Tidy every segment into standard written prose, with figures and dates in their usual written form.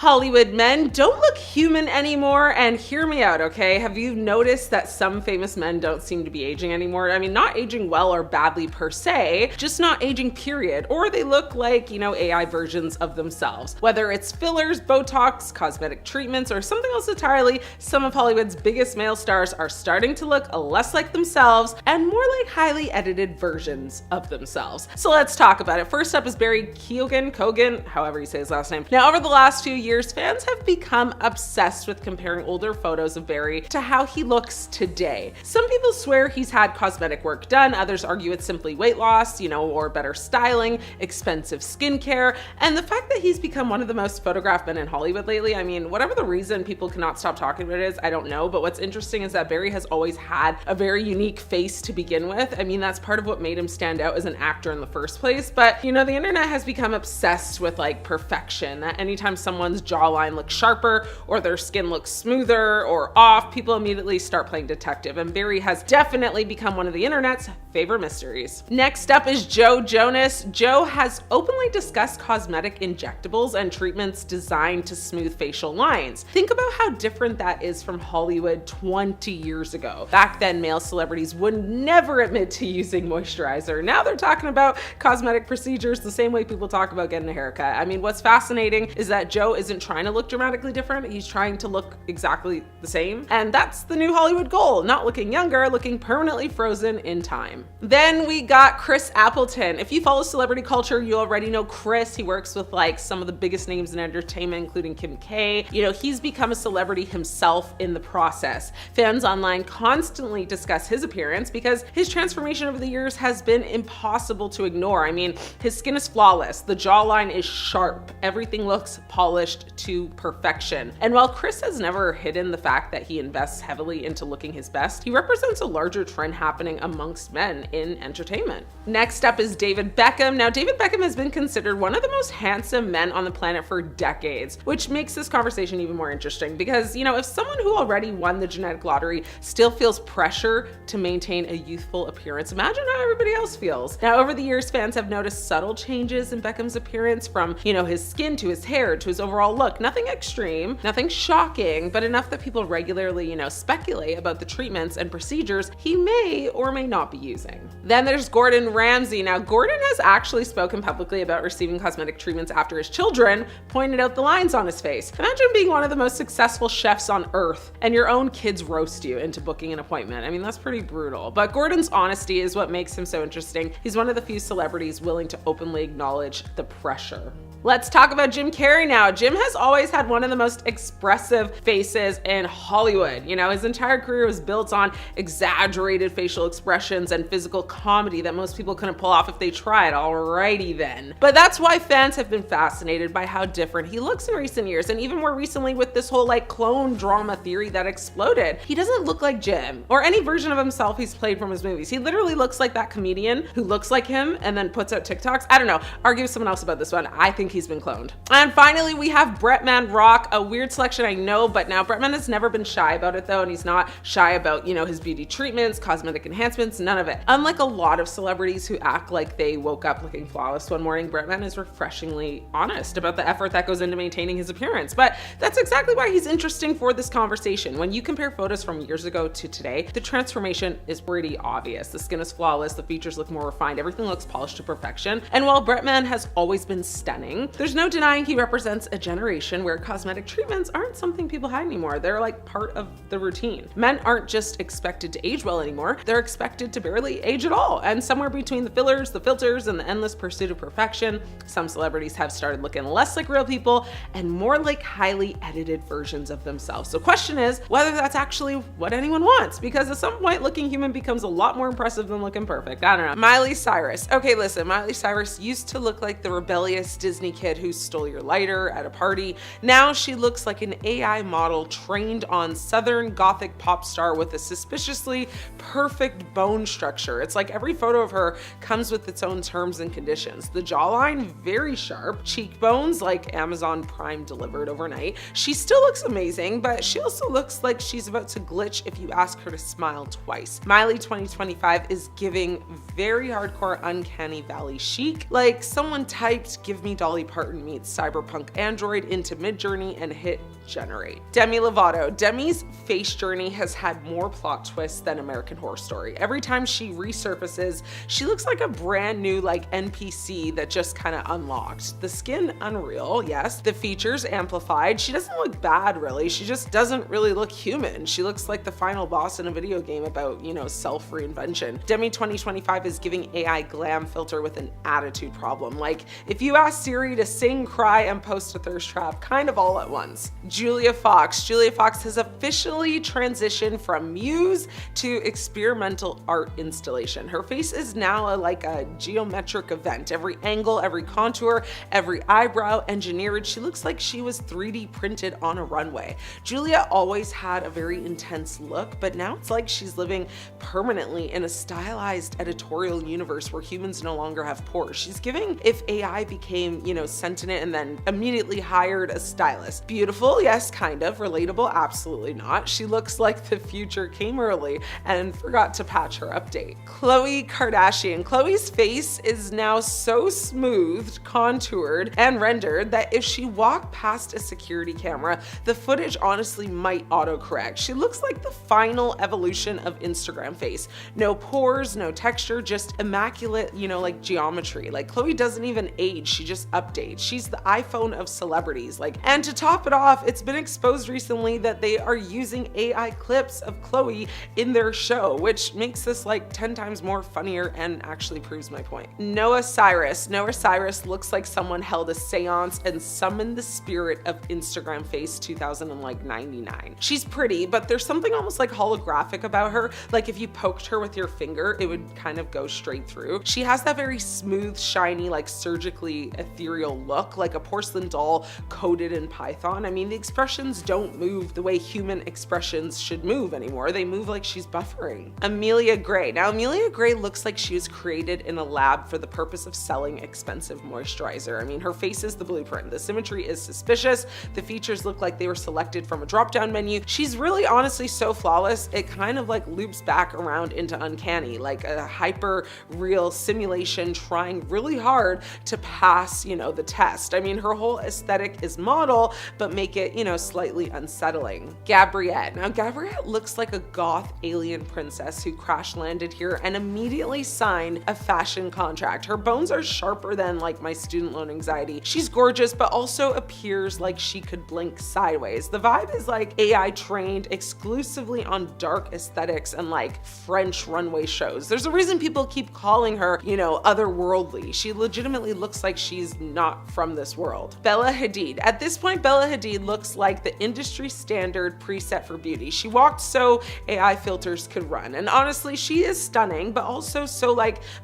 Hollywood men don't look human anymore, and hear me out, okay? Have you noticed that some famous men don't seem to be aging anymore? I mean, not aging well or badly per se, just not aging period. Or they look like, AI versions of themselves. Whether it's fillers, Botox, cosmetic treatments, or something else entirely, some of Hollywood's biggest male stars are starting to look less like themselves and more like highly edited versions of themselves. So let's talk about it. First up is Barry Keoghan, however you say his last name. Now, over the last few years, fans have become obsessed with comparing older photos of Barry to how he looks today. Some people swear he's had cosmetic work done, others argue it's simply weight loss, or better styling, expensive skincare, and the fact that he's become one of the most photographed men in Hollywood lately, I mean, whatever the reason people cannot stop talking about it is, I don't know, but what's interesting is that Barry has always had a very unique face to begin with. I mean, that's part of what made him stand out as an actor in the first place, but the internet has become obsessed with perfection. Anytime someone's jawline looks sharper or their skin looks smoother or off, people immediately start playing detective, and Barry has definitely become one of the internet's favorite mysteries. Next up is Joe Jonas. Joe has openly discussed cosmetic injectables and treatments designed to smooth facial lines. Think about how different that is from Hollywood 20 years ago. Back then, male celebrities would never admit to using moisturizer. Now they're talking about cosmetic procedures the same way people talk about getting a haircut. I mean, what's fascinating is that Joe isn't trying to look dramatically different, he's trying to look exactly the same. And that's the new Hollywood goal, not looking younger, looking permanently frozen in time. Then we got Chris Appleton. If you follow celebrity culture, you already know Chris. He works with some of the biggest names in entertainment, including Kim K. He's become a celebrity himself in the process. Fans online constantly discuss his appearance because his transformation over the years has been impossible to ignore. I mean, his skin is flawless, the jawline is sharp, everything looks polished to perfection. And while Chris has never hidden the fact that he invests heavily into looking his best, he represents a larger trend happening amongst men in entertainment. Next up is David Beckham. Now, David Beckham has been considered one of the most handsome men on the planet for decades, which makes this conversation even more interesting because, if someone who already won the genetic lottery still feels pressure to maintain a youthful appearance, imagine how everybody else feels. Now, over the years, fans have noticed subtle changes in Beckham's appearance from, his skin to his hair to his overall look. Nothing extreme, nothing shocking, but enough that people regularly, speculate about the treatments and procedures he may or may not be using. Then there's Gordon Ramsay. Now, Gordon has actually spoken publicly about receiving cosmetic treatments after his children pointed out the lines on his face. Imagine being one of the most successful chefs on earth and your own kids roast you into booking an appointment. I mean, that's pretty brutal. But Gordon's honesty is what makes him so interesting. He's one of the few celebrities willing to openly acknowledge the pressure. Let's talk about Jim Carrey now. Jim has always had one of the most expressive faces in Hollywood. His entire career was built on exaggerated facial expressions and physical comedy that most people couldn't pull off if they tried. Alrighty then. But that's why fans have been fascinated by how different he looks in recent years, and even more recently with this whole clone drama theory that exploded. He doesn't look like Jim or any version of himself he's played from his movies. He literally looks like that comedian who looks like him and then puts out TikToks. I don't know. Argue with someone else about this one. I think he's been cloned. And finally, we have Bretman Rock, a weird selection, I know, but now Bretman has never been shy about it though, and he's not shy about, his beauty treatments, cosmetic enhancements, none of it. Unlike a lot of celebrities who act like they woke up looking flawless one morning, Bretman is refreshingly honest about the effort that goes into maintaining his appearance. But that's exactly why he's interesting for this conversation. When you compare photos from years ago to today, the transformation is pretty obvious. The skin is flawless, the features look more refined, everything looks polished to perfection. And while Bretman has always been stunning, there's no denying he represents a generation where cosmetic treatments aren't something people hide anymore. They're part of the routine. Men aren't just expected to age well anymore, they're expected to barely age at all. And somewhere between the fillers, the filters, and the endless pursuit of perfection, some celebrities have started looking less like real people and more like highly edited versions of themselves. So the question is whether that's actually what anyone wants, because at some point looking human becomes a lot more impressive than looking perfect. I don't know. Miley Cyrus. Okay, listen, Miley Cyrus used to look like the rebellious Disney kid who stole your lighter at a party. Now she looks like an AI model trained on Southern Gothic pop star with a suspiciously perfect bone structure. It's like every photo of her comes with its own terms and conditions. The jawline, very sharp. Cheekbones, like Amazon Prime delivered overnight. She still looks amazing, but she also looks like she's about to glitch if you ask her to smile twice. Miley 2025 is giving very hardcore uncanny valley chic. Like someone typed, "Give me Dolly Dolly Parton meets cyberpunk android into Midjourney and hit generate. Demi Lovato. Demi's face journey has had more plot twists than American Horror Story. Every time she resurfaces, she looks like a brand new NPC that just kind of unlocked. The skin unreal, yes. The features amplified. She doesn't look bad really. She just doesn't really look human. She looks like the final boss in a video game about, self-reinvention. Demi 2025 is giving AI glam filter with an attitude problem. Like if you ask Siri to sing, cry, and post a thirst trap kind of all at once. Julia Fox. Julia Fox has officially transitioned from muse to experimental art installation. Her face is now like a geometric event. Every angle, every contour, every eyebrow engineered. She looks like she was 3D printed on a runway. Julia always had a very intense look, but now it's like she's living permanently in a stylized editorial universe where humans no longer have pores. She's giving if AI became, sentient and then immediately hired a stylist. Beautiful, yes, kind of. Relatable, absolutely not. She looks like the future came early and forgot to patch her update. Khloe Kardashian. Khloe's face is now so smoothed, contoured, and rendered that if she walked past a security camera, the footage honestly might autocorrect. She looks like the final evolution of Instagram face. No pores, no texture, just immaculate, like geometry. Like Khloe doesn't even age, she just updates. She's the iPhone of celebrities. And to top it off, it's been exposed recently that they are using AI clips of Khloe in their show, which makes this 10 times more funnier and actually proves my point. Noah Cyrus. Noah Cyrus looks like someone held a seance and summoned the spirit of Instagram face 2099. She's pretty, but there's something almost holographic about her. Like if you poked her with your finger, it would kind of go straight through. She has that very smooth, shiny, surgically ethereal look, like a porcelain doll coated in Python. I mean, the expressions don't move the way human expressions should move anymore. They move like she's buffering. Amelia Gray. Now, Amelia Gray looks like she was created in a lab for the purpose of selling expensive moisturizer. I mean, her face is the blueprint. The symmetry is suspicious. The features look like they were selected from a drop-down menu. She's really honestly so flawless, it kind of loops back around into uncanny, like a hyper real simulation trying really hard to pass, the test. I mean, her whole aesthetic is model, but make it, slightly unsettling. Gabriette. Now, Gabriette looks like a goth alien princess who crash landed here and immediately signed a fashion contract. Her bones are sharper than my student loan anxiety. She's gorgeous, but also appears like she could blink sideways. The vibe is AI trained exclusively on dark aesthetics and French runway shows. There's a reason people keep calling her, otherworldly. She legitimately looks like she's not from this world. Bella Hadid. At this point, Bella Hadid looks like the industry standard preset for beauty. She walked so AI filters could run. And honestly, she is stunning, but also so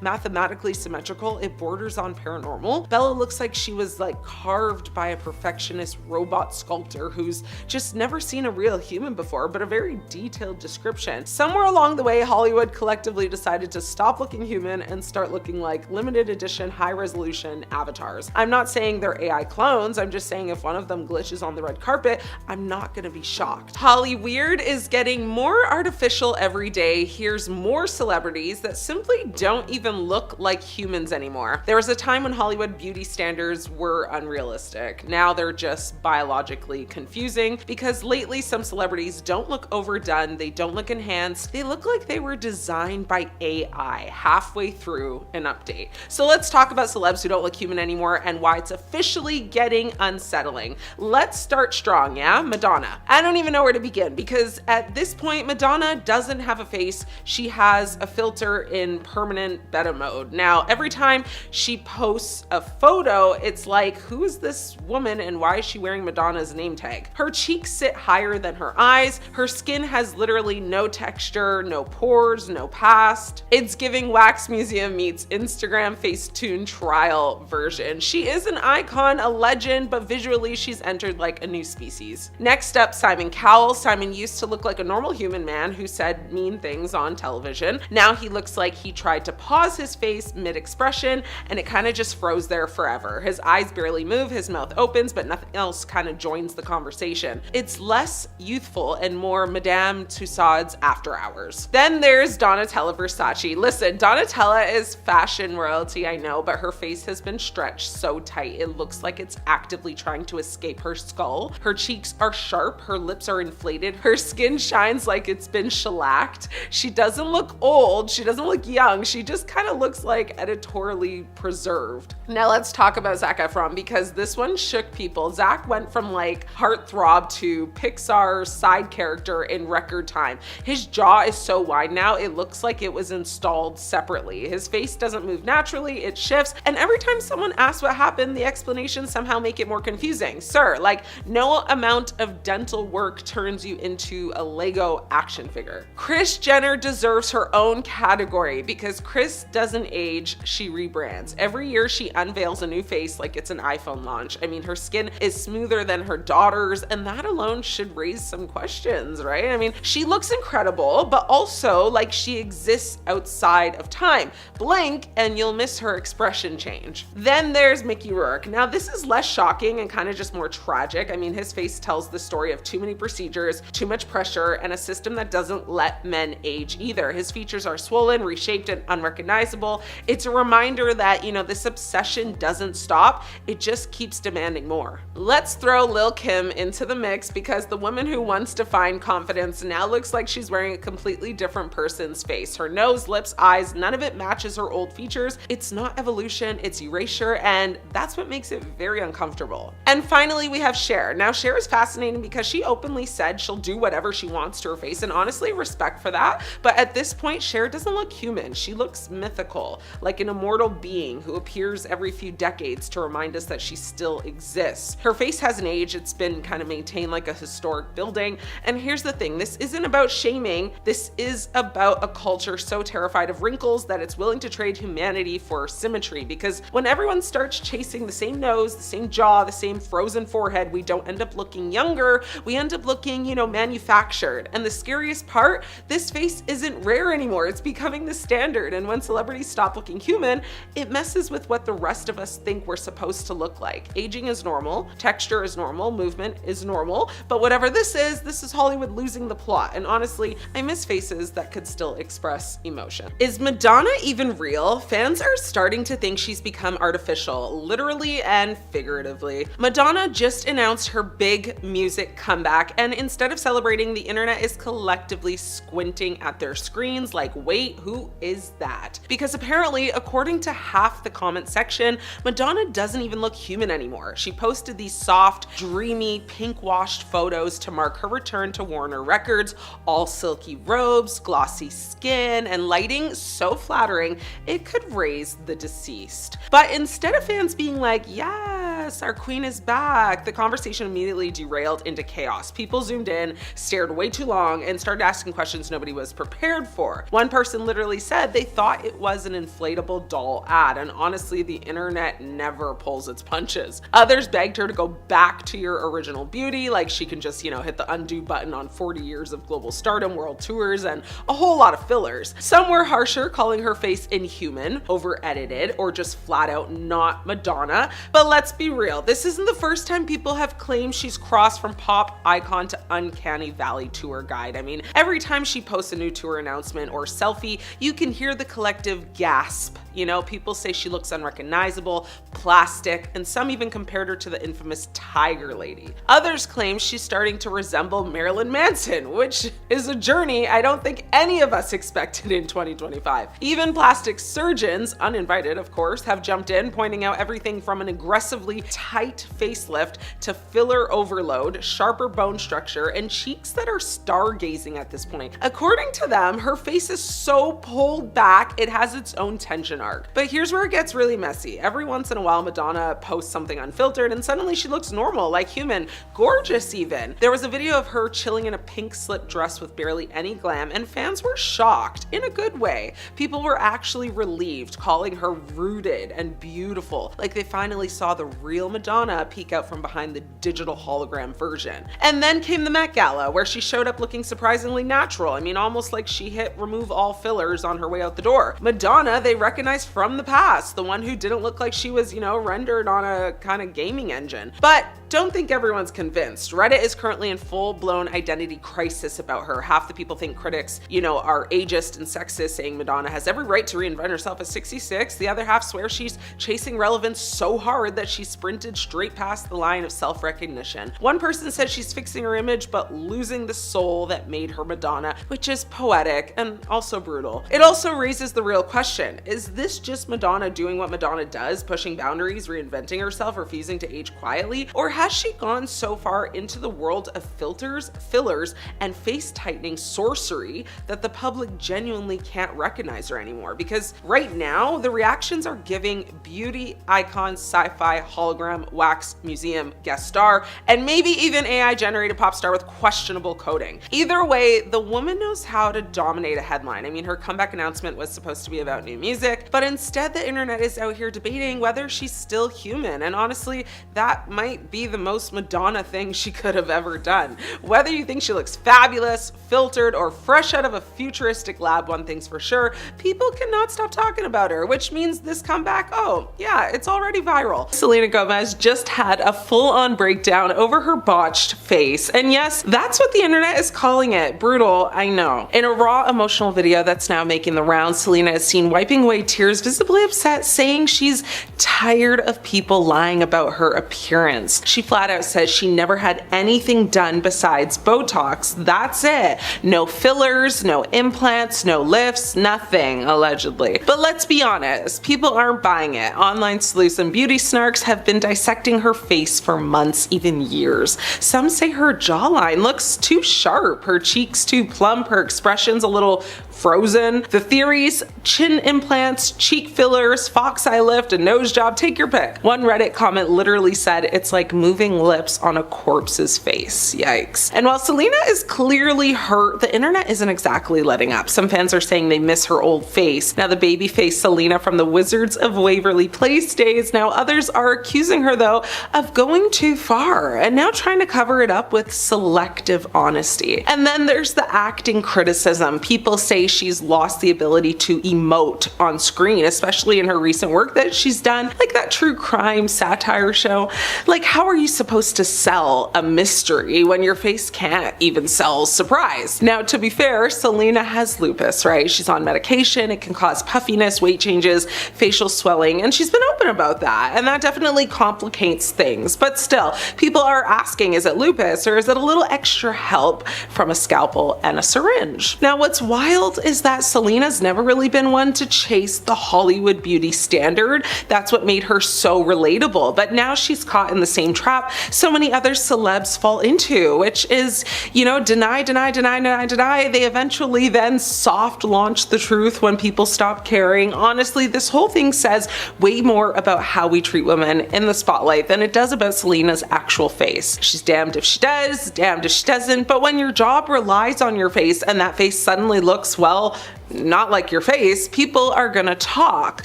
mathematically symmetrical, it borders on paranormal. Bella looks like she was carved by a perfectionist robot sculptor who's just never seen a real human before, but a very detailed description. Somewhere along the way, Hollywood collectively decided to stop looking human and start looking like limited edition, high resolution avatars. I'm not saying they're AI clones, I'm just saying if one of them glitches on the red carpet, I'm not gonna be shocked. Holly Weird is getting more artificial every day. Here's more celebrities that simply don't even look like humans anymore. There was a time when Hollywood beauty standards were unrealistic. Now they're just biologically confusing because lately some celebrities don't look overdone, they don't look enhanced, they look like they were designed by AI halfway through an update. So let's talk about celebs who don't look human anymore and why it's officially getting unsettling. Let's start strong, yeah? Madonna. I don't even know where to begin because at this point, Madonna doesn't have a face. She has a filter in permanent beta mode. Now, every time she posts a photo, it's like, who is this woman and why is she wearing Madonna's name tag? Her cheeks sit higher than her eyes. Her skin has literally no texture, no pores, no past. It's giving Wax Museum meets Instagram Facetune trial version. She is an icon, a legend, but visually she's entered like a new species. Next up, Simon Cowell. Simon used to look like a normal human man who said mean things on television. Now he looks like he tried to pause his face mid-expression and it kind of just froze there forever. His eyes barely move, his mouth opens, but nothing else kind of joins the conversation. It's less youthful and more Madame Tussauds After Hours. Then there's Donatella Versace. Listen, Donatella is fashion royalty, I know, but her face has been stretched so so tight. It looks like it's actively trying to escape her skull. Her cheeks are sharp, her lips are inflated, her skin shines like it's been shellacked. She doesn't look old, she doesn't look young, she just kind of looks like editorially preserved. Now let's talk about Zac Efron, because this one shook people. Zac went from like heartthrob to Pixar side character in record time. His jaw is so wide now, it looks like it was installed separately. His face doesn't move naturally, it shifts, and every time someone asks what happened, the explanations somehow make it more confusing. Sir, like, no amount of dental work turns you into a Lego action figure. Kris Jenner deserves her own category because Kris doesn't age, she rebrands. Every year she unveils a new face like it's an iPhone launch. I mean, her skin is smoother than her daughter's, and that alone should raise some questions, right? I mean, she looks incredible, but also like she exists outside of time. Blink and you'll miss her expression change. Then there's Mickey Rourke. Now this is less shocking and kind of just more tragic. I mean, his face tells the story of too many procedures, too much pressure, and a system that doesn't let men age either. His features are swollen, reshaped, and unrecognizable. It's a reminder that, you know, this obsession doesn't stop, it just keeps demanding more. Let's throw Lil' Kim into the mix, because the woman who once defined confidence now looks like she's wearing a completely different person's face. Her nose, lips, eyes, none of it matches her old features. It's not evolution, it's erasure, and that's what makes it very uncomfortable. And finally, we have Cher. Now Cher is fascinating because she openly said she'll do whatever she wants to her face, and honestly, respect for that. But at this point, Cher doesn't look human. She looks mythical, like an immortal being who appears every few decades to remind us that she still exists. Her face hasn't aged, it's been kind of maintained like a historic building. And here's the thing, this isn't about shaming, this is about a culture so terrified of wrinkles that it's willing to trade humanity for symmetry. Because when everyone starts chasing the same nose, the same jaw, the same frozen forehead, we don't end up looking younger, we end up looking, you know, manufactured. And the scariest part, this face isn't rare anymore, it's becoming the standard. And when celebrities stop looking human, it messes with what the rest of us think we're supposed to look like. Aging is normal, texture is normal, movement is normal, but whatever this is Hollywood losing the plot. And honestly, I miss faces that could still express emotion. Is Madonna even real? Fans are starting to think she's become artificial, literally and figuratively. Madonna just announced her big music comeback, and instead of celebrating, the internet is collectively squinting at their screens like, wait, who is that? Because apparently, according to half the comment section, Madonna doesn't even look human anymore. She posted these soft, dreamy, pink-washed photos to mark her return to Warner Records, all silky robes, glossy skin, and lighting so flattering it could raise the deceased. But instead of fans being like, yes, our queen is back, the conversation immediately derailed into chaos. People zoomed in, stared way too long, and started asking questions nobody was prepared for. One person literally said they thought it was an inflatable doll ad, and honestly, the internet never pulls its punches. Others begged her to go back to your original beauty, like she can just, you know, hit the undo button on 40 years of global stardom, world tours, and a whole lot of fillers. Some were harsher, calling her face inhuman, over-edited, or just flat out not Madonna. But let's be real, this isn't the first time people have claimed she's crossed from pop icon to uncanny valley tour guide. I mean, every time she posts a new tour announcement or selfie, you can hear the collective gasp. You know, people say she looks unrecognizable, plastic, and some even compared her to the infamous Tiger Lady. Others claim she's starting to resemble Marilyn Manson, which is a journey I don't think any of us expected in 2025. Even plastic surgeons, uninvited of course, have jumped in, pointing out everything from an aggressively tight facelift to filler overload, sharper bone structure, and cheeks that are stargazing at this point. According to them, her face is so pulled back, it has its own tension arc. But here's where it gets really messy. Every once in a while, Madonna posts something unfiltered and suddenly she looks normal, like human, gorgeous even. There was a video of her chilling in a pink slip dress with barely any glam, and fans were shocked in a good way. People were actually relieved, calling her rooted and beautiful, like they finally saw the real Madonna peek out from behind the digital hologram version. And then came the Met Gala, where she showed up looking surprisingly natural. I mean, almost like she hit remove all fillers on her way out the door. Madonna, they recognized from the past, the one who didn't look like she was, you know, rendered on a kind of gaming engine. But don't think everyone's convinced. Reddit is currently in full-blown identity crisis about her. Half the people think critics, are ageist and sexist, saying Madonna has every right to reinvent herself at 66. The other half swear she's chasing relevance so hard that she sprinted straight past the line of self-recognition. One person said she's fixing her image but losing the soul that made her Madonna, which is poetic and also brutal. It also raises the real question: is this just Madonna doing what Madonna does, pushing boundaries, reinventing herself, refusing to age quietly? Or has she gone so far into the world of filters, fillers, and face tightening sorcery that the public genuinely can't recognize her anymore? Because right now, the reactions are giving beauty icon, sci-fi, hologram, wax, museum, guest star, and maybe even AI generated pop star with questionable coding. Either way, the woman knows how to dominate a headline. I mean, her comeback announcement was supposed to be about new music, but instead the internet is out here debating whether she's still human. And honestly, that might be the most Madonna thing she could have ever done. Whether you think she looks fabulous, filtered, or fresh out of a futuristic lab, one thing's for sure: people cannot stop talking about her, which means this comeback, oh yeah, it's already viral. Selena Gomez just had a full-on breakdown over her botched face. And yes, that's what the internet is calling it. Brutal, I know. In a raw emotional video that's now making the rounds, Selena is seen wiping away tears, visibly upset, saying she's tired of people lying about her appearance. She flat out says she never had anything done besides Botox. That's it. No fillers, no implants, no lifts, nothing, allegedly. But let's be honest, people aren't buying it. Online sleuths and beauty snarks have been dissecting her face for months, even years. Some say her jawline looks too sharp, her cheeks too plump, her expression's a little frozen. The theories: chin implants, cheek fillers, fox eye lift, a nose job, take your pick. One Reddit comment literally said it's like moving lips on a corpse's face. Yikes. And while Selena is clearly hurt, the internet isn't exactly letting up. Some fans are saying they miss her old face. Now the baby face Selena from the Wizards of Waverly Place days. Now others are accusing her though of going too far and now trying to cover it up with selective honesty. And then there's the acting criticism. People say she's lost the ability to emote on screen, especially in her recent work that she's done, like that true crime satire show. Like, how are you supposed to sell a mystery when your face can't even sell surprise? Now, to be fair, Selena has lupus, right? She's on medication. It can cause puffiness, weight changes, facial swelling, and she's been open about that. And that definitely complicates things. But still, people are asking, is it lupus or is it a little extra help from a scalpel and a syringe? Now, what's wild is that Selena's never really been one to chase the Hollywood beauty standard. That's what made her so relatable. But now she's caught in the same trap so many other celebs fall into, which is, deny, deny, deny, deny, deny. They eventually then soft launch the truth when people stop caring. Honestly, this whole thing says way more about how we treat women in the spotlight than it does about Selena's actual face. She's damned if she does, damned if she doesn't, but when your job relies on your face and that face suddenly looks, well, not like your face, people are gonna talk.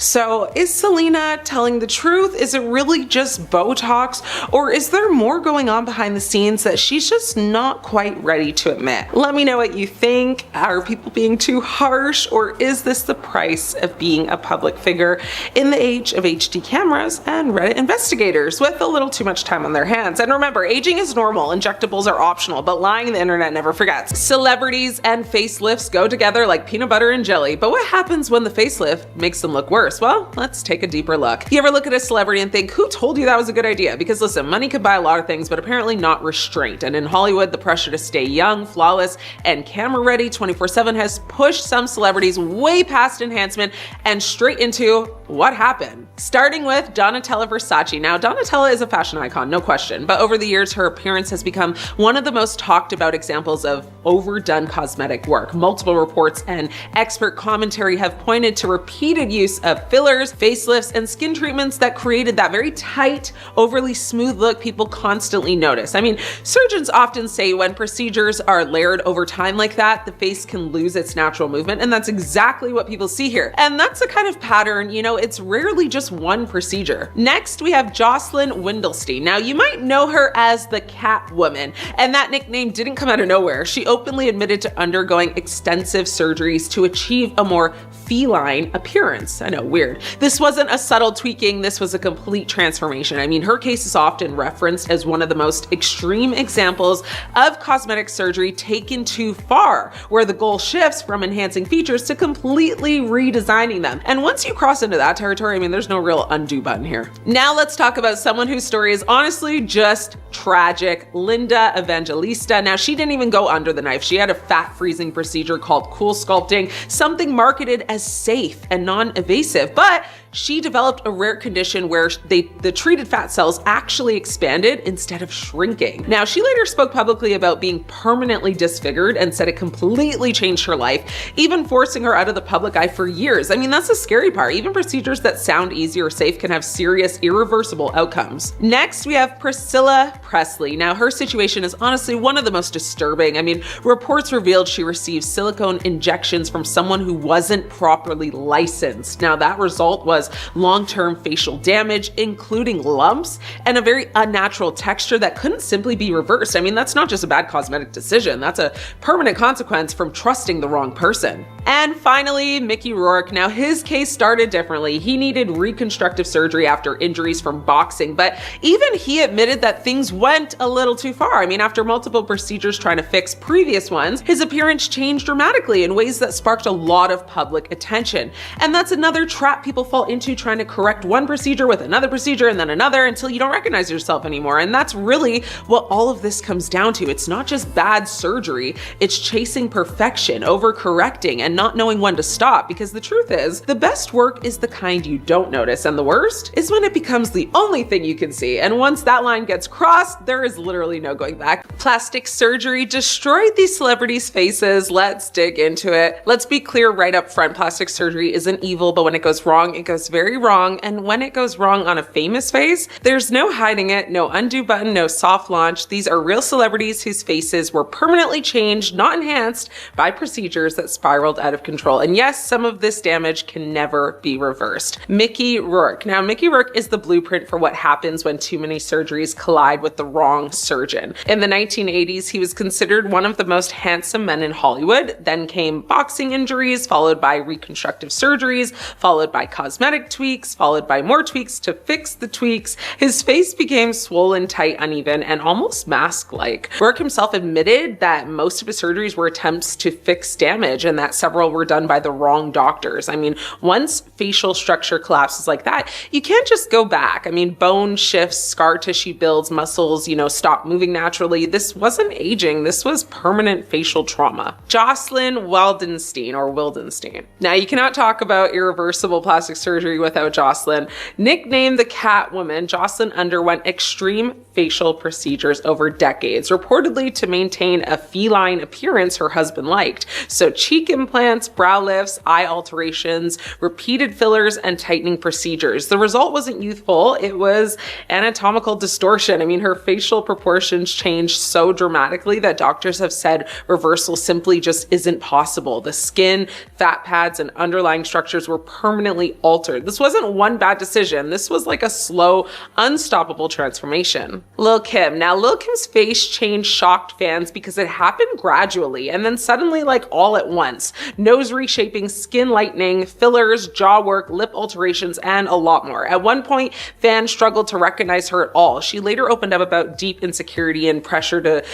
So is Selena telling the truth? Is it really just Botox? Or is there more going on behind the scenes that she's just not quite ready to admit? Let me know what you think. Are people being too harsh? Or is this the price of being a public figure in the age of HD cameras and Reddit investigators with a little too much time on their hands? And remember, aging is normal, injectables are optional, but lying the internet never forgets. Celebrities and facelifts go together like peanut butter and jelly, but what happens when the facelift makes them look worse? Well, let's take a deeper look. You ever look at a celebrity and think, who told you that was a good idea? Because listen, money can buy a lot of things, but apparently not restraint. And in Hollywood, the pressure to stay young, flawless, and camera ready 24/7 has pushed some celebrities way past enhancement and straight into what happened. Starting with Donatella Versace. Now, Donatella is a fashion icon, no question, but over the years, her appearance has become one of the most talked about examples of overdone cosmetic work. Multiple reports and expert commentary have pointed to repeated use of fillers, facelifts, and skin treatments that created that very tight, overly smooth look people constantly notice. I mean, surgeons often say when procedures are layered over time like that, the face can lose its natural movement, and that's exactly what people see here. And that's a kind of pattern, it's rarely just one procedure. Next, we have Jocelyn Windelstein. Now, you might know her as the Catwoman, and that nickname didn't come out of nowhere. She openly admitted to undergoing extensive surgeries to achieve a more feline appearance. I know, weird. This wasn't a subtle tweaking, this was a complete transformation. I mean, her case is often referenced as one of the most extreme examples of cosmetic surgery taken too far, where the goal shifts from enhancing features to completely redesigning them. And once you cross into that territory, I mean, there's no real undo button here. Now let's talk about someone whose story is honestly just tragic, Linda Evangelista. Now, she didn't even go under the knife. She had a fat freezing procedure called cool sculpting, something marketed as safe and non-invasive, but she developed a rare condition where the treated fat cells actually expanded instead of shrinking. Now, she later spoke publicly about being permanently disfigured and said it completely changed her life, even forcing her out of the public eye for years. I mean, that's the scary part. Even procedures that sound easy or safe can have serious, irreversible outcomes. Next, we have Priscilla Presley. Now, her situation is honestly one of the most disturbing. I mean, reports revealed she received silicone injections from someone who wasn't properly licensed. Now, that result was long-term facial damage, including lumps, and a very unnatural texture that couldn't simply be reversed. I mean, that's not just a bad cosmetic decision, that's a permanent consequence from trusting the wrong person. And finally, Mickey Rourke. Now, his case started differently. He needed reconstructive surgery after injuries from boxing, but even he admitted that things went a little too far. I mean, after multiple procedures trying to fix previous ones, his appearance changed dramatically in ways that sparked a lot of public attention. And that's another trap people fall into, trying to correct one procedure with another procedure and then another until you don't recognize yourself anymore. And that's really what all of this comes down to. It's not just bad surgery, it's chasing perfection, overcorrecting, and not knowing when to stop, because the truth is, the best work is the kind you don't notice, and the worst is when it becomes the only thing you can see. And once that line gets crossed, there is literally no going back. Plastic surgery destroyed these celebrities' faces. Let's dig into it. Let's be clear right up front, plastic surgery isn't evil, but when it goes wrong, it goes very wrong. And when it goes wrong on a famous face, there's no hiding it, no undo button, no soft launch. These are real celebrities whose faces were permanently changed, not enhanced, by procedures that spiraled out of control. And yes, some of this damage can never be reversed. Mickey Rourke. Now, Mickey Rourke is the blueprint for what happens when too many surgeries collide with the wrong surgeon. In the 1980s, he was considered one of the most handsome men in Hollywood. Then came boxing injuries, followed by reconstructive surgeries, followed by cosmetic tweaks, followed by more tweaks to fix the tweaks. His face became swollen, tight, uneven, and almost mask-like. Rourke himself admitted that most of his surgeries were attempts to fix damage and that several were done by the wrong doctors. I mean, once facial structure collapses like that, you can't just go back. I mean, bone shifts, scar tissue builds, muscles, stop moving naturally. This wasn't aging, this was permanent facial trauma. Jocelyn Wildenstein. Now, you cannot talk about irreversible plastic surgery without Jocelyn. Nicknamed the Catwoman, Jocelyn underwent extreme facial procedures over decades, reportedly to maintain a feline appearance her husband liked. So cheek implants, brow lifts, eye alterations, repeated fillers, and tightening procedures. The result wasn't youthful, it was anatomical distortion. I mean, her facial proportions changed so dramatically that doctors have said reversal simply just isn't possible. The skin, fat pads, and underlying structures were permanently altered. This wasn't one bad decision. This was like a slow, unstoppable transformation. Lil' Kim. Now, Lil' Kim's face change shocked fans because it happened gradually and then suddenly, like all at once. Nose reshaping, skin lightening, fillers, jaw work, lip alterations, and a lot more. At one point, fans struggled to recognize her at all. She later opened up about deep insecurity and pressure to,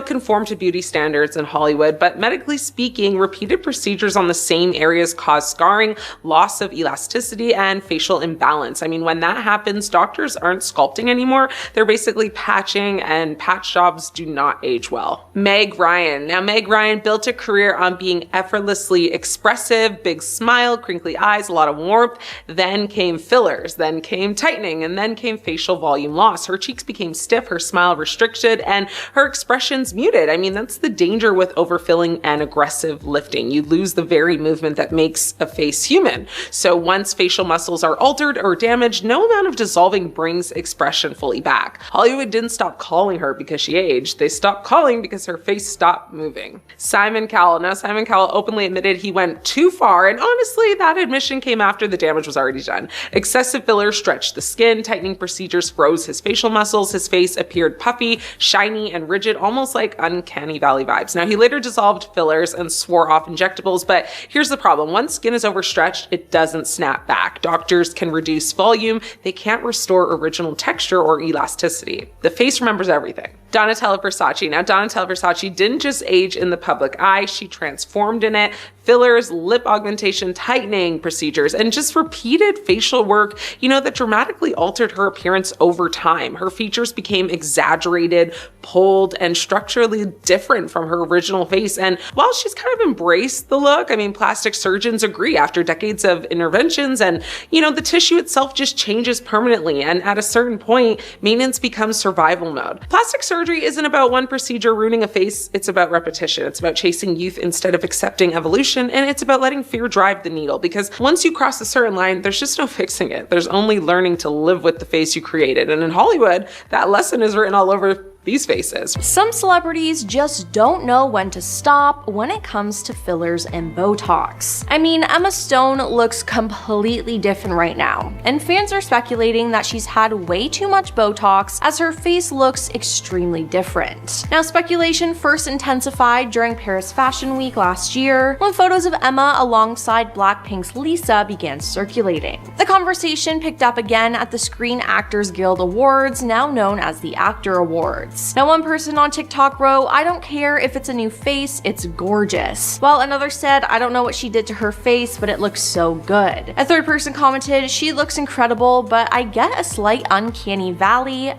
conform to beauty standards in Hollywood. But medically speaking, repeated procedures on the same areas cause scarring, loss of elasticity, and facial imbalance. I mean, when that happens, doctors aren't sculpting anymore. They're basically patching, and patch jobs do not age well. Meg Ryan. Now, Meg Ryan built a career on being effortlessly expressive, big smile, crinkly eyes, a lot of warmth. Then came fillers, then came tightening, and then came facial volume loss. Her cheeks became stiff, her smile restricted, and her expressions muted. I mean, that's the danger with overfilling and aggressive lifting. You lose the very movement that makes a face human. So once facial facial muscles are altered or damaged, no amount of dissolving brings expression fully back. Hollywood didn't stop calling her because she aged. They stopped calling because her face stopped moving. Simon Cowell. Now, Simon Cowell openly admitted he went too far, and honestly, that admission came after the damage was already done. Excessive fillers stretched the skin, tightening procedures froze his facial muscles, his face appeared puffy, shiny, and rigid, almost like uncanny valley vibes. Now, he later dissolved fillers and swore off injectables, but here's the problem. Once skin is overstretched, it doesn't snap back. Doctors can reduce volume, they can't restore original texture or elasticity. The face remembers everything. Donatella Versace. Now, Donatella Versace didn't just age in the public eye, she transformed in it. Fillers, lip augmentation, tightening procedures, and just repeated facial work, that dramatically altered her appearance over time. Her features became exaggerated, pulled, and structurally different from her original face. And while she's kind of embraced the look, plastic surgeons agree after decades of interventions and, the tissue itself just changes permanently. And at a certain point, maintenance becomes survival mode. Plastic surgery isn't about one procedure ruining a face, it's about repetition. It's about chasing youth instead of accepting evolution. And it's about letting fear drive the needle, because once you cross a certain line, there's just no fixing it. There's only learning to live with the face you created. And in Hollywood, that lesson is written all over these faces. Some celebrities just don't know when to stop when it comes to fillers and Botox. Emma Stone looks completely different right now, and fans are speculating that she's had way too much Botox as her face looks extremely different. Now, speculation first intensified during Paris Fashion Week last year when photos of Emma alongside Blackpink's Lisa began circulating. The conversation picked up again at the Screen Actors Guild Awards, now known as the Actor Awards. Now, one person on TikTok wrote, "I don't care if it's a new face, it's gorgeous." While another said, "I don't know what she did to her face, but it looks so good." A third person commented, "She looks incredible, but I get a slight uncanny valley.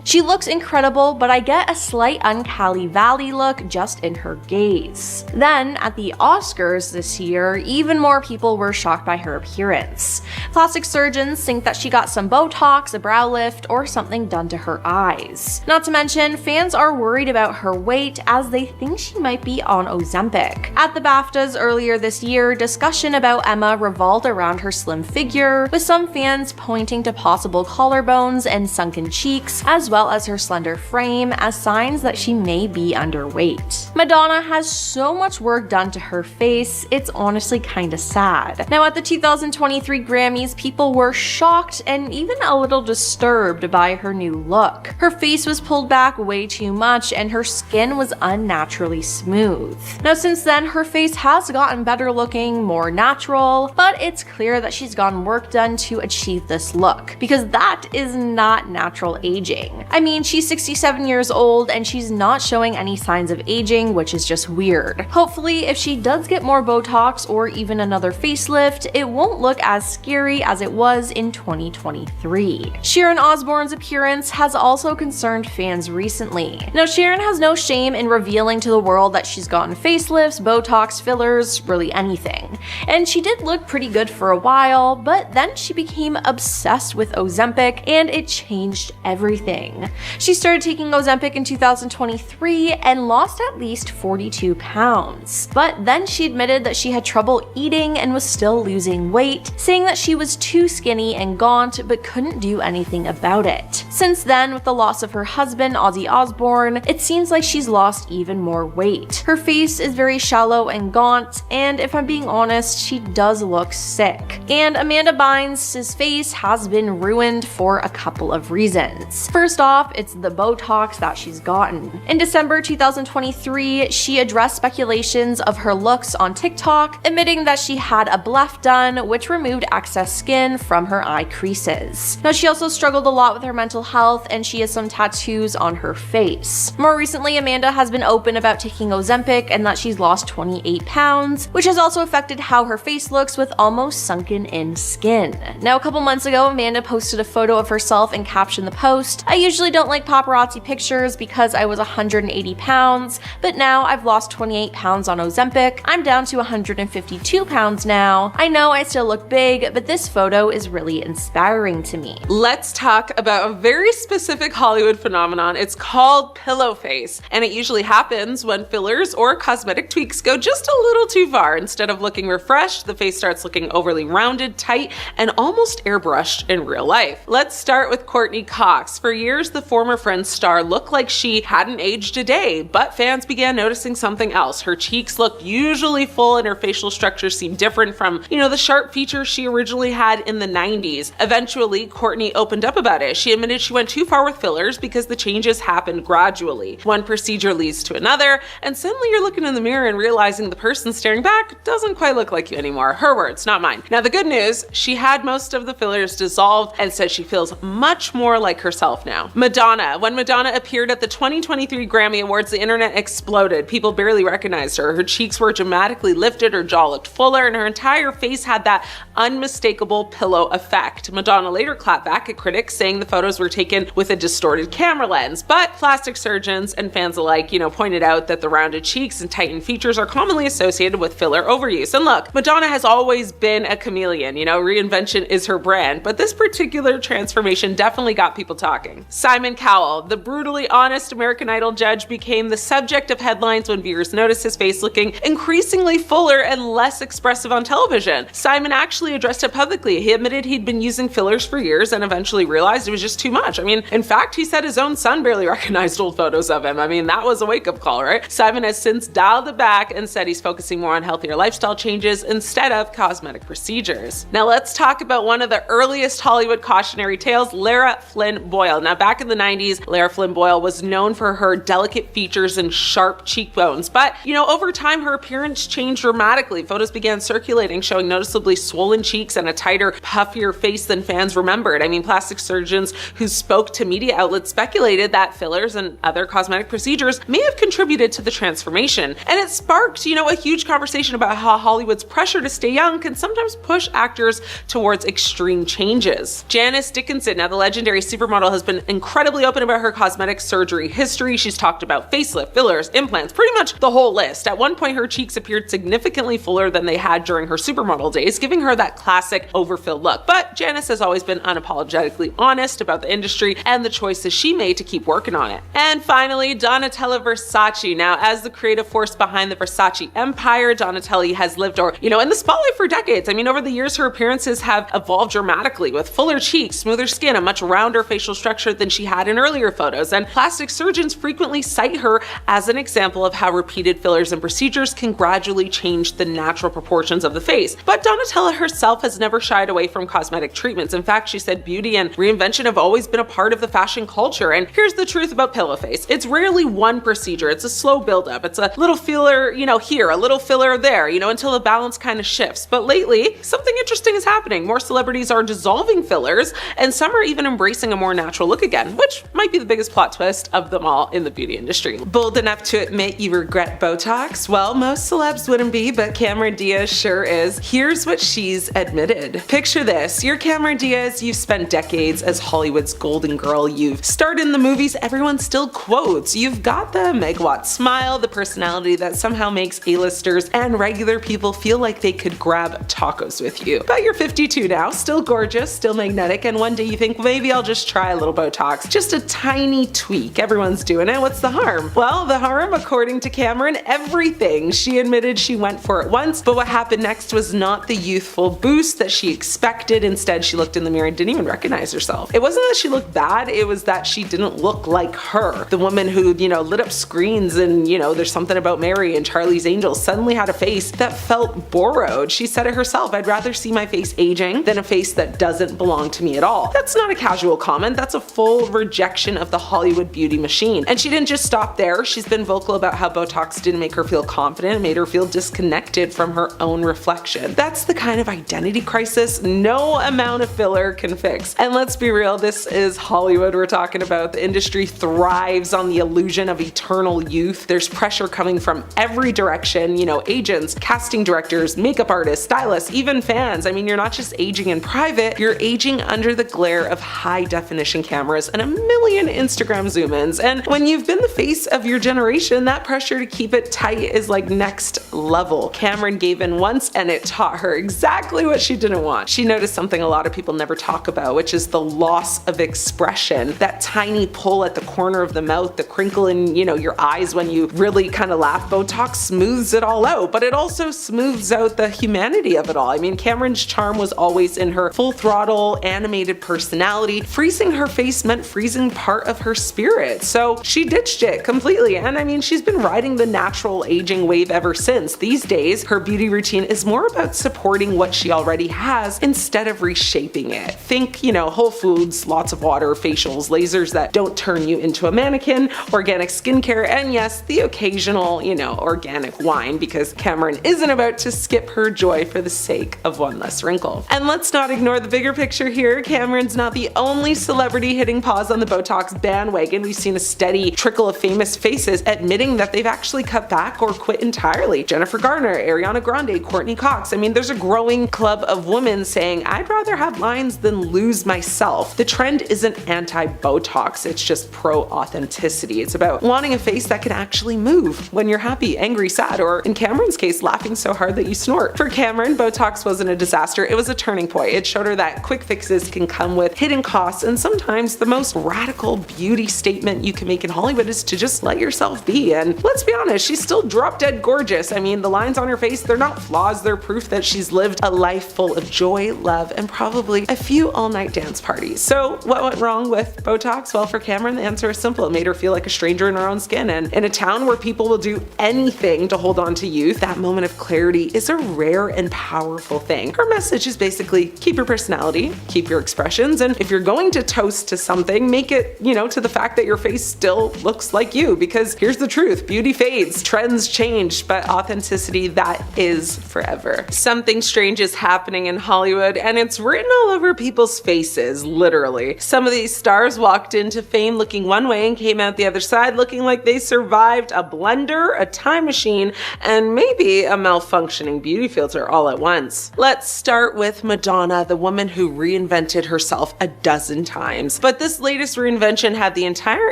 She looks incredible, but I get a slight uncanny valley look just in her gaze." Then, at the Oscars this year, even more people were shocked by her appearance. Plastic surgeons think that she got some Botox, a brow lift, or something done to her eyes. Not to mention, fans are worried about her weight as they think she might be on Ozempic. At the BAFTAs earlier this year, discussion about Emma revolved around her slim figure, with some fans pointing to possible collarbones and sunken cheeks, as well as her slender frame as signs that she may be underweight. Madonna has so much work done to her face, it's honestly kinda sad. Now, at the 2023 Grammys, people were shocked and even a little disturbed by her new look. Her face was pulled back way too much and her skin was unnaturally smooth. Now, since then, her face has gotten better looking, more natural, but it's clear that she's gotten work done to achieve this look, because that is not natural aging. She's 67 years old and she's not showing any signs of aging, which is just weird. Hopefully, if she does get more Botox or even another facelift, it won't look as scary as it was in 2023. Sharon Osbourne's appearance has also concerned fans recently. Now, Sharon has no shame in revealing to the world that she's gotten facelifts, Botox, fillers, really anything. And she did look pretty good for a while, but then she became obsessed with Ozempic and it changed everything. She started taking Ozempic in 2023 and lost at least 42 pounds. But then she admitted that she had trouble eating and was still losing weight, saying that she was too skinny and gaunt but couldn't do anything about it. Since then, with the loss of her husband, Ozzy Osbourne, it seems like she's lost even more weight. Her face is very shallow and gaunt, and if I'm being honest, she does look sick. And Amanda Bynes' face has been ruined for a couple of reasons. First off, it's the Botox that she's gotten. In December 2023, she addressed speculations of her looks on TikTok, admitting that she had a bleph done, which removed excess skin from her eye creases. Now, she also struggled a lot with her mental health, and she has some tattoos on her face. More recently, Amanda has been open about taking Ozempic and that she's lost 28 pounds, which has also affected how her face looks with almost sunken in skin. Now, a couple months ago, Amanda posted a photo of herself and captioned the post, "I usually don't like paparazzi pictures because I was 180 pounds, but now I've lost 28 pounds on Ozempic. I'm down to 152 pounds now. I know I still look big, but this photo is really inspiring to me." Let's talk about a very specific Hollywood phenomenon. It's It's called pillow face, and it usually happens when fillers or cosmetic tweaks go just a little too far. Instead of looking refreshed, the face starts looking overly rounded, tight, and almost airbrushed in real life. Let's start with Courtney Cox. For years, the former Friends star looked like she hadn't aged a day, but fans began noticing something else. Her cheeks looked usually full and her facial structure seemed different from, the sharp features she originally had in the 90s. Eventually, Courtney opened up about it. She admitted she went too far with fillers because the changes happened gradually. One procedure leads to another, and suddenly you're looking in the mirror and realizing the person staring back doesn't quite look like you anymore. Her words, not mine. Now, the good news, she had most of the fillers dissolved and said she feels much more like herself now. Madonna. When Madonna appeared at the 2023 Grammy Awards, the internet exploded. People barely recognized her. Her cheeks were dramatically lifted, her jaw looked fuller, and her entire face had that unmistakable pillow effect. Madonna later clapped back at critics, saying the photos were taken with a distorted camera lens, but plastic surgeons and fans alike, pointed out that the rounded cheeks and tightened features are commonly associated with filler overuse. And look, Madonna has always been a chameleon, reinvention is her brand, but this particular transformation definitely got people talking. Simon Cowell, the brutally honest American Idol judge, became the subject of headlines when viewers noticed his face looking increasingly fuller and less expressive on television. Simon actually addressed it publicly. He admitted he'd been using fillers for years and eventually realized it was just too much. In fact, he said his own son barely recognized old photos of him. That was a wake-up call, right? Simon has since dialed it back and said he's focusing more on healthier lifestyle changes instead of cosmetic procedures. Now let's talk about one of the earliest Hollywood cautionary tales, Lara Flynn Boyle. Now back in the 90s, Lara Flynn Boyle was known for her delicate features and sharp cheekbones, but over time her appearance changed dramatically. Photos began circulating showing noticeably swollen cheeks and a tighter, puffier face than fans remembered. Plastic surgeons who spoke to media outlets speculated that fillers and other cosmetic procedures may have contributed to the transformation. And it sparked, a huge conversation about how Hollywood's pressure to stay young can sometimes push actors towards extreme changes. Janice Dickinson, now the legendary supermodel, has been incredibly open about her cosmetic surgery history. She's talked about facelift, fillers, implants, pretty much the whole list. At one point, her cheeks appeared significantly fuller than they had during her supermodel days, giving her that classic overfilled look. But Janice has always been unapologetically honest about the industry and the choices she made to keep working on it. And finally, Donatella Versace. Now, as the creative force behind the Versace empire, Donatella has lived in the spotlight for decades. Over the years, her appearances have evolved dramatically with fuller cheeks, smoother skin, a much rounder facial structure than she had in earlier photos. And plastic surgeons frequently cite her as an example of how repeated fillers and procedures can gradually change the natural proportions of the face. But Donatella herself has never shied away from cosmetic treatments. In fact, she said beauty and reinvention have always been a part of the fashion culture. And here's the truth about pillow face. It's rarely one procedure. It's a slow buildup. It's a little filler, here, a little filler there, until the balance kind of shifts. But lately, something interesting is happening. More celebrities are dissolving fillers, and some are even embracing a more natural look again, which might be the biggest plot twist of them all in the beauty industry. Bold enough to admit you regret Botox? Well, most celebs wouldn't be, but Cameron Diaz sure is. Here's what she's admitted. Picture this. You're Cameron Diaz. You've spent decades as Hollywood's golden girl. You've starred in the movies everyone still quotes. You've got the megawatt smile, the personality that somehow makes A-listers and regular people feel like they could grab tacos with you. But you're 52 now, still gorgeous, still magnetic, and one day you think, maybe I'll just try a little Botox. Just a tiny tweak. Everyone's doing it. What's the harm? Well, the harm, according to Cameron, everything. She admitted she went for it once, but what happened next was not the youthful boost that she expected. Instead, she looked in the mirror and didn't even recognize herself. It wasn't that she looked bad, it was that she didn't look like her. The woman who, lit up screens and, There's Something About Mary and Charlie's Angels suddenly had a face that felt borrowed. She said it herself, I'd rather see my face aging than a face that doesn't belong to me at all. That's not a casual comment, that's a full rejection of the Hollywood beauty machine. And she didn't just stop there, she's been vocal about how Botox didn't make her feel confident, it made her feel disconnected from her own reflection. That's the kind of identity crisis no amount of filler can fix. And let's be real, this is Hollywood we're talking about. The industry thrives on the illusion of eternal youth. There's pressure coming from every direction, agents, casting directors, makeup artists, stylists, even fans. You're not just aging in private, you're aging under the glare of high definition cameras and a million Instagram zoom-ins. And when you've been the face of your generation, that pressure to keep it tight is like next level. Cameron gave in once and it taught her exactly what she didn't want. She noticed something a lot of people never talk about, which is the loss of expression. That tiny pull wrinkle at the corner of the mouth, the crinkle in, your eyes when you really kind of laugh. Botox smooths it all out, but it also smooths out the humanity of it all. I mean, Cameron's charm was always in her full throttle, animated personality. Freezing her face meant freezing part of her spirit. So she ditched it completely. And I mean, she's been riding the natural aging wave ever since. These days, her beauty routine is more about supporting what she already has instead of reshaping it. Think, Whole Foods, lots of water, facials, lasers that don't turn you into a mannequin, organic skincare, and yes, the occasional, organic wine, because Cameron isn't about to skip her joy for the sake of one less wrinkle. And let's not ignore the bigger picture here. Cameron's not the only celebrity hitting pause on the Botox bandwagon. We've seen a steady trickle of famous faces admitting that they've actually cut back or quit entirely. Jennifer Garner, Ariana Grande, Courtney Cox. I mean, there's a growing club of women saying, I'd rather have lines than lose myself. The trend isn't anti-Botox, it's just pro-authenticity. It's about wanting a face that can actually move when you're happy, angry, sad, or in Cameron's case, laughing so hard that you snort. For Cameron, Botox wasn't a disaster, it was a turning point. It showed her that quick fixes can come with hidden costs, and sometimes the most radical beauty statement you can make in Hollywood is to just let yourself be. And let's be honest, she's still drop dead gorgeous. I mean, the lines on her face, they're not flaws, they're proof that she's lived a life full of joy, love, and probably a few all-night dance parties. So what went wrong with Botox? Well, for Cameron, the answer is simple. It made her feel like a stranger in her own skin. And in a town where people will do anything to hold on to youth, that moment of clarity is a rare and powerful thing. Her message is basically keep your personality, keep your expressions, and if you're going to toast to something, make it, to the fact that your face still looks like you, because here's the truth, beauty fades, trends change, but authenticity, that is forever. Something strange is happening in Hollywood, and it's written all over people's faces, literally. Some of these stars walked into fame looking one way and came out the other side looking like they survived a blender, a time machine, and maybe a malfunctioning beauty filter all at once. Let's start with Madonna, the woman who reinvented herself a dozen times. But this latest reinvention had the entire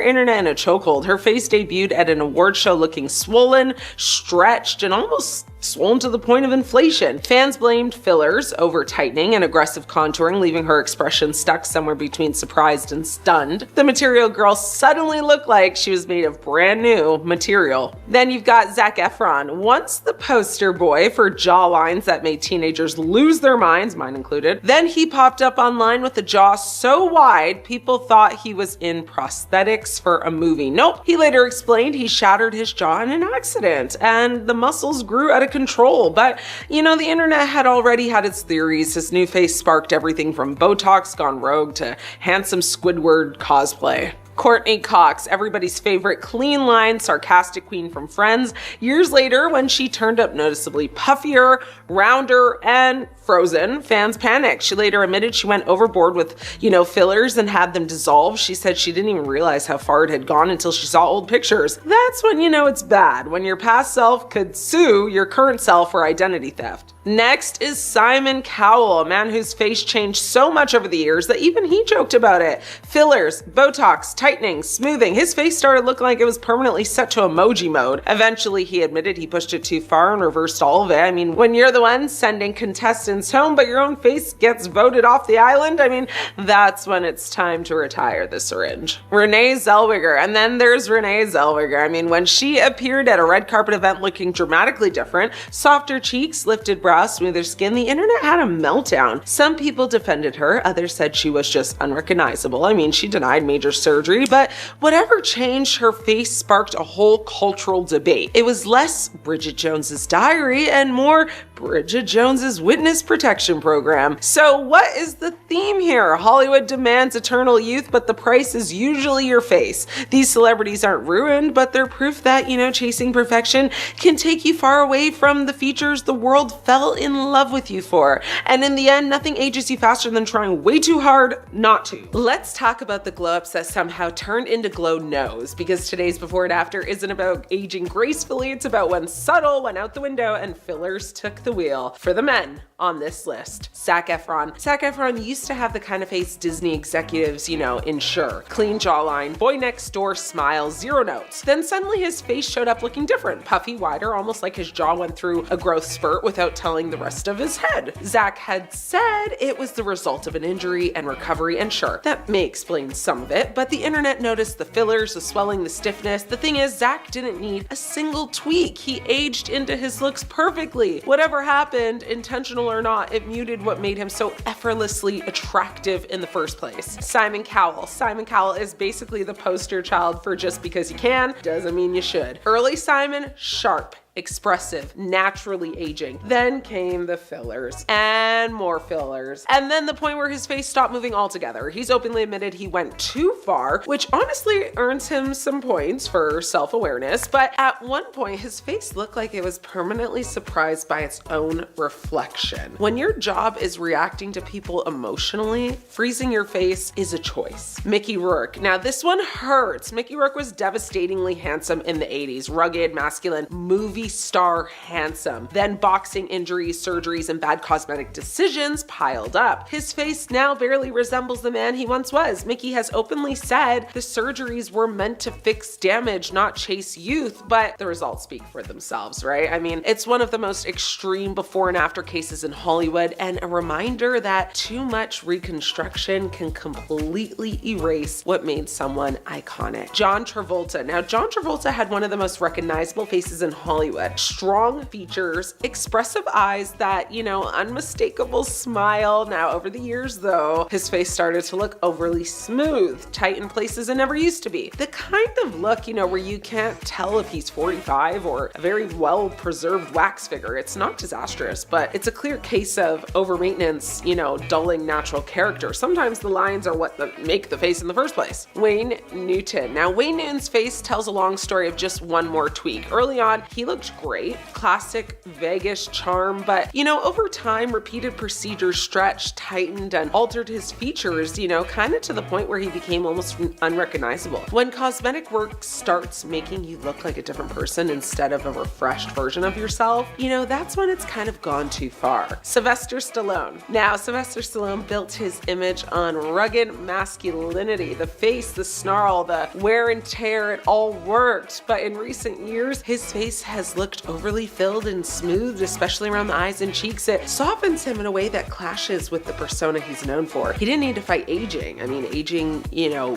internet in a chokehold. Her face debuted at an award show looking swollen, stretched, and almost swollen to the point of inflation. Fans blamed fillers, over tightening, and aggressive contouring, leaving her expression stuck somewhere between surprised and stunned. The material girl suddenly looked like she was made of brand new material. Then you've got Zac Efron, once the poster boy for jawlines that made teenagers lose their minds, mine included. Then he popped up online with a jaw so wide, people thought he was in prosthetics for a movie. Nope, he later explained he shattered his jaw in an accident, and the muscles grew out of control. But the internet had already had its theories. His new face sparked everything from Botox gone rogue to handsome Squidward cosplay. Courtney Cox, everybody's favorite clean line, sarcastic queen from Friends. Years later, when she turned up noticeably puffier, rounder, and frozen, fans panicked. She later admitted she went overboard with, fillers and had them dissolve. She said she didn't even realize how far it had gone until she saw old pictures. That's when you know it's bad, when your past self could sue your current self for identity theft. Next is Simon Cowell, a man whose face changed so much over the years that even he joked about it. Fillers, Botox, tightening, smoothing. His face started looking like it was permanently set to emoji mode. Eventually, he admitted he pushed it too far and reversed all of it. I mean, when you're the one sending contestants home, but your own face gets voted off the island, that's when it's time to retire the syringe. Renee Zellweger, and then there's Renee Zellweger. When she appeared at a red carpet event looking dramatically different, softer cheeks, lifted brows, smoother skin, the internet had a meltdown. Some people defended her, others said she was just unrecognizable. She denied major surgery, but whatever changed, her face sparked a whole cultural debate. It was less Bridget Jones's Diary and more Bridget Jones's Witness Protection Program. So what is the theme here? Hollywood demands eternal youth, but the price is usually your face. These celebrities aren't ruined, but they're proof that, chasing perfection can take you far away from the features the world fell in love with you for. And in the end, nothing ages you faster than trying way too hard not to. Let's talk about the glow-ups that somehow turned into glow no's, because today's before and after isn't about aging gracefully, it's about when subtle went out the window and fillers took the wheel. For the men, on this list. Zac Efron. Zac Efron used to have the kind of face Disney executives, ensure. Clean jawline, boy next door smile, zero notes. Then suddenly his face showed up looking different, puffy, wider, almost like his jaw went through a growth spurt without telling the rest of his head. Zac had said it was the result of an injury and recovery, and sure, that may explain some of it, but the internet noticed the fillers, the swelling, the stiffness. The thing is, Zac didn't need a single tweak. He aged into his looks perfectly. Whatever happened, intentional or not, it muted what made him so effortlessly attractive in the first place. Simon Cowell. Simon Cowell is basically the poster child for just because you can, doesn't mean you should. Early Simon, sharp, expressive, naturally aging. Then came the fillers and more fillers. And then the point where his face stopped moving altogether. He's openly admitted he went too far, which honestly earns him some points for self-awareness. But at one point, his face looked like it was permanently surprised by its own reflection. When your job is reacting to people emotionally, freezing your face is a choice. Mickey Rourke. Now this one hurts. Mickey Rourke was devastatingly handsome in the 80s. Rugged, masculine, movie star handsome. Then boxing injuries, surgeries, and bad cosmetic decisions piled up. His face now barely resembles the man he once was. Mickey has openly said the surgeries were meant to fix damage, not chase youth, but the results speak for themselves, right? I mean, it's one of the most extreme before and after cases in Hollywood, and a reminder that too much reconstruction can completely erase what made someone iconic. John Travolta. Now, John Travolta had one of the most recognizable faces in Hollywood. Strong features, expressive eyes, that, unmistakable smile. Now, over the years though, his face started to look overly smooth, tight in places it never used to be. The kind of look, where you can't tell if he's 45 or a very well-preserved wax figure. It's not disastrous, but it's a clear case of over-maintenance, dulling natural character. Sometimes the lines are what make the face in the first place. Wayne Newton. Now, Wayne Newton's face tells a long story of just one more tweak. Early on, he looked great, classic Vegas charm, but over time, repeated procedures stretched, tightened, and altered his features, kind of to the point where he became almost unrecognizable. When cosmetic work starts making you look like a different person instead of a refreshed version of yourself, that's when it's kind of gone too far. Sylvester Stallone. Now, Sylvester Stallone built his image on rugged masculinity, the face, the snarl, the wear and tear, it all worked, but in recent years, his face has looked overly filled and smoothed, especially around the eyes and cheeks. It softens him in a way that clashes with the persona he's known for. He didn't need to fight aging. I mean, aging,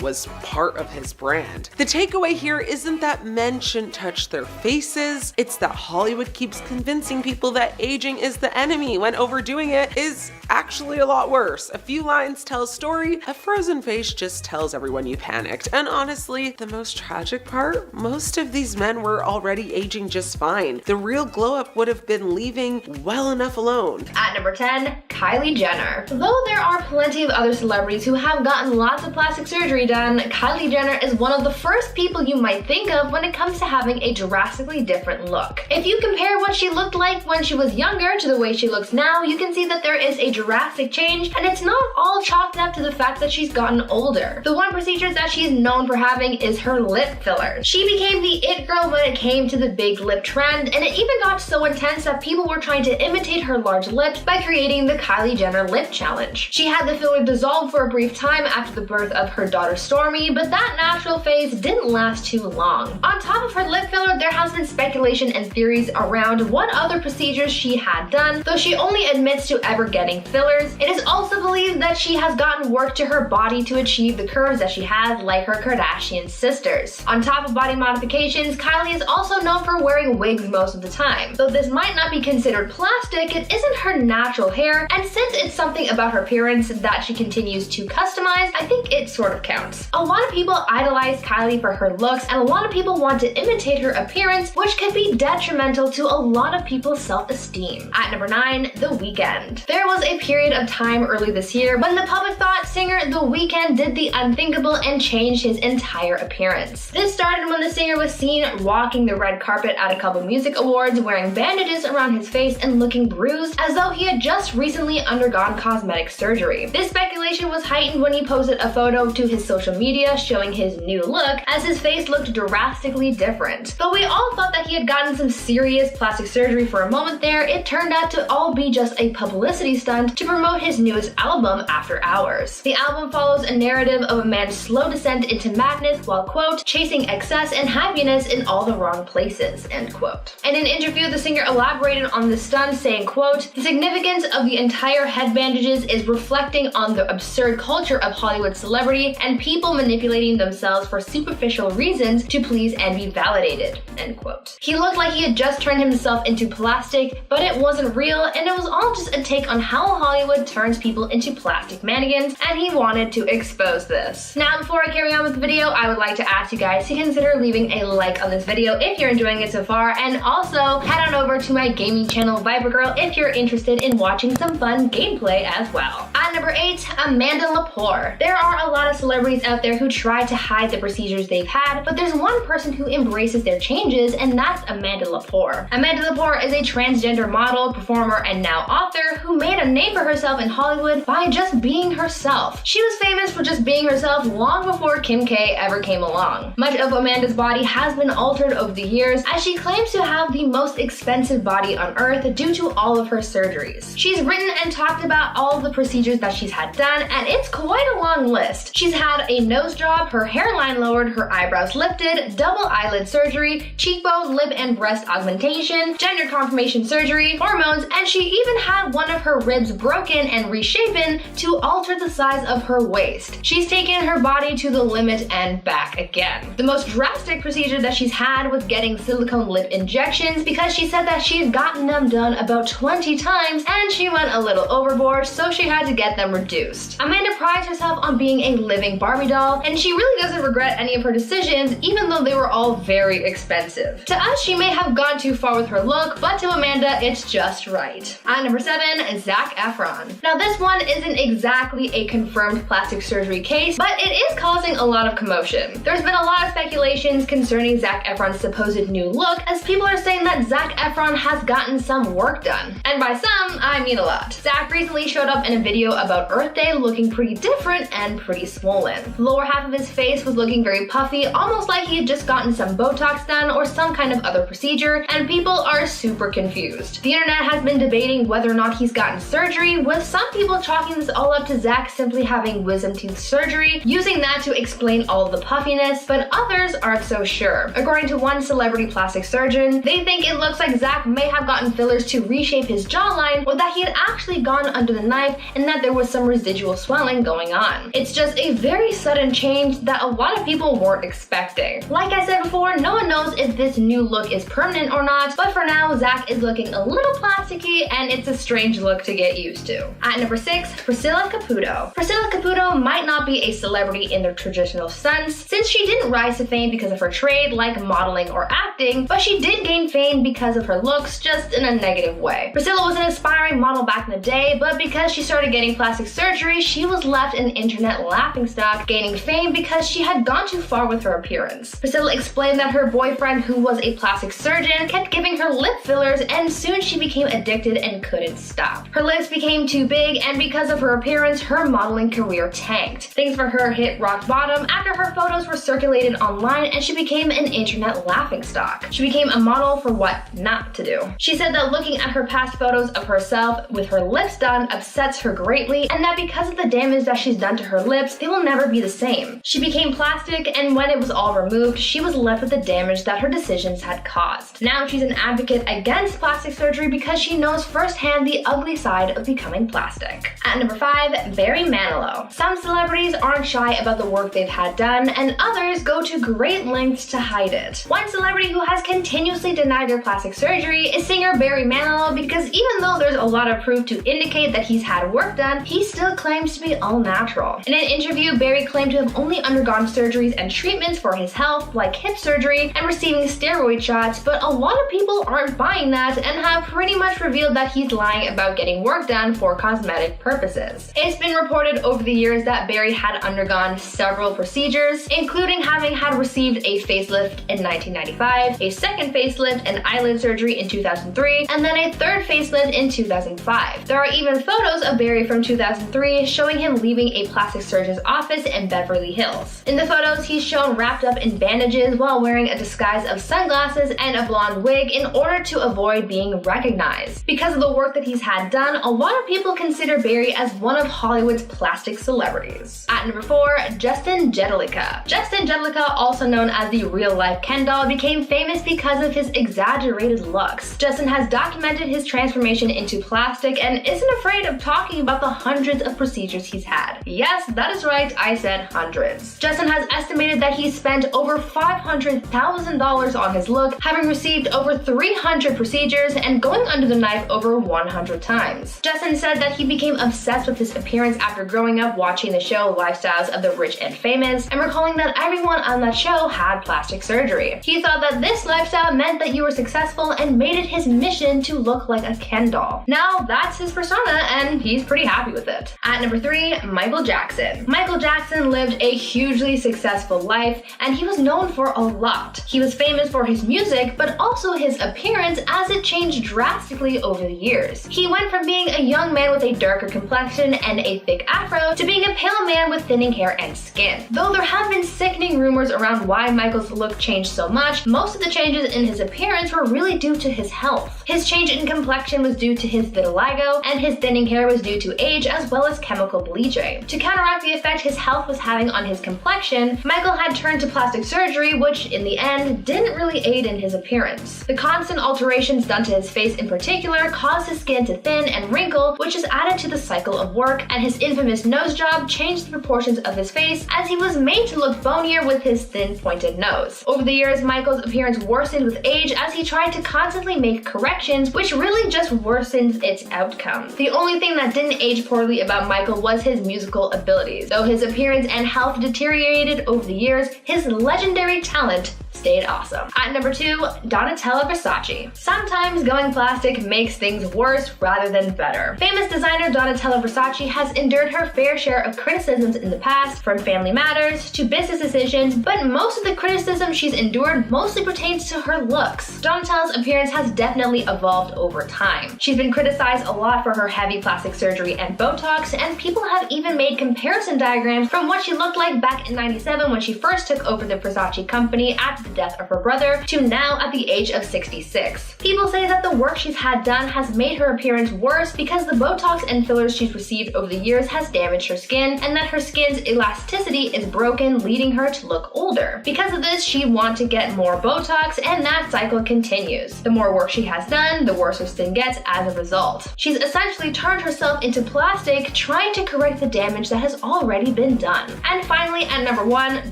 was part of his brand. The takeaway here isn't that men shouldn't touch their faces. It's that Hollywood keeps convincing people that aging is the enemy when overdoing it is actually a lot worse. A few lines tell a story. A frozen face just tells everyone you panicked. And honestly, the most tragic part, most of these men were already aging just fine. The real glow up would have been leaving well enough alone. At number 10, Kylie Jenner. Though there are plenty of other celebrities who have gotten lots of plastic surgery done, Kylie Jenner is one of the first people you might think of when it comes to having a drastically different look. If you compare what she looked like when she was younger to the way she looks now, you can see that there is a drastic change, and it's not all chalked up to the fact that she's gotten older. The one procedure that she's known for having is her lip fillers. She became the it girl when it came to the big lip trend, and it even got so intense that people were trying to imitate her large lips by creating the Kylie Jenner lip challenge. She had the filler dissolve for a brief time after the birth of her daughter Stormi, but that natural phase didn't last too long. On top of her lip filler, there has been speculation and theories around what other procedures she had done, though she only admits to ever getting fillers. It is also believed that she has gotten work to her body to achieve the curves that she has, like her Kardashian sisters. On top of body modifications, Kylie is also known for wearing wigs most of the time. Though this might not be considered plastic, it isn't her natural hair, and since it's something about her appearance that she continues to customize, I think it sort of counts. A lot of people idolize Kylie for her looks, and a lot of people want to imitate her appearance, which could be detrimental to a lot of people's self-esteem. At number 9, The Weeknd. There was a period of time early this year when the public thought singer The Weeknd did the unthinkable and changed his entire appearance. This started when the singer was seen walking the red carpet at a couple couple music awards wearing bandages around his face and looking bruised as though he had just recently undergone cosmetic surgery. This speculation was heightened when he posted a photo to his social media showing his new look, as his face looked drastically different. Though we all thought that he had gotten some serious plastic surgery for a moment there, it turned out to all be just a publicity stunt to promote his newest album, After Hours. The album follows a narrative of a man's slow descent into madness while, quote, chasing excess and happiness in all the wrong places, end quote. In an interview, the singer elaborated on the stunt, saying, quote, the significance of the entire head bandages is reflecting on the absurd culture of Hollywood celebrity and people manipulating themselves for superficial reasons to please and be validated, end quote. He looked like he had just turned himself into plastic, but it wasn't real, and it was all just a take on how Hollywood turns people into plastic mannequins, and he wanted to expose this. Now, before I carry on with the video, I would like to ask you guys to consider leaving a like on this video if you're enjoying it so far, and also head on over to my gaming channel, Viper Girl, if you're interested in watching some fun gameplay as well. At number 8, Amanda Lepore. There are a lot of celebrities out there who try to hide the procedures they've had, but there's one person who embraces their changes, and that's Amanda Lepore. Amanda Lepore is a transgender model, performer, and now author who made a name for herself in Hollywood by just being herself. She was famous for just being herself long before Kim K ever came along. Much of Amanda's body has been altered over the years, as she claims to have the most expensive body on earth due to all of her surgeries. She's written and talked about all of the procedures that she's had done, and it's quite a long list. She's had a nose job, her hairline lowered, her eyebrows lifted, double eyelid surgery, cheekbone, lip and breast augmentation, gender confirmation surgery, hormones, and she even had one of her ribs broken and reshapen to alter the size of her waist. She's taken her body to the limit and back again. The most drastic procedure that she's had was getting silicone lip injections, because she said that she had gotten them done about 20 times and she went a little overboard, so she had to get them reduced. Amanda prides herself on being a living Barbie doll, and she really doesn't regret any of her decisions, even though they were all very expensive. To us, she may have gone too far with her look, but to Amanda, it's just right. At number 7, Zac Efron. Now, this one isn't exactly a confirmed plastic surgery case, but it is causing a lot of commotion. There's been a lot of speculations concerning Zac Efron's supposed new look, as people are saying that Zac Efron has gotten some work done. And by some, I mean a lot. Zac recently showed up in a video about Earth Day looking pretty different and pretty swollen. The lower half of his face was looking very puffy, almost like he had just gotten some Botox done or some kind of other procedure, and people are super confused. The internet has been debating whether or not he's gotten surgery, with some people chalking this all up to Zac simply having wisdom tooth surgery, using that to explain all of the puffiness, but others aren't so sure. According to one celebrity plastic surgeon, they think it looks like Zac may have gotten fillers to reshape his jawline, or that he had actually gone under the knife and that there was some residual swelling going on. It's just a very sudden change that a lot of people weren't expecting. Like I said before, no one knows if this new look is permanent or not, but for now, Zac is looking a little plasticky, and it's a strange look to get used to. At number 6, Priscilla Caputo. Priscilla Caputo might not be a celebrity in their traditional sense, since she didn't rise to fame because of her trade like modeling or acting, but she did gain fame because of her looks, just in a negative way. Priscilla was an aspiring model back in the day, but because she started getting plastic surgery, she was left an internet laughingstock, gaining fame because she had gone too far with her appearance. Priscilla explained that her boyfriend, who was a plastic surgeon, kept giving her lip fillers, and soon she became addicted and couldn't stop. Her lips became too big, and because of her appearance, her modeling career tanked. Things for her hit rock bottom after her photos were circulated online and she became an internet laughingstock. She became a model for what not to do. She said that looking at her past photos of herself with her lips done upsets her greatly, and that because of the damage that she's done to her lips, they will never be the same. She became plastic, and when it was all removed, she was left with the damage that her decisions had caused. Now she's an advocate against plastic surgery because she knows firsthand the ugly side of becoming plastic. At number 5, Barry Manilow. Some celebrities aren't shy about the work they've had done, and others go to great lengths to hide it. One celebrity who has continuously denied their plastic surgery is singer Barry Manilow, because even though there's a lot of proof to indicate that he's had work done, he still claims to be all natural. In an interview, Barry claimed to have only undergone surgeries and treatments for his health, like hip surgery and receiving steroid shots, but a lot of people aren't buying that and have pretty much revealed that he's lying about getting work done for cosmetic purposes. It's been reported over the years that Barry had undergone several procedures, including having had received a facelift in 1995, a second second facelift and eyelid surgery in 2003, and then a third facelift in 2005. There are even photos of Barry from 2003 showing him leaving a plastic surgeon's office in Beverly Hills. In the photos, he's shown wrapped up in bandages while wearing a disguise of sunglasses and a blonde wig in order to avoid being recognized. Because of the work that he's had done, a lot of people consider Barry as one of Hollywood's plastic celebrities. At number 4, Justin Jedlicka. Justin Jedlicka, also known as the real-life Ken doll, became famous because of his exaggerated looks. Justin has documented his transformation into plastic and isn't afraid of talking about the hundreds of procedures he's had. Yes, that is right, I said hundreds. Justin has estimated that he spent over $500,000 on his look, having received over 300 procedures and going under the knife over 100 times. Justin said that he became obsessed with his appearance after growing up watching the show Lifestyles of the Rich and Famous and recalling that everyone on that show had plastic surgery. He thought that this lifestyle meant that you were successful and made it his mission to look like a Ken doll. Now that's his persona and he's pretty happy with it. At number 3, Michael Jackson. Michael Jackson lived a hugely successful life and he was known for a lot. He was famous for his music but also his appearance, as it changed drastically over the years. He went from being a young man with a darker complexion and a thick afro to being a pale man with thinning hair and skin. Though there have been sickening rumors around why Michael's look changed so much, most of the changes in his appearance were really due to his health. His change in complexion was due to his vitiligo, and his thinning hair was due to age as well as chemical bleaching. To counteract the effect his health was having on his complexion, Michael had turned to plastic surgery, which in the end didn't really aid in his appearance. The constant alterations done to his face in particular caused his skin to thin and wrinkle, which is added to the cycle of work, and his infamous nose job changed the proportions of his face as he was made to look bonier with his thin pointed nose. Over the years, Michael's appearance worsened with age as he tried to constantly make corrections, which really just worsened its outcome. The only thing that didn't age poorly about Michael was his musical abilities. Though his appearance and health deteriorated over the years, his legendary talent stayed awesome. At number 2, Donatella Versace. Sometimes going plastic makes things worse rather than better. Famous designer Donatella Versace has endured her fair share of criticisms in the past, from Family Matters to business decisions, but most of the criticism she's endured mostly pertains to her looks. Donatella's appearance has definitely evolved over time. She's been criticized a lot for her heavy plastic surgery and Botox, and people have even made comparison diagrams from what she looked like back in '97 when she first took over the Versace company after the death of her brother to now at the age of 66. People say that the work she's had done has made her appearance worse because the Botox and fillers she's received over the years has damaged her skin, and that her skin's elasticity is broken, leading her to look older. Because of this, she wants to get more Botox, and that cycle continues. The more work she has done, the worse her skin gets as a result. She's essentially turned herself into plastic, trying to correct the damage that has already been done. And finally, at number 1,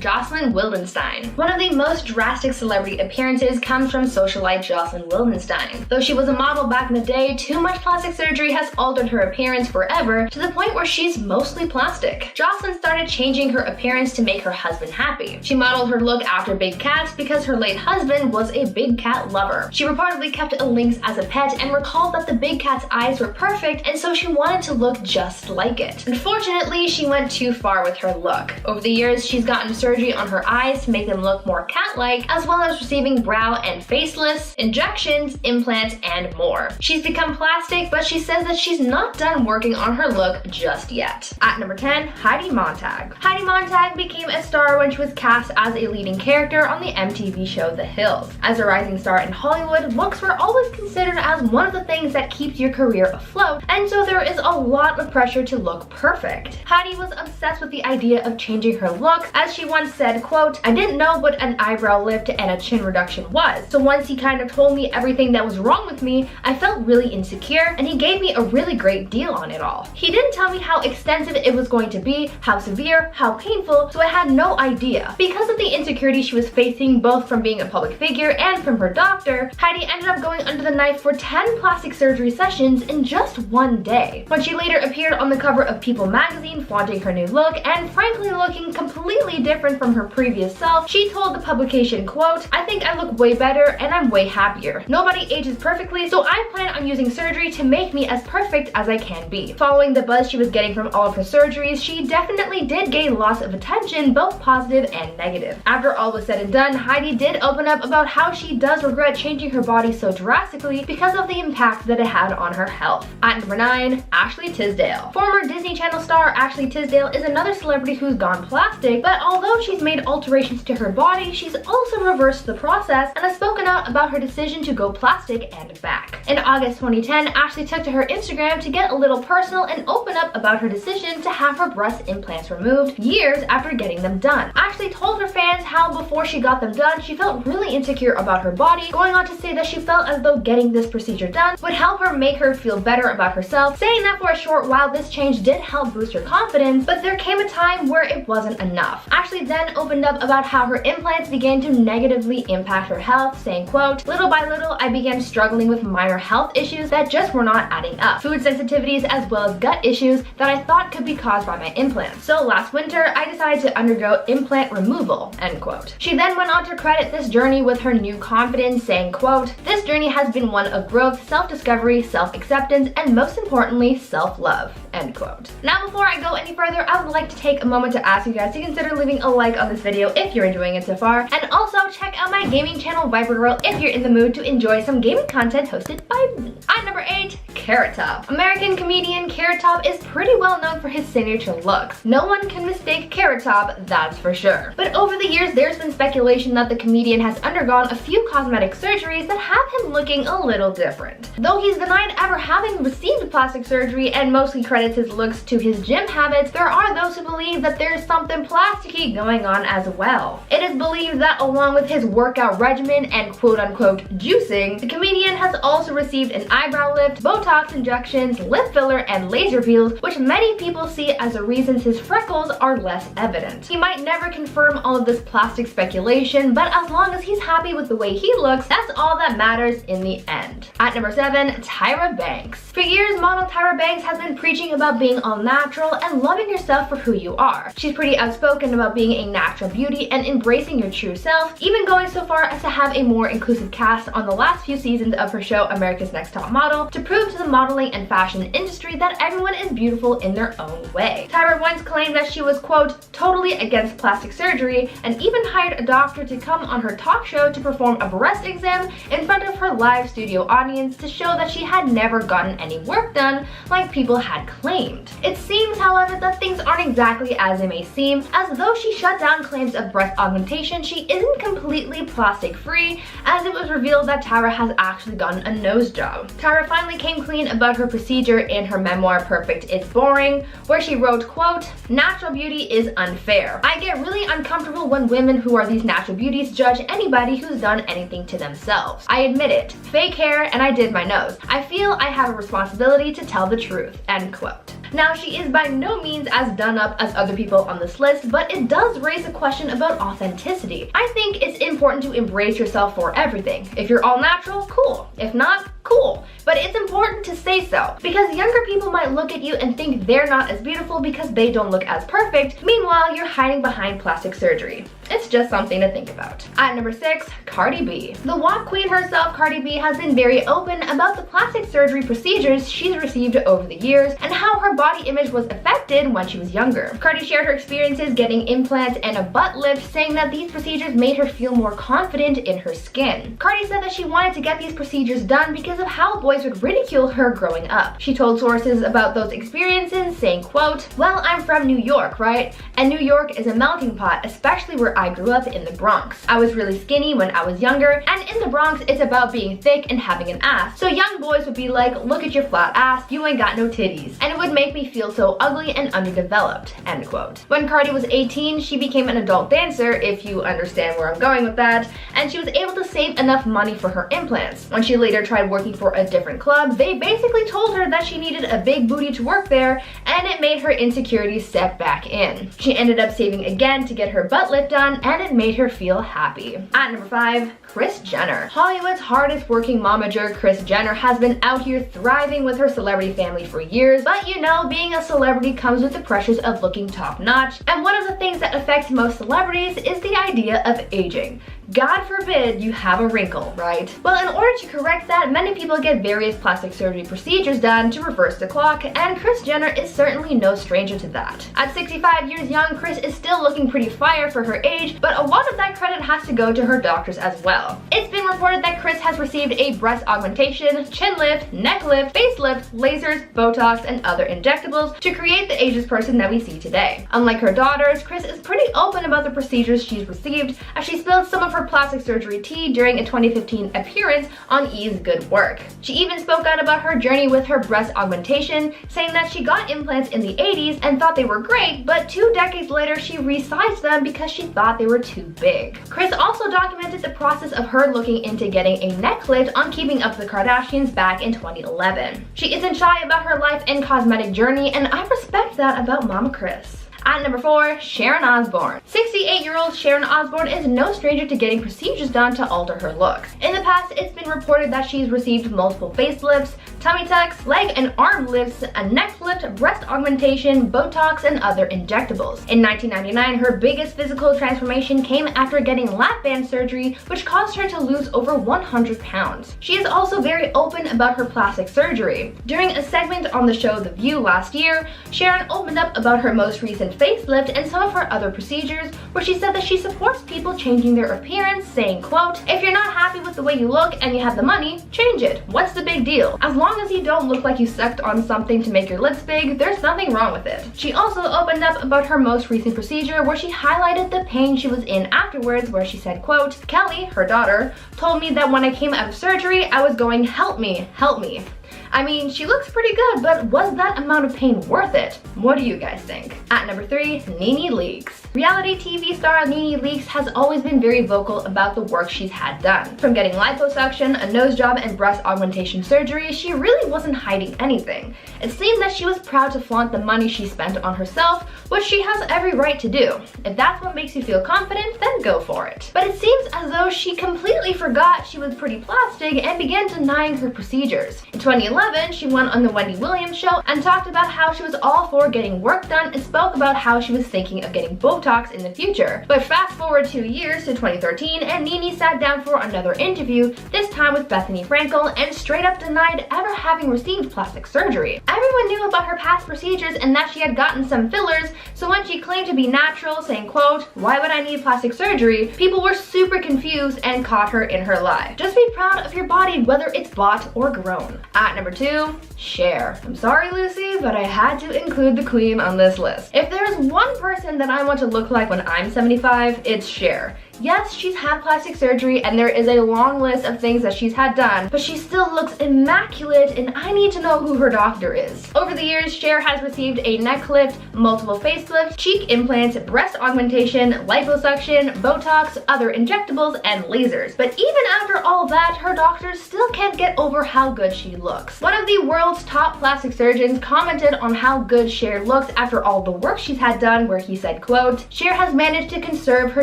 Jocelyn Wildenstein. One of the most drastic celebrity appearances comes from socialite Jocelyn Wildenstein. Though she was a model back in the day, too much plastic surgery has altered her appearance forever to the point where she's mostly plastic. Jocelyn started changing her appearance to make her husband happy. She modeled her look after big cats because her late husband was a big cat lover. She reportedly kept a lynx as a pet and recalled that the big cat's eyes were perfect, and so she wanted to look just like it. Unfortunately, she went too far with her look. Over the years, she's gotten surgery on her eyes to make them look more cat-like, as well as receiving brow and facelifts, injections, implants, and more. She's become plastic, but she says that she's not done working on her look just yet. At number 10, Heidi Montag. Heidi Montag became a star when she was cast as a leading character on the MTV show The Hills. As a rising star in Hollywood, looks were always considered as one of the things that keeps your career afloat, and so there is a lot of pressure to look perfect. Heidi was obsessed with the idea of changing her look, as she once said, quote, "I didn't know what an eyebrow lift and a chin reduction was, so once he kind of told me everything that was wrong with me, I felt really insecure, and he gave me a really great deal on it all. He didn't tell me how extensive it was going to be, how severe, how painful, so I had no idea." Because of the insecurity she was facing both from being a public figure and from her doctor, Heidi ended up going under the knife for 10 plastic surgery sessions in just one day. When she later appeared on the cover of People magazine flaunting her new look and frankly looking completely different from her previous self, she told the publication conversation, quote, "I think I look way better and I'm way happier. Nobody ages perfectly, so I plan on using surgery to make me as perfect as I can be." Following the buzz she was getting from all of her surgeries, she definitely did gain lots of attention, both positive and negative. After all was said and done, Heidi did open up about how she does regret changing her body so drastically because of the impact that it had on her health. At number 9, Ashley Tisdale. Former Disney Channel star Ashley Tisdale is another celebrity who's gone plastic, but although she's made alterations to her body, she's also reversed the process and has spoken out about her decision to go plastic and back. In August 2010, Ashley took to her Instagram to get a little personal and open up about her decision to have her breast implants removed years after getting them done. Ashley told her fans how before she got them done, she felt really insecure about her body, going on to say that she felt as though getting this procedure done would help her make her feel better about herself, saying that for a short while this change did help boost her confidence, but there came a time where it wasn't enough. Ashley then opened up about how her implants began to negatively impact her health, saying, quote, "Little by little, I began struggling with minor health issues that just were not adding up. Food sensitivities as well as gut issues that I thought could be caused by my implants. So last winter, I decided to undergo implant removal," end quote. She then went on to credit this journey with her new confidence, saying, quote, "This journey has been one of growth, self-discovery, self-acceptance, and most importantly, self-love," end quote. Now, before I go any further, I would like to take a moment to ask you guys to consider leaving a like on this video if you're enjoying it so far, and also check out my gaming channel Viper Girl if you're in the mood to enjoy some gaming content hosted by me. At number 8, Carrot Top. American comedian Carrot Top is pretty well known for his signature looks. No one can mistake Carrot Top, that's for sure. But over the years, there's been speculation that the comedian has undergone a few cosmetic surgeries that have him looking a little different. Though he's denied ever having received plastic surgery and mostly credits his looks to his gym habits, there are those who believe that there's something plasticky going on as well. It is believed that along with his workout regimen and quote-unquote juicing, the comedian has also received an eyebrow lift, Botox injections, lip filler, and laser peels, which many people see as a reason his freckles are less evident. He might never confirm all of this plastic speculation, but as long as he's happy with the way he looks, that's all that matters in the end. At number 7, Tyra Banks. For years, model Tyra Banks has been preaching about being all natural and loving yourself for who you are. She's pretty outspoken about being a natural beauty and embracing your true self, even going so far as to have a more inclusive cast on the last few seasons of her show America's Next Top Model to prove to the modeling and fashion industry that everyone is beautiful in their own way. Tyra once claimed that she was, quote, "totally against plastic surgery," and even hired a doctor to come on her talk show to perform a breast exam in front of her live studio audience to show that she had never gotten any work done like people had claimed. It seems, however, that things aren't exactly as they may seem, as though she shut down claims of breast augmentation, she isn't completely plastic free, as it was revealed that Tyra has actually gotten a nose job. Tyra finally came clean about her procedure in her memoir Perfect Is Boring, where she wrote, quote, "Natural beauty is unfair. I get really uncomfortable when women who are these natural beauties judge anybody who's done anything to themselves. I admit it. Fake hair and I did my nose. I feel I have a responsibility to tell the truth," end quote. Now, she is by no means as done up as other people on this list, but it does raise a question about authenticity. I think it's important to embrace yourself for everything. If you're all natural, cool. If not, cool. But it's important to say so, because younger people might look at you and think they're not as beautiful because they don't look as perfect. Meanwhile, you're hiding behind plastic surgery. It's just something to think about. At number 6, Cardi B. The WAP queen herself, Cardi B, has been very open about the plastic surgery procedures she's received over the years and how her body image was affected when she was younger. Cardi shared her experiences getting implants and a butt lift, saying that these procedures made her feel more confident in her skin. Cardi said that she wanted to get these procedures done because of how boys would ridicule her growing up. She told sources about those experiences, saying, quote, "Well, I'm from New York, right? And New York is a melting pot, especially where I grew up in the Bronx. I was really skinny when I was younger, and in the Bronx, it's about being thick and having an ass. So young boys would be like, look at your flat ass, you ain't got no titties. And it would make me feel so ugly and underdeveloped," end quote. When Cardi was 18, she became an adult dancer, if you understand where I'm going with that, and she was able to save enough money for her implants. When she later tried working for a different club, they basically told her that she needed a big booty to work there, and it made her insecurities step back in. She ended up saving again to get her butt lift done, and it made her feel happy. At number 5, Kris Jenner. Hollywood's hardest working momager, Kris Jenner, has been out here thriving with her celebrity family for years, but you know, being a celebrity comes with the pressures of looking top notch, and one of the things that affects most celebrities is the idea of aging. God forbid you have a wrinkle, right? Well, in order to correct that, many people get various plastic surgery procedures done to reverse the clock, and Kris Jenner is certainly no stranger to that. At 65 years young, Kris is still looking pretty fire for her age, but a lot of that credit has to go to her doctors as well. It's been reported that Kris has received a breast augmentation, chin lift, neck lift, facelift, lasers, Botox, and other injectables to create the ageless person that we see today. Unlike her daughters, Kris is pretty open about the procedures she's received, as she spilled some of her plastic surgery tea during a 2015 appearance on E's Good Work. She even spoke out about her journey with her breast augmentation, saying that she got implants in the 80s and thought they were great, but 2 decades later she resized them because she thought they were too big. Kris also documented the process of her looking into getting a neck lift on Keeping Up with the Kardashians back in 2011. She isn't shy about her life and cosmetic journey, and I respect that about Mama Kris. At number 4, Sharon Osbourne. 68-year-old Sharon Osbourne is no stranger to getting procedures done to alter her look. In the past, it's been reported that she's received multiple facelifts, tummy tucks, leg and arm lifts, a neck lift, breast augmentation, Botox, and other injectables. In 1999, her biggest physical transformation came after getting lap band surgery, which caused her to lose over 100 pounds. She is also very open about her plastic surgery. During a segment on the show The View last year, Sharon opened up about her most recent facelift and some of her other procedures, where she said that she supports people changing their appearance, saying, quote, "If you're not happy with the way you look and you have the money, change it. What's the big deal? As long as you don't look like you sucked on something to make your lips big, there's nothing wrong with it." She also opened up about her most recent procedure, where she highlighted the pain she was in afterwards, where she said, quote, "Kelly, her daughter, told me that when I came out of surgery, I was going, help me, help me." I mean, she looks pretty good, but was that amount of pain worth it? What do you guys think? At number 3, Nene Leakes. Reality TV star Nene Leakes has always been very vocal about the work she's had done. From getting liposuction, a nose job, and breast augmentation surgery, she really wasn't hiding anything. It seemed that she was proud to flaunt the money she spent on herself, which she has every right to do. If that's what makes you feel confident, then go for it. But it seems as though she completely forgot she was pretty plastic and began denying her procedures. In 2011, she went on the Wendy Williams show and talked about how she was all for getting work done and spoke about how she was thinking of getting Botox in the future. But fast forward 2 years to 2013, and Nene sat down for another interview, this time with Bethany Frankel, and straight up denied ever having received plastic surgery. Everyone knew about her past procedures and that she had gotten some fillers, so when she claimed to be natural, saying, quote, "Why would I need plastic surgery?" people were super confused and caught her in her lie. Just be proud of your body, whether it's bought or grown. At number 2, Cher. I'm sorry, Lucy, but I had to include the queen on this list. If there is one person that I want to look like when I'm 75, it's Cher. Yes, she's had plastic surgery and there is a long list of things that she's had done, but she still looks immaculate, and I need to know who her doctor is. Over the years, Cher has received a neck lift, multiple facelifts, cheek implants, breast augmentation, liposuction, Botox, other injectables, and lasers. But even after all that, her doctors still can't get over how good she looks. One of the world's top plastic surgeons commented on how good Cher looks after all the work she's had done, where he said, quote, "Cher has managed to conserve her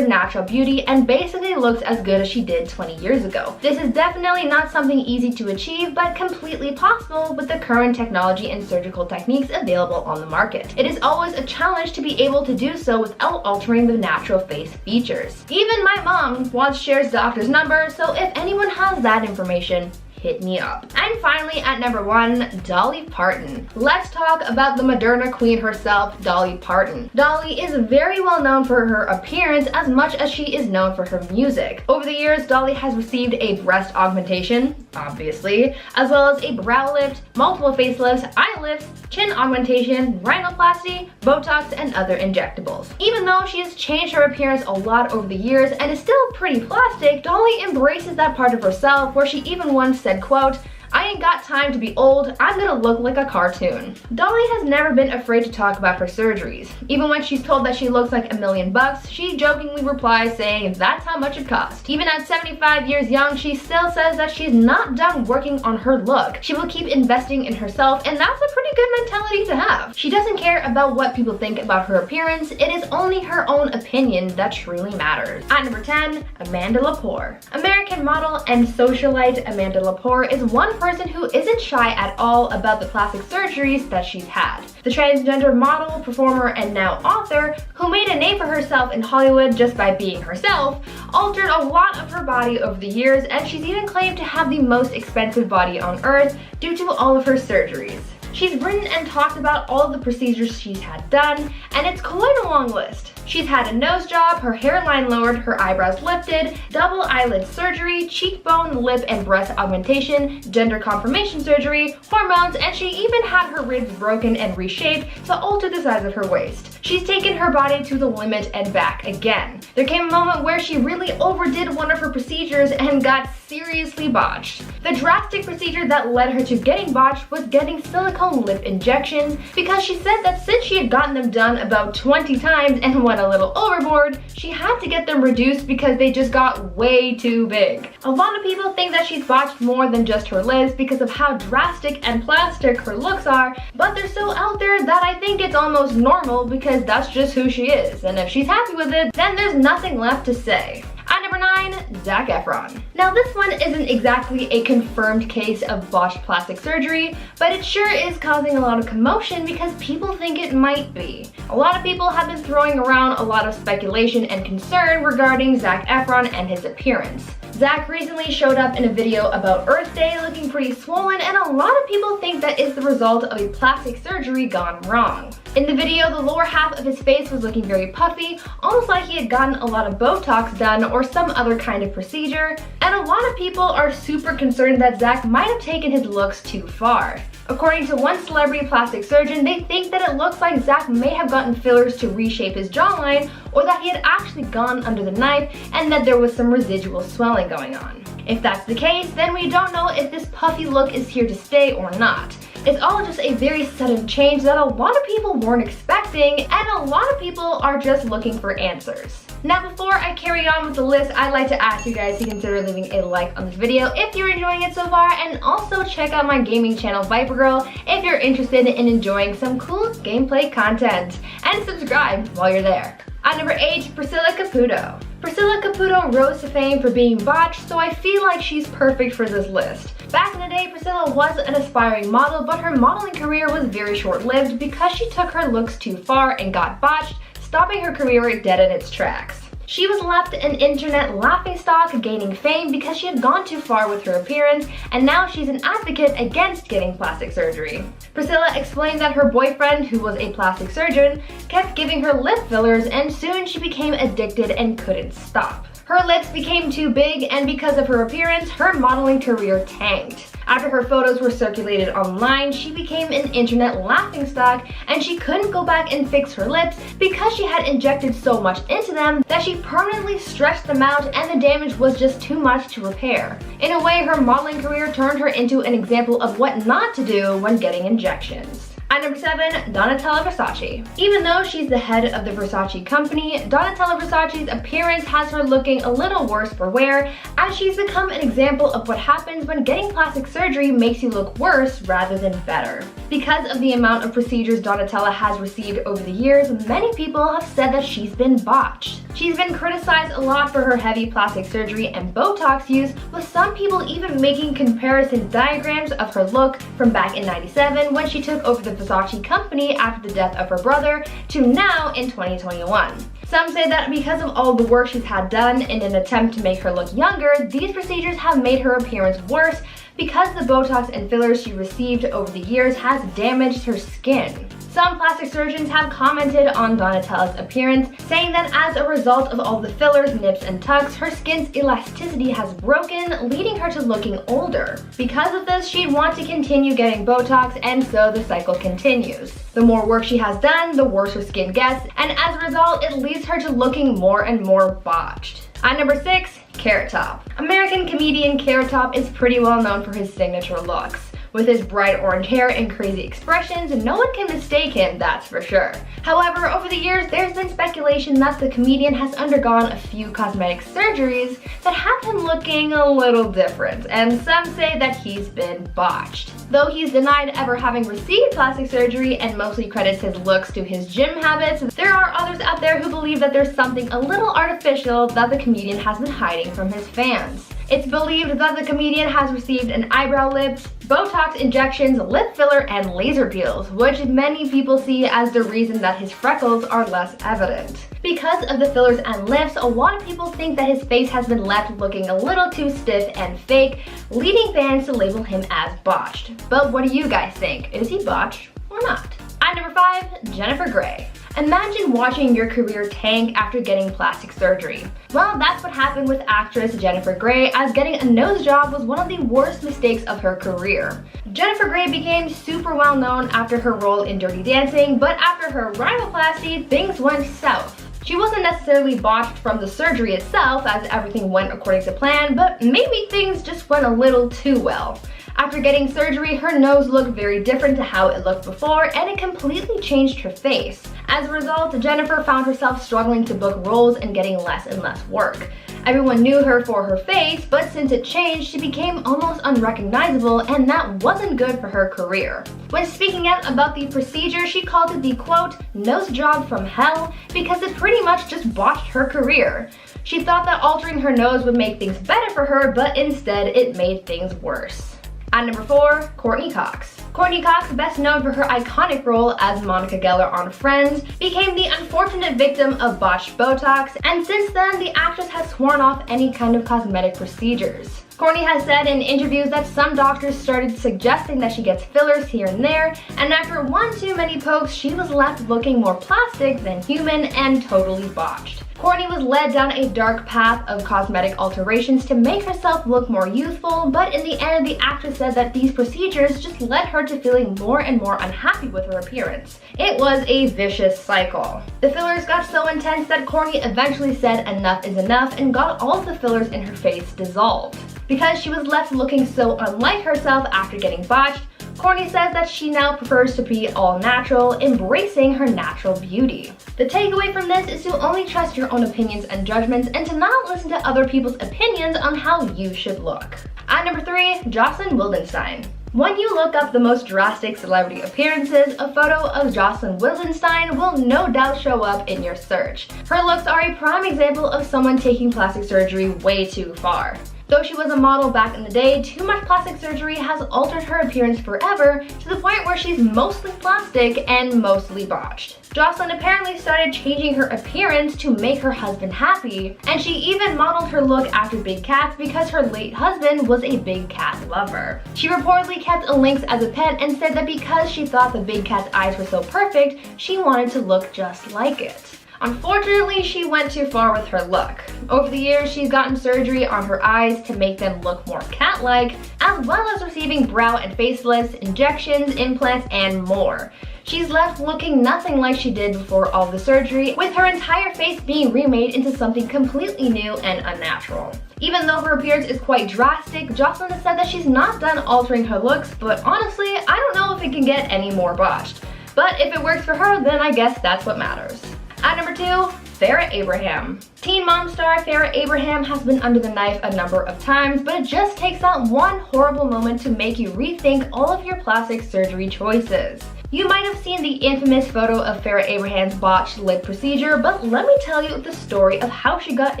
natural beauty and basically looks as good as she did 20 years ago. This is definitely not something easy to achieve, but completely possible with the current technology and surgical techniques available on the market. It is always a challenge to be able to do so without altering the natural face features." Even my mom wants Cher's doctor's number, so if anyone has that information, hit me up. And finally, at number 1, Dolly Parton. Let's talk about the Moderna queen herself, Dolly Parton. Dolly is very well known for her appearance as much as she is known for her music. Over the years, Dolly has received a breast augmentation, obviously, as well as a brow lift, multiple facelifts, eye lifts, chin augmentation, rhinoplasty, Botox, and other injectables. Even though she has changed her appearance a lot over the years and is still pretty plastic, Dolly embraces that part of herself, where she even once said, quote, "I ain't got time to be old, I'm gonna look like a cartoon." Dolly has never been afraid to talk about her surgeries. Even when she's told that she looks like $1 million, she jokingly replies saying that's how much it cost. Even at 75 years young, she still says that she's not done working on her look. She will keep investing in herself, and that's a pretty good mentality to have. She doesn't care about what people think about her appearance, it is only her own opinion that truly matters. At number 10, Amanda Lepore. American model and socialite Amanda Lepore is one person person who isn't shy at all about the plastic surgeries that she's had. The transgender model, performer, and now author, who made a name for herself in Hollywood just by being herself, altered a lot of her body over the years, and she's even claimed to have the most expensive body on earth due to all of her surgeries. She's written and talked about all of the procedures she's had done, and it's quite a long list. She's had a nose job, her hairline lowered, her eyebrows lifted, double eyelid surgery, cheekbone, lip and breast augmentation, gender confirmation surgery, hormones, and she even had her ribs broken and reshaped to alter the size of her waist. She's taken her body to the limit and back again. There came a moment where she really overdid one of her procedures and got seriously botched. The drastic procedure that led her to getting botched was getting silicone lip injections, because she said that since she had gotten them done about 20 times and went a little overboard, she had to get them reduced because they just got way too big. A lot of people think that she's botched more than just her lips because of how drastic and plastic her looks are, but they're so out there that I think it's almost normal because that's just who she is, and if she's happy with it, then there's nothing left to say. At number 9, Zac Efron. Now this one isn't exactly a confirmed case of botched plastic surgery, but it sure is causing a lot of commotion because people think it might be. A lot of people have been throwing around a lot of speculation and concern regarding Zac Efron and his appearance. Zac recently showed up in a video about Earth Day looking pretty swollen, and a lot of people think that is the result of a plastic surgery gone wrong. In the video, the lower half of his face was looking very puffy, almost like he had gotten a lot of Botox done or some other kind of procedure, and a lot of people are super concerned that Zac might have taken his looks too far. According to one celebrity plastic surgeon, they think that it looks like Zac may have gotten fillers to reshape his jawline, or that he had actually gone under the knife and that there was some residual swelling going on. If that's the case, then we don't know if this puffy look is here to stay or not. It's all just a very sudden change that a lot of people weren't expecting, and a lot of people are just looking for answers. Now before I carry on with the list, I'd like to ask you guys to consider leaving a like on this video if you're enjoying it so far, and also check out my gaming channel Viper Girl if you're interested in enjoying some cool gameplay content, and subscribe while you're there. At number 8, Priscilla Caputo. Priscilla Caputo rose to fame for being botched, so I feel like she's perfect for this list. Back in the day, Priscilla was an aspiring model, but her modeling career was very short-lived because she took her looks too far and got botched, stopping her career dead in its tracks. She was left an internet laughingstock, gaining fame because she had gone too far with her appearance, and now she's an advocate against getting plastic surgery. Priscilla explained that her boyfriend, who was a plastic surgeon, kept giving her lip fillers, and soon she became addicted and couldn't stop. Her lips became too big, and because of her appearance, her modeling career tanked. After her photos were circulated online, she became an internet laughingstock, and she couldn't go back and fix her lips because she had injected so much into them that she permanently stretched them out, and the damage was just too much to repair. In a way, her modeling career turned her into an example of what not to do when getting injections. At number 7, Donatella Versace. Even though she's the head of the Versace company, Donatella Versace's appearance has her looking a little worse for wear, as she's become an example of what happens when getting plastic surgery makes you look worse rather than better. Because of the amount of procedures Donatella has received over the years, many people have said that she's been botched. She's been criticized a lot for her heavy plastic surgery and Botox use, with some people even making comparison diagrams of her look from back in '97 when she took over the Versace company after the death of her brother to now in 2021. Some say that because of all the work she's had done in an attempt to make her look younger, these procedures have made her appearance worse because the Botox and fillers she received over the years has damaged her skin. Some plastic surgeons have commented on Donatella's appearance, saying that as a result of all the fillers, nips, and tucks, her skin's elasticity has broken, leading her to looking older. Because of this, she'd want to continue getting Botox, and so the cycle continues. The more work she has done, the worse her skin gets, and as a result, it leads her to looking more and more botched. At number 6, Carrot Top. American comedian Carrot Top is pretty well known for his signature looks. With his bright orange hair and crazy expressions, no one can mistake him, that's for sure. However, over the years, there's been speculation that the comedian has undergone a few cosmetic surgeries that have him looking a little different, and some say that he's been botched. Though he's denied ever having received plastic surgery and mostly credits his looks to his gym habits, there are others out there who believe that there's something a little artificial that the comedian has been hiding from his fans. It's believed that the comedian has received an eyebrow lift, Botox injections, lip filler, and laser peels, which many people see as the reason that his freckles are less evident. Because of the fillers and lifts, a lot of people think that his face has been left looking a little too stiff and fake, leading fans to label him as botched. But what do you guys think? Is he botched or not? At number 5, Jennifer Grey. Imagine watching your career tank after getting plastic surgery. Well, that's what happened with actress Jennifer Grey, as getting a nose job was one of the worst mistakes of her career. Jennifer Grey became super well known after her role in Dirty Dancing, but after her rhinoplasty, things went south. She wasn't necessarily botched from the surgery itself, as everything went according to plan, but maybe things just went a little too well. After getting surgery, her nose looked very different to how it looked before, and it completely changed her face. As a result, Jennifer found herself struggling to book roles and getting less and less work. Everyone knew her for her face, but since it changed, she became almost unrecognizable, and that wasn't good for her career. When speaking out about the procedure, she called it the quote, nose job from hell, because it pretty much just botched her career. She thought that altering her nose would make things better for her, but instead it made things worse. At number 4, Courtney Cox. Courtney Cox, best known for her iconic role as Monica Geller on Friends, became the unfortunate victim of botched Botox, and since then the actress has sworn off any kind of cosmetic procedures. Courtney has said in interviews that some doctors started suggesting that she gets fillers here and there, and after one too many pokes, she was left looking more plastic than human and totally botched. Courtney was led down a dark path of cosmetic alterations to make herself look more youthful, but in the end, the actress said that these procedures just led her to feeling more and more unhappy with her appearance. It was a vicious cycle. The fillers got so intense that Courtney eventually said enough is enough and got all of the fillers in her face dissolved. Because she was left looking so unlike herself after getting botched, Courtney says that she now prefers to be all natural, embracing her natural beauty. The takeaway from this is to only trust your own opinions and judgments and to not listen to other people's opinions on how you should look. At number 3, Jocelyn Wildenstein. When you look up the most drastic celebrity appearances, a photo of Jocelyn Wildenstein will no doubt show up in your search. Her looks are a prime example of someone taking plastic surgery way too far. Though she was a model back in the day, too much plastic surgery has altered her appearance forever to the point where she's mostly plastic and mostly botched. Jocelyn apparently started changing her appearance to make her husband happy, and she even modeled her look after big cats because her late husband was a big cat lover. She reportedly kept a lynx as a pet and said that because she thought the big cat's eyes were so perfect, she wanted to look just like it. Unfortunately, she went too far with her look. Over the years, she's gotten surgery on her eyes to make them look more cat-like, as well as receiving brow and facelifts, injections, implants, and more. She's left looking nothing like she did before all the surgery, with her entire face being remade into something completely new and unnatural. Even though her appearance is quite drastic, Jocelyn has said that she's not done altering her looks, but honestly, I don't know if it can get any more botched. But if it works for her, then I guess that's what matters. At number 2, Farrah Abraham. Teen Mom star Farrah Abraham has been under the knife a number of times, but it just takes that one horrible moment to make you rethink all of your plastic surgery choices. You might have seen the infamous photo of Farrah Abraham's botched lip procedure, but let me tell you the story of how she got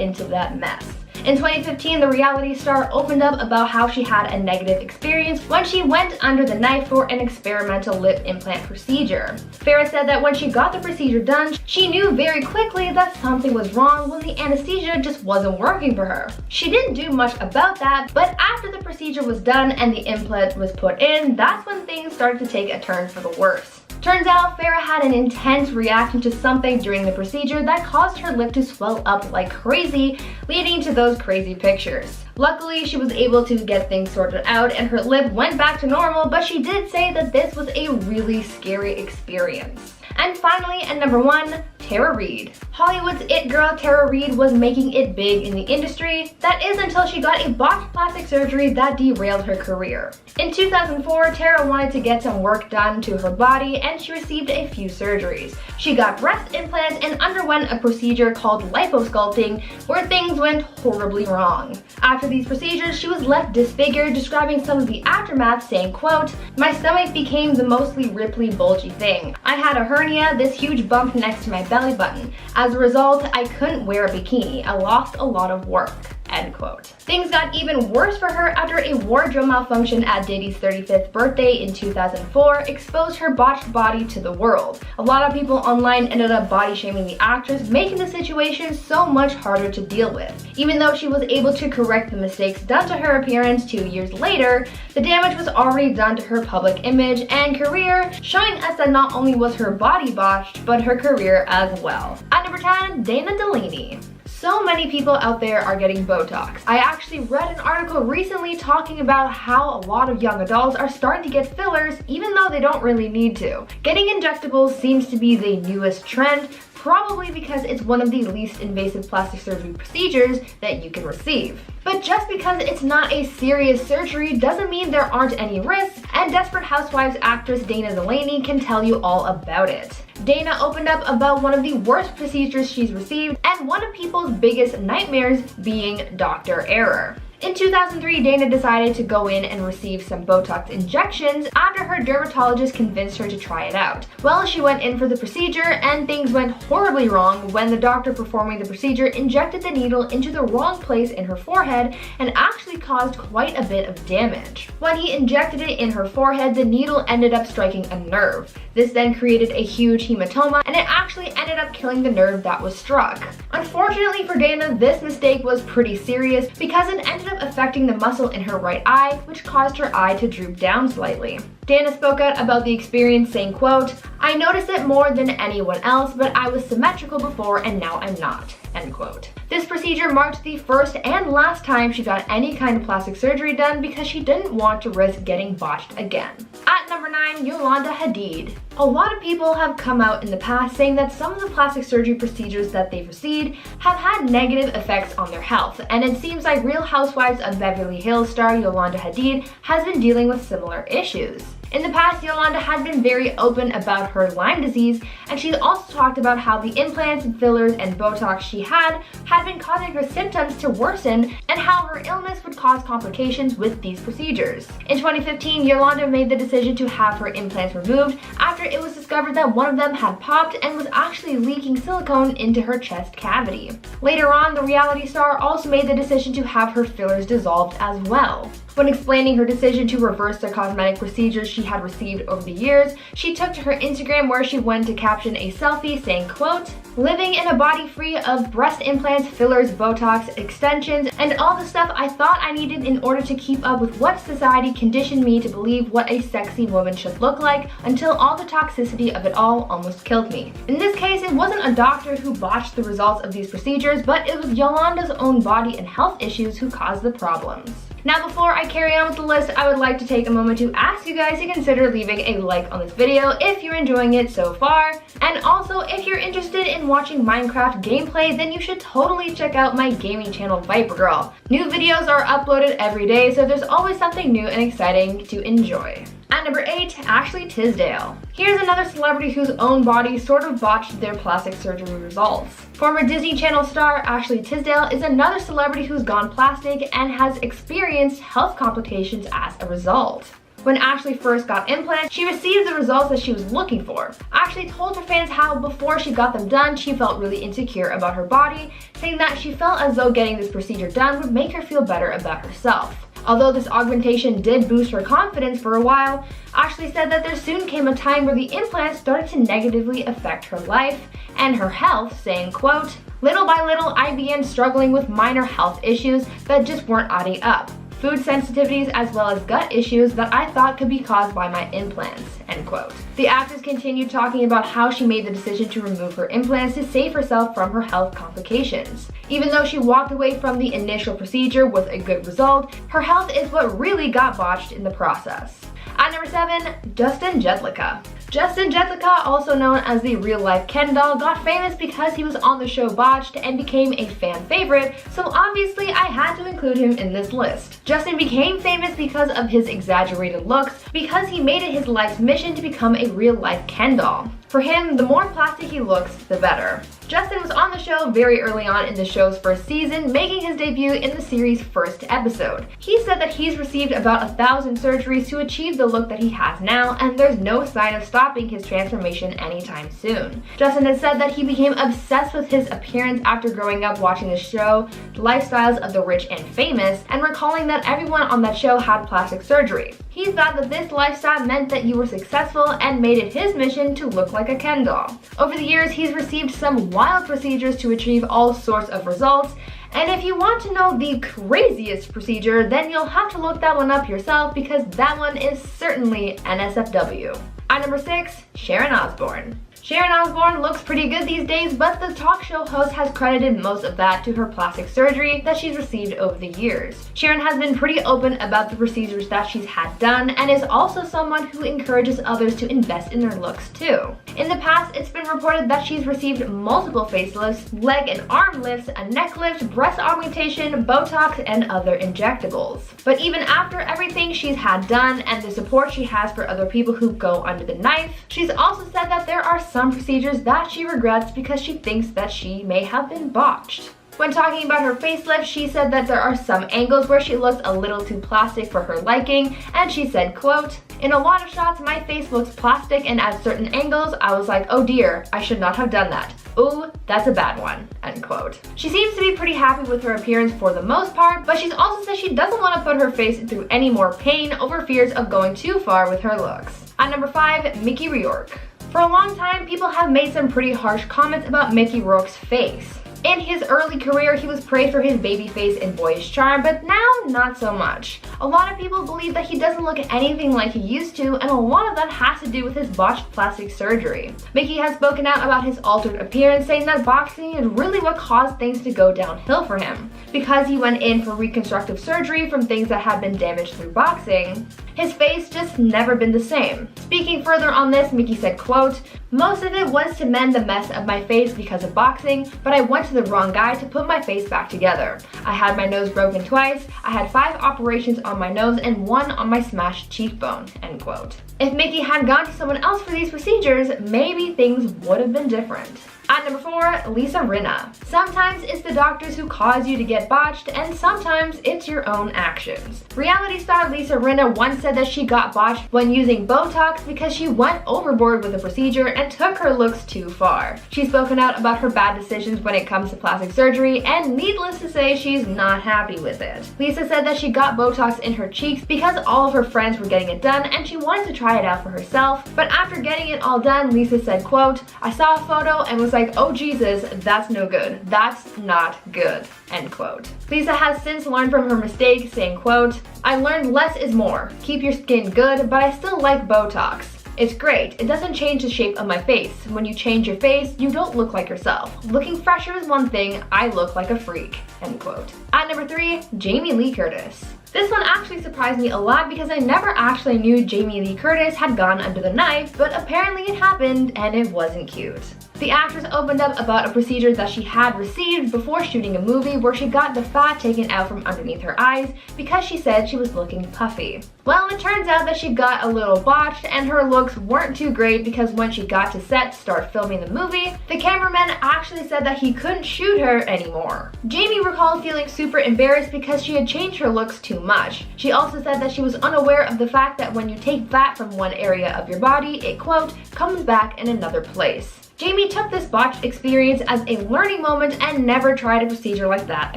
into that mess. In 2015, the reality star opened up about how she had a negative experience when she went under the knife for an experimental lip implant procedure. Farrah said that when she got the procedure done, she knew very quickly that something was wrong when the anesthesia just wasn't working for her. She didn't do much about that, but after the procedure was done and the implant was put in, that's when things started to take a turn for the worse. Turns out Farrah had an intense reaction to something during the procedure that caused her lip to swell up like crazy, leading to those crazy pictures. Luckily, she was able to get things sorted out and her lip went back to normal, but she did say that this was a really scary experience. And finally, at number 1, Tara Reid. Hollywood's it girl Tara Reid was making it big in the industry. That is until she got a botched plastic surgery that derailed her career. In 2004, Tara wanted to get some work done to her body and she received a few surgeries. She got breast implants and underwent a procedure called liposculpting where things went horribly wrong. After these procedures, she was left disfigured, describing some of the aftermath saying, quote, "My stomach became the mostly ripply, bulgy thing. I had a hernia, this huge bump next to my belly button. As a result, I couldn't wear a bikini. I lost a lot of work." end quote. Things got even worse for her after a wardrobe malfunction at Diddy's 35th birthday in 2004 exposed her botched body to the world. A lot of people online ended up body shaming the actress, making the situation so much harder to deal with. Even though she was able to correct the mistakes done to her appearance 2 years later, the damage was already done to her public image and career, showing us that not only was her body botched, but her career as well. At number 10, Dana Delaney. So many people out there are getting Botox. I actually read an article recently talking about how a lot of young adults are starting to get fillers even though they don't really need to. Getting injectables seems to be the newest trend, probably because it's one of the least invasive plastic surgery procedures that you can receive. But just because it's not a serious surgery doesn't mean there aren't any risks, and Desperate Housewives actress Dana Delaney can tell you all about it. Dana opened up about one of the worst procedures she's received and one of people's biggest nightmares being doctor error. In 2003, Dana decided to go in and receive some Botox injections after her dermatologist convinced her to try it out. Well, she went in for the procedure and things went horribly wrong when the doctor performing the procedure injected the needle into the wrong place in her forehead and actually caused quite a bit of damage. When he injected it in her forehead, the needle ended up striking a nerve. This then created a huge hematoma and it actually ended up killing the nerve that was struck. Unfortunately for Dana, this mistake was pretty serious because it ended up affecting the muscle in her right eye, which caused her eye to droop down slightly. Dana spoke out about the experience saying, quote, "I noticed it more than anyone else, but I was symmetrical before and now I'm not," end quote. This procedure marked the first and last time she got any kind of plastic surgery done because she didn't want to risk getting botched again. At number 9, Yolanda Hadid. A lot of people have come out in the past saying that some of the plastic surgery procedures that they've received have had negative effects on their health, and it seems like Real Housewives of Beverly Hills star Yolanda Hadid has been dealing with similar issues. In the past, Yolanda had been very open about her Lyme disease, and she's also talked about how the implants, fillers, and Botox she had been causing her symptoms to worsen and how her illness would cause complications with these procedures. In 2015, Yolanda made the decision to have her implants removed after it was discovered that one of them had popped and was actually leaking silicone into her chest cavity. Later on, the reality star also made the decision to have her fillers dissolved as well. When explaining her decision to reverse the cosmetic procedures she had received over the years, she took to her Instagram where she went to caption a selfie saying, quote, "Living in a body free of breast implants, fillers, Botox, extensions, and all the stuff I thought I needed in order to keep up with what society conditioned me to believe what a sexy woman should look like until all the toxicity of it all almost killed me." In this case, it wasn't a doctor who botched the results of these procedures, but it was Yolanda's own body and health issues who caused the problems. Now, before I carry on with the list, I would like to take a moment to ask you guys to consider leaving a like on this video if you're enjoying it so far. And also, if you're interested in watching Minecraft gameplay, then you should totally check out my gaming channel, Viper Girl. New videos are uploaded every day, so there's always something new and exciting to enjoy. At number 8, Ashley Tisdale. Here's another celebrity whose own body sort of botched their plastic surgery results. Former Disney Channel star Ashley Tisdale is another celebrity who's gone plastic and has experienced health complications as a result. When Ashley first got implants, she received the results that she was looking for. Ashley told her fans how before she got them done, she felt really insecure about her body, saying that she felt as though getting this procedure done would make her feel better about herself. Although this augmentation did boost her confidence for a while, Ashley said that there soon came a time where the implants started to negatively affect her life and her health, saying, quote, "Little by little, I began struggling with minor health issues that just weren't adding up. Food sensitivities as well as gut issues that I thought could be caused by my implants," end quote. The actress continued talking about how she made the decision to remove her implants to save herself from her health complications. Even though she walked away from the initial procedure with a good result, her health is what really got botched in the process. At number 7, Justin Jedlicka. Justin Jedlicka, also known as the real-life Ken doll, got famous because he was on the show Botched and became a fan favorite, so obviously I had to include him in this list. Justin became famous because of his exaggerated looks, because he made it his life's mission to become a real-life Ken doll. For him, the more plastic he looks, the better. Justin was on the show very early on in the show's first season, making his debut in the series' first episode. He said that he's received about 1,000 surgeries to achieve the look that he has now, and there's no sign of stopping his transformation anytime soon. Justin has said that he became obsessed with his appearance after growing up watching the show, The Lifestyles of the Rich and Famous, and recalling that everyone on that show had plastic surgery. He thought that this lifestyle meant that you were successful and made it his mission to look like a Ken doll. Over the years, he's received some wild procedures to achieve all sorts of results, and if you want to know the craziest procedure, then you'll have to look that one up yourself because that one is certainly NSFW. At number 6, Sharon Osbourne. Sharon Osbourne looks pretty good these days, but the talk show host has credited most of that to her plastic surgery that she's received over the years. Sharon has been pretty open about the procedures that she's had done and is also someone who encourages others to invest in their looks too. In the past, it's been reported that she's received multiple facelifts, leg and arm lifts, a neck lift, breast augmentation, Botox, and other injectables. But even after everything she's had done and the support she has for other people who go under the knife, she's also said that there are some procedures that she regrets because she thinks that she may have been botched. When talking about her facelift, she said that there are some angles where she looks a little too plastic for her liking, and she said, quote, "In a lot of shots, my face looks plastic, and at certain angles, I was like, oh dear, I should not have done that. Ooh, that's a bad one," end quote. She seems to be pretty happy with her appearance for the most part, but she's also said she doesn't want to put her face through any more pain over fears of going too far with her looks. At number 5, Mickey Rourke. For a long time, people have made some pretty harsh comments about Mickey Rourke's face. In his early career, he was praised for his baby face and boyish charm, but now, not so much. A lot of people believe that he doesn't look anything like he used to, and a lot of that has to do with his botched plastic surgery. Mickey has spoken out about his altered appearance, saying that boxing is really what caused things to go downhill for him. Because he went in for reconstructive surgery from things that had been damaged through boxing, his face just never been the same. Speaking further on this, Mickey said, quote, "Most of it was to mend the mess of my face because of boxing, but I went to the wrong guy to put my face back together. I had my nose broken twice, I had 5 operations on my nose and 1 on my smashed cheekbone," end quote. If Mickey had gone to someone else for these procedures, maybe things would have been different. At number 4, Lisa Rinna. Sometimes it's the doctors who cause you to get botched, and sometimes it's your own actions. Reality star Lisa Rinna once said that she got botched when using Botox because she went overboard with the procedure and took her looks too far. She's spoken out about her bad decisions when it comes to plastic surgery, and needless to say, she's not happy with it. Lisa said that she got Botox in her cheeks because all of her friends were getting it done and she wanted to try it out for herself, but after getting it all done, Lisa said, quote, "I saw a photo and was like, oh Jesus, that's no good. That's not good," end quote. Lisa has since learned from her mistake, saying, quote, "I learned less is more. Keep your skin good, but I still like Botox. It's great. It doesn't change the shape of my face. When you change your face, you don't look like yourself. Looking fresher is one thing. I look like a freak," end quote. At number 3, Jamie Lee Curtis. This one actually surprised me a lot because I never actually knew Jamie Lee Curtis had gone under the knife, but apparently it happened and it wasn't cute. The actress opened up about a procedure that she had received before shooting a movie where she got the fat taken out from underneath her eyes because she said she was looking puffy. Well, it turns out that she got a little botched and her looks weren't too great because when she got to set to start filming the movie, the cameraman actually said that he couldn't shoot her anymore. Jamie recalled feeling super embarrassed because she had changed her looks too much. She also said that she was unaware of the fact that when you take fat from one area of your body, it, quote, "comes back in another place." Jamie took this botched experience as a learning moment and never tried a procedure like that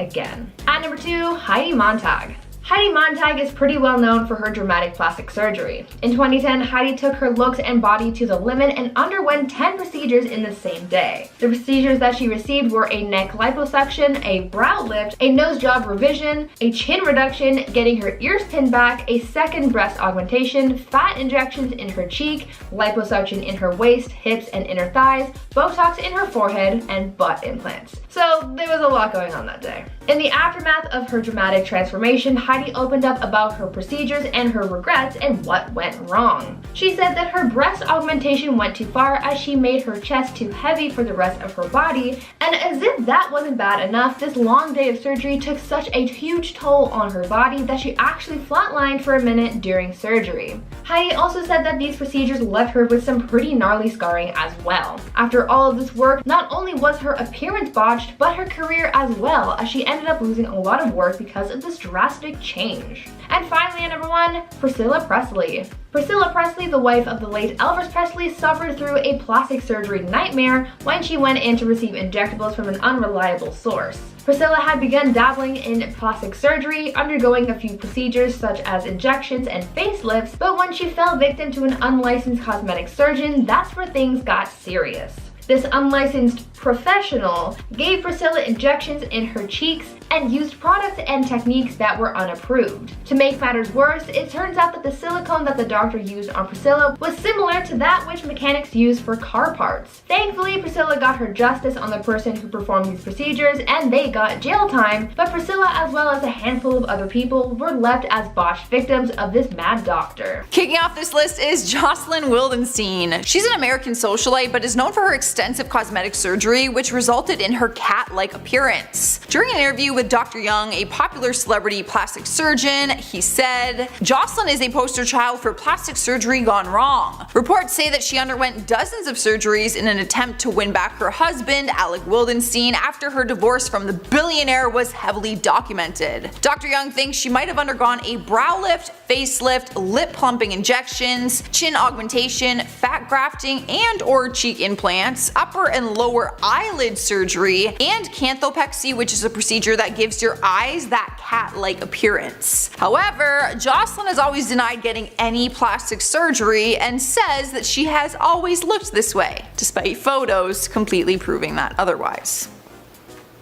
again. At number 2, Heidi Montag. Heidi Montag is pretty well known for her dramatic plastic surgery. In 2010, Heidi took her looks and body to the limit and underwent 10 procedures in the same day. The procedures that she received were a neck liposuction, a brow lift, a nose job revision, a chin reduction, getting her ears pinned back, a second breast augmentation, fat injections in her cheek, liposuction in her waist, hips, and inner thighs, Botox in her forehead, and butt implants. So there was a lot going on that day. In the aftermath of her dramatic transformation, Heidi opened up about her procedures and her regrets and what went wrong. She said that her breast augmentation went too far as she made her chest too heavy for the rest of her body, and as if that wasn't bad enough, this long day of surgery took such a huge toll on her body that she actually flatlined for a minute during surgery. Heidi also said that these procedures left her with some pretty gnarly scarring as well. After all of this work, not only was her appearance botched, but her career as well, as she ended up losing a lot of work because of this drastic change. And finally, at number 1, Priscilla Presley. Priscilla Presley, the wife of the late Elvis Presley, suffered through a plastic surgery nightmare when she went in to receive injectables from an unreliable source. Priscilla had begun dabbling in plastic surgery, undergoing a few procedures such as injections and facelifts, but when she fell victim to an unlicensed cosmetic surgeon, that's where things got serious. This unlicensed professional gave Priscilla injections in her cheeks and used products and techniques that were unapproved. To make matters worse, it turns out that the silicone that the doctor used on Priscilla was similar to that which mechanics use for car parts. Thankfully, Priscilla got her justice on the person who performed these procedures and they got jail time, but Priscilla as well as a handful of other people were left as botched victims of this mad doctor. Kicking off this list is Jocelyn Wildenstein. She's an American socialite but is known for her extensive cosmetic surgery which resulted in her cat-like appearance. During an interview with Dr. Young, a popular celebrity plastic surgeon, he said, "Jocelyn is a poster child for plastic surgery gone wrong. Reports say that she underwent dozens of surgeries in an attempt to win back her husband, Alec Wildenstein, after her divorce from the billionaire was heavily documented." Dr. Young thinks she might have undergone a brow lift, facelift, lip plumping injections, chin augmentation, fat grafting and/or cheek implants, upper and lower eyelid surgery, and canthopexy, which is a procedure that gives your eyes that cat-like appearance. However, Jocelyn has always denied getting any plastic surgery and says that she has always looked this way, despite photos completely proving that otherwise.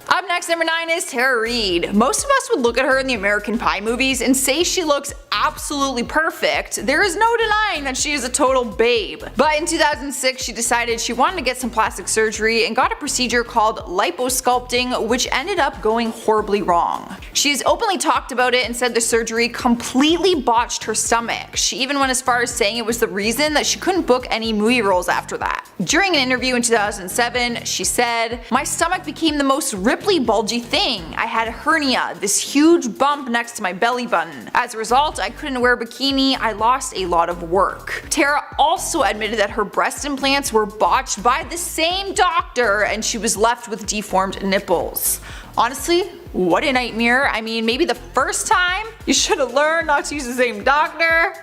Up next, number 9 is Tara Reid. Most of us would look at her in the American Pie movies and say she looks absolutely perfect. There is no denying that she is a total babe. But in 2006, she decided she wanted to get some plastic surgery and got a procedure called liposculpting, which ended up going horribly wrong. She has openly talked about it and said the surgery completely botched her stomach. She even went as far as saying it was the reason that she couldn't book any movie roles after that. During an interview in 2007, she said, "My stomach became the most ripply, bulgy thing. I had a hernia, this huge bump next to my belly button. As a result, I couldn't wear a bikini. I lost a lot of work." Tara also admitted that her breast implants were botched by the same doctor and she was left with deformed nipples. Honestly, what a nightmare. I mean, maybe the first time you should have learned not to use the same doctor.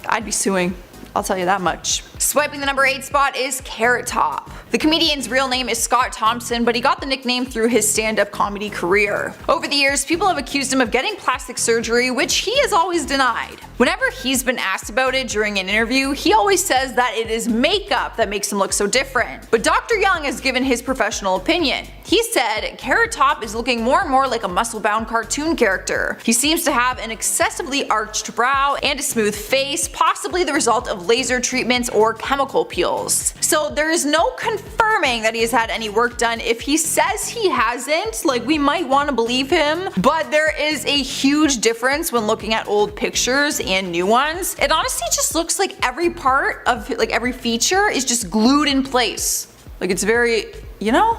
I'd be suing. I'll tell you that much. Swiping the number 8 spot is Carrot Top. The comedian's real name is Scott Thompson, but he got the nickname through his stand-up comedy career. Over the years, people have accused him of getting plastic surgery, which he has always denied. Whenever he's been asked about it during an interview, he always says that it is makeup that makes him look so different. But Dr. Young has given his professional opinion. He said Carrot Top is looking more and more like a muscle-bound cartoon character. He seems to have an excessively arched brow and a smooth face, possibly the result of laser treatments or chemical peels. So there is no confirming that he has had any work done. If he says he hasn't, like, we might want to believe him, but there is a huge difference when looking at old pictures and new ones. It honestly just looks like every part of, like, every feature is just glued in place. Like, it's very, you know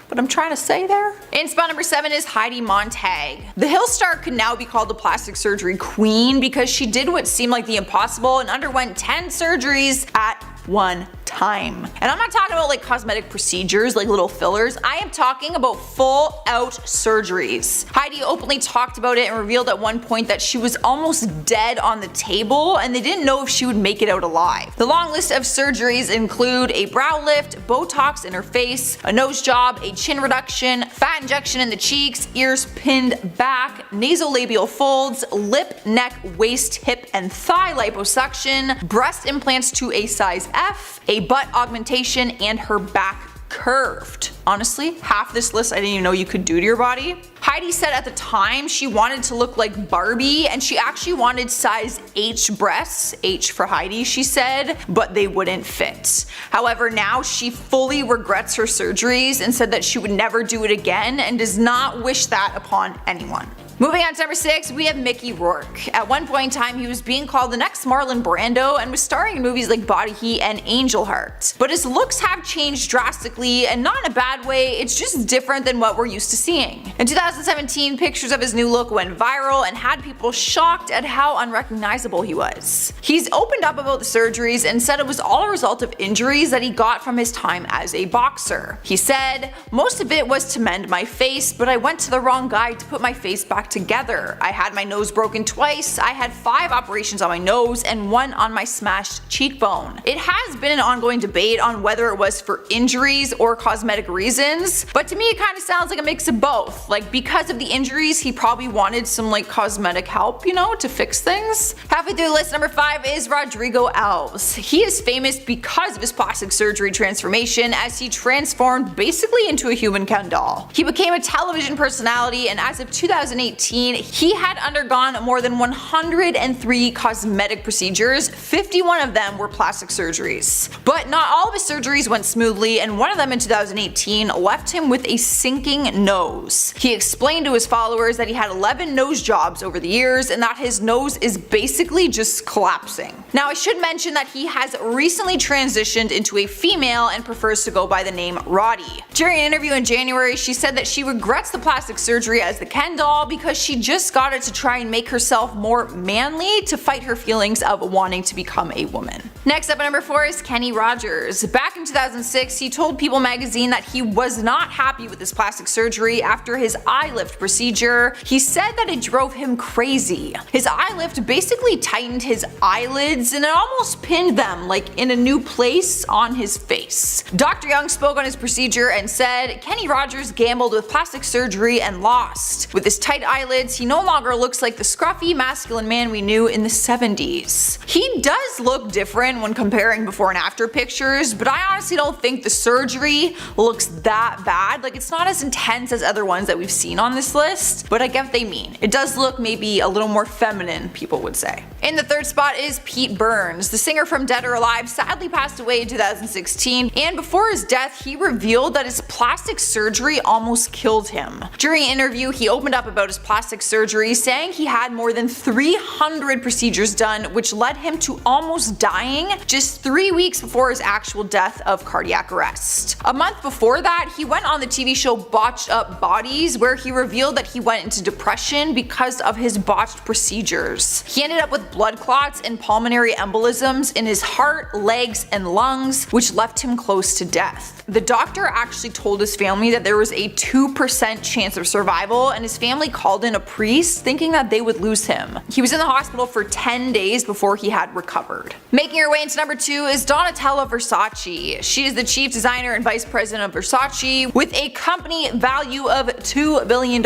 what I'm trying to say there? In spot number 7 is Heidi Montag. The Hill star could now be called the plastic surgery queen because she did what seemed like the impossible and underwent 10 surgeries at one time. And I'm not talking about like cosmetic procedures like little fillers, I am talking about full out surgeries. Heidi openly talked about it and revealed at one point that she was almost dead on the table and they didn't know if she would make it out alive. The long list of surgeries include a brow lift, Botox in her face, a nose job, a chin reduction, fat injection in the cheeks, ears pinned back, nasolabial folds, lip, neck, waist, hip, and thigh liposuction, breast implants to a size F, a butt augmentation, and her back curved. Honestly, half this list I didn't even know you could do to your body. Heidi said at the time she wanted to look like Barbie, and she actually wanted size H breasts, H for Heidi she said, but they wouldn't fit. However, now she fully regrets her surgeries and said that she would never do it again and does not wish that upon anyone. Moving on to number 6, we have Mickey Rourke. At one point in time, he was being called the next Marlon Brando and was starring in movies like Body Heat and Angel Heart. But his looks have changed drastically, and not in a bad way, it's just different than what we're used to seeing. In 2017, pictures of his new look went viral and had people shocked at how unrecognizable he was. He's opened up about the surgeries and said it was all a result of injuries that he got from his time as a boxer. He said, "Most of it was to mend my face, but I went to the wrong guy to put my face back together. I had my nose broken twice, I had 5 operations on my nose and 1 on my smashed cheekbone." It has been an ongoing debate on whether it was for injuries or cosmetic reasons, but to me it kind of sounds like a mix of both. Like, because of the injuries, he probably wanted some like cosmetic help, you know, to fix things. Halfway through the list, number 5 is Rodrigo Alves. He is famous because of his plastic surgery transformation, as he transformed basically into a human Ken doll. He became a television personality, and as of 2018, he had undergone more than 103 cosmetic procedures, 51 of them were plastic surgeries. But not all of his surgeries went smoothly, and one of them in 2018 left him with a sinking nose. He explained to his followers that he had 11 nose jobs over the years and that his nose is basically just collapsing. Now, I should mention that he has recently transitioned into a female and prefers to go by the name Roddy. During an interview in January, she said that she regrets the plastic surgery as the Ken doll because she just got it to try and make herself more manly to fight her feelings of wanting to become a woman. Next up at number 4 is Kenny Rogers. Back in 2006, he told People magazine that he was not happy with his plastic surgery after his eye lift procedure. He said that it drove him crazy. His eye lift basically tightened his eyelids and it almost pinned them like in a new place on his face. Dr. Young spoke on his procedure and said, "Kenny Rogers gambled with plastic surgery and lost. With his tight eyelids, he no longer looks like the scruffy, masculine man we knew in the 70s. He does look different when comparing before and after pictures, but I honestly don't think the surgery looks that bad. Like, it's not as intense as other ones that we've seen on this list, but I get what they mean. It does look maybe a little more feminine, people would say." In the 3rd spot is Pete Burns. The singer from Dead or Alive sadly passed away in 2016, and before his death, he revealed that his plastic surgery almost killed him. During an interview, he opened up about his plastic surgery, saying he had more than 300 procedures done, which led him to almost dying just 3 weeks before his actual death of cardiac arrest. A month before that, he went on the TV show Botched Up Bodies, where he revealed that he went into depression because of his botched procedures. He ended up with blood clots and pulmonary embolisms in his heart, legs, and lungs, which left him close to death. The doctor actually told his family that there was a 2% chance of survival, and his family called in a priest thinking that they would lose him. He was in the hospital for 10 days before he had recovered. Making her way into number 2 is Donatella Versace. She is the chief designer and vice president of Versace with a company value of $2 billion.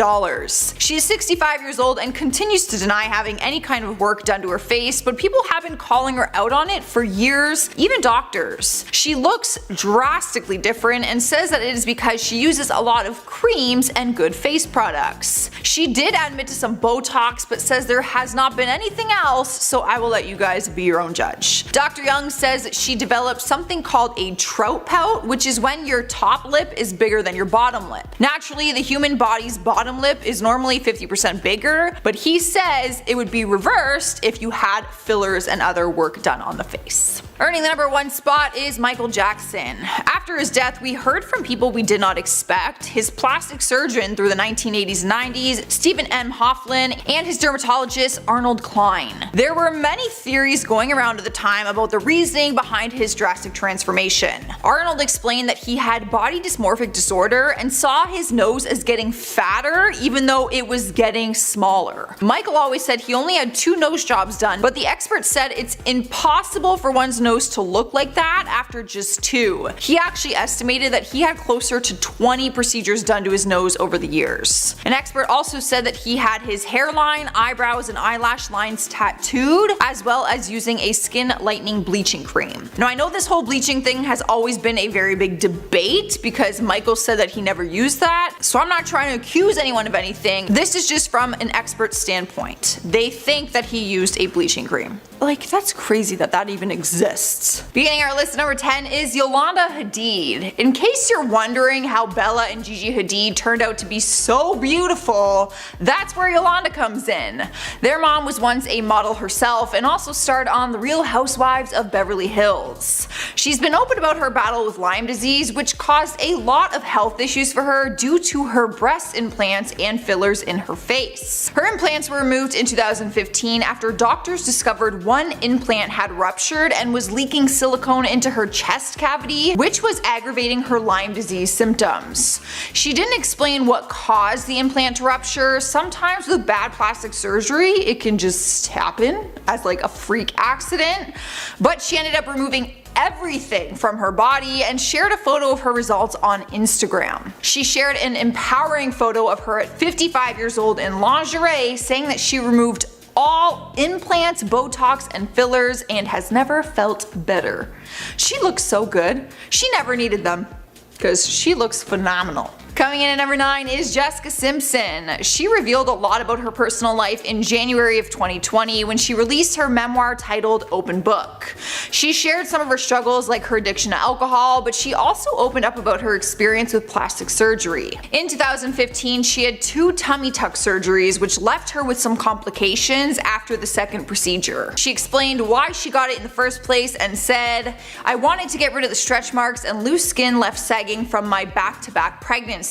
She is 65 years old and continues to deny having any kind of work done to her face, but people have been calling her out on it for years, even doctors. She looks drastically different and says that it is because she uses a lot of creams and good face products. She did admit to some Botox, but says there has not been anything else, so I will let you guys be your own judge. Dr. Young says that she developed something called a trout pout, which is when your top lip is bigger than your bottom lip. Naturally, the human body's bottom lip is normally 50% bigger, but he says it would be reversed if you had fillers and other work done on the face. Earning the number 1 spot is Michael Jackson. After his death, we heard from people we did not expect. His plastic surgeon through the 1980s and 90s, Stephen M. Hoffman, and his dermatologist Arnold Klein. There were many theories going around at the time about the reasoning behind his drastic transformation. Arnold explained that he had body dysmorphic disorder and saw his nose as getting fatter even though it was getting smaller. Michael always said he only had 2 nose jobs done, but the experts said it's impossible for one's nose to look like that after just 2. He actually estimated that he had closer to 20 procedures done to his nose over the years. An expert also said that he had his hairline, eyebrows, and eyelash lines tattooed, as well as using a skin lightening bleaching cream. Now I know this whole bleaching thing has always been a very big debate because Michael said that he never used that, so I'm not trying to accuse anyone of anything. This is just from an expert standpoint. They think that he used a bleaching cream. Like, that's crazy that that even exists. Beginning our list, number 10 is Yolanda Hadid. In case you're wondering how Bella and Gigi Hadid turned out to be so beautiful, that's where Yolanda comes in. Their mom was once a model herself and also starred on The Real Housewives of Beverly Hills. She's been open about her battle with Lyme disease, which caused a lot of health issues for her due to her breast implants and fillers in her face. Her implants were removed in 2015 after doctors discovered one implant had ruptured and was leaking silicone into her chest cavity, which was aggravating her Lyme disease symptoms. She didn't explain what caused the implant to rupture. Sometimes with bad plastic surgery, it can just happen as like a freak accident, but she ended up removing everything from her body and shared a photo of her results on Instagram. She shared an empowering photo of her at 55 years old in lingerie, saying that she removed all implants, Botox, and fillers and has never felt better. She looks so good. She never needed them because she looks phenomenal. Coming in at number 9 is Jessica Simpson. She revealed a lot about her personal life in January of 2020 when she released her memoir titled Open Book. She shared some of her struggles like her addiction to alcohol, but she also opened up about her experience with plastic surgery. In 2015, she had 2 tummy tuck surgeries which left her with some complications after the second procedure. She explained why she got it in the first place and said, "I wanted to get rid of the stretch marks and loose skin left sagging from my back-to-back pregnancy.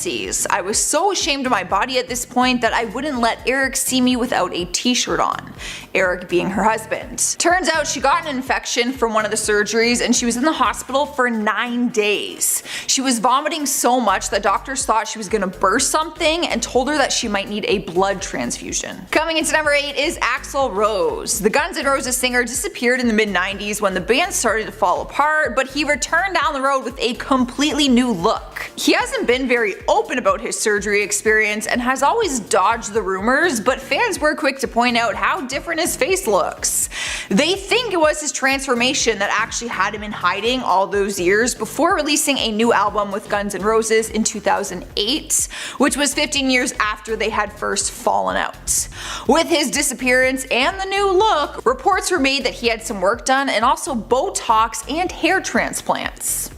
I was so ashamed of my body at this point that I wouldn't let Eric see me without a t-shirt on." Eric being her husband. Turns out she got an infection from one of the surgeries and she was in the hospital for 9 days. She was vomiting so much that doctors thought she was gonna burst something and told her that she might need a blood transfusion. Coming into number 8 is Axl Rose. The Guns N' Roses singer disappeared in the mid-90s when the band started to fall apart, but he returned down the road with a completely new look. He hasn't been very open about his surgery experience and has always dodged the rumors, but fans were quick to point out how different his face looks. They think it was his transformation that actually had him in hiding all those years before releasing a new album with Guns N' Roses in 2008, which was 15 years after they had first fallen out. With his disappearance and the new look, reports were made that he had some work done and also Botox and hair transplants.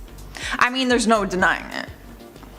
I mean, there's no denying it.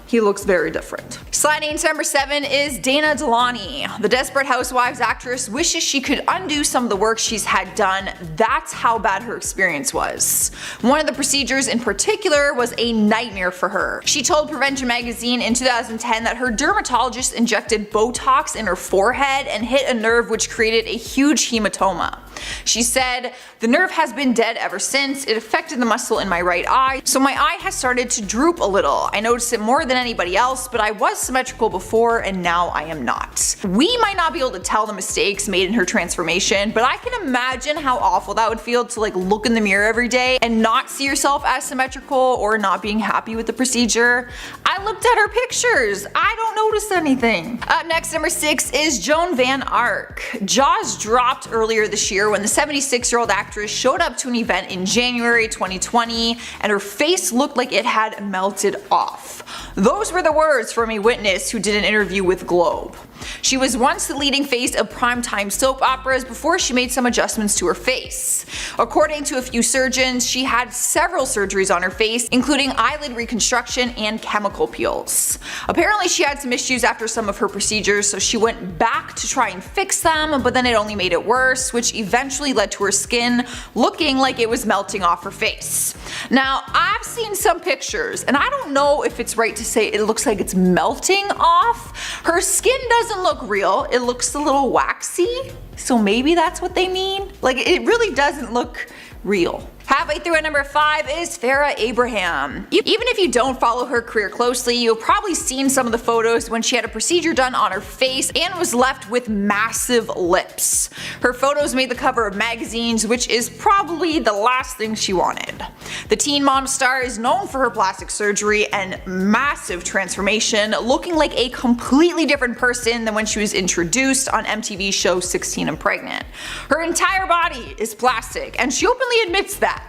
He looks very different. Sliding into number 7 is Dana Delany. The Desperate Housewives actress wishes she could undo some of the work she's had done. That's how bad her experience was. One of the procedures in particular was a nightmare for her. She told Prevention magazine in 2010 that her dermatologist injected Botox in her forehead and hit a nerve which created a huge hematoma. She said, "The nerve has been dead ever since. It affected the muscle in my right eye, so my eye has started to droop a little. I noticed it more than anybody else, but I was symmetrical before and now I am not." We might not be able to tell the mistakes made in her transformation, but I can imagine how awful that would feel to like look in the mirror every day and not see yourself as symmetrical or not being happy with the procedure. I looked at her pictures. I don't notice anything. Up next, number 6 is Joan Van Ark. Jaws dropped earlier this year when the 76-year-old actress showed up to an event in January 2020 and her face looked like it had melted off. Those were the words from a witness who did an interview with Globe. She was once the leading face of primetime soap operas before she made some adjustments to her face. According to a few surgeons, she had several surgeries on her face, including eyelid reconstruction and chemical peels. Apparently she had some issues after some of her procedures, so she went back to try and fix them, but then it only made it worse, which eventually led to her skin looking like it was melting off her face. Now, I've seen some pictures, and I don't know if it's right to say it looks like it's melting off. Her skin doesn't look real, it looks a little waxy, so maybe that's what they mean. Like, it really doesn't look real. Halfway through at number 5 is Farrah Abraham. Even if you don't follow her career closely, you've probably seen some of the photos when she had a procedure done on her face and was left with massive lips. Her photos made the cover of magazines, which is probably the last thing she wanted. The Teen Mom star is known for her plastic surgery and massive transformation, looking like a completely different person than when she was introduced on MTV's show 16 and Pregnant. Her entire body is plastic, and she openly admits that.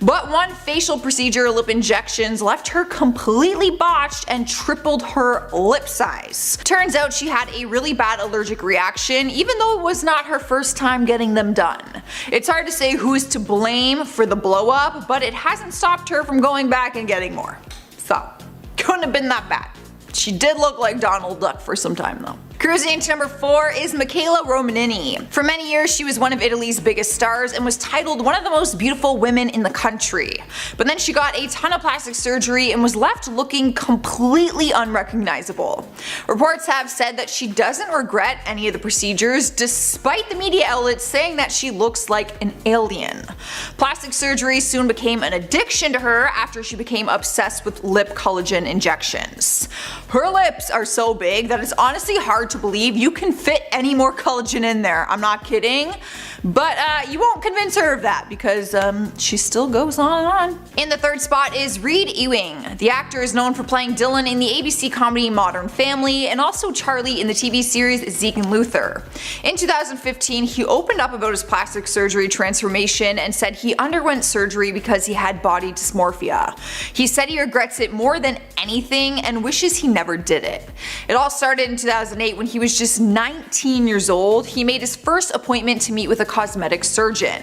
But one facial procedure, lip injections, left her completely botched and tripled her lip size. Turns out she had a really bad allergic reaction, even though it was not her first time getting them done. It's hard to say who's to blame for the blow up, but it hasn't stopped her from going back and getting more. So, couldn't have been that bad. She did look like Donald Duck for some time though. Cruising to number 4 is Michaela Romanini. For many years she was one of Italy's biggest stars and was titled one of the most beautiful women in the country. But then she got a ton of plastic surgery and was left looking completely unrecognizable. Reports have said that she doesn't regret any of the procedures, despite the media outlets saying that she looks like an alien. Plastic surgery soon became an addiction to her after she became obsessed with lip collagen injections. Her lips are so big that it's honestly hard to believe you can fit any more collagen in there. I'm not kidding. But you won't convince her of that because she still goes on and on. In the 3rd spot is Reed Ewing. The actor is known for playing Dylan in the ABC comedy Modern Family and also Charlie in the TV series Zeke and Luther. In 2015 he opened up about his plastic surgery transformation and said he underwent surgery because he had body dysmorphia. He said he regrets it more than anything and wishes he never did it. It all started in 2008 when he was just 19 years old. He made his first appointment to meet with a cosmetic surgeon.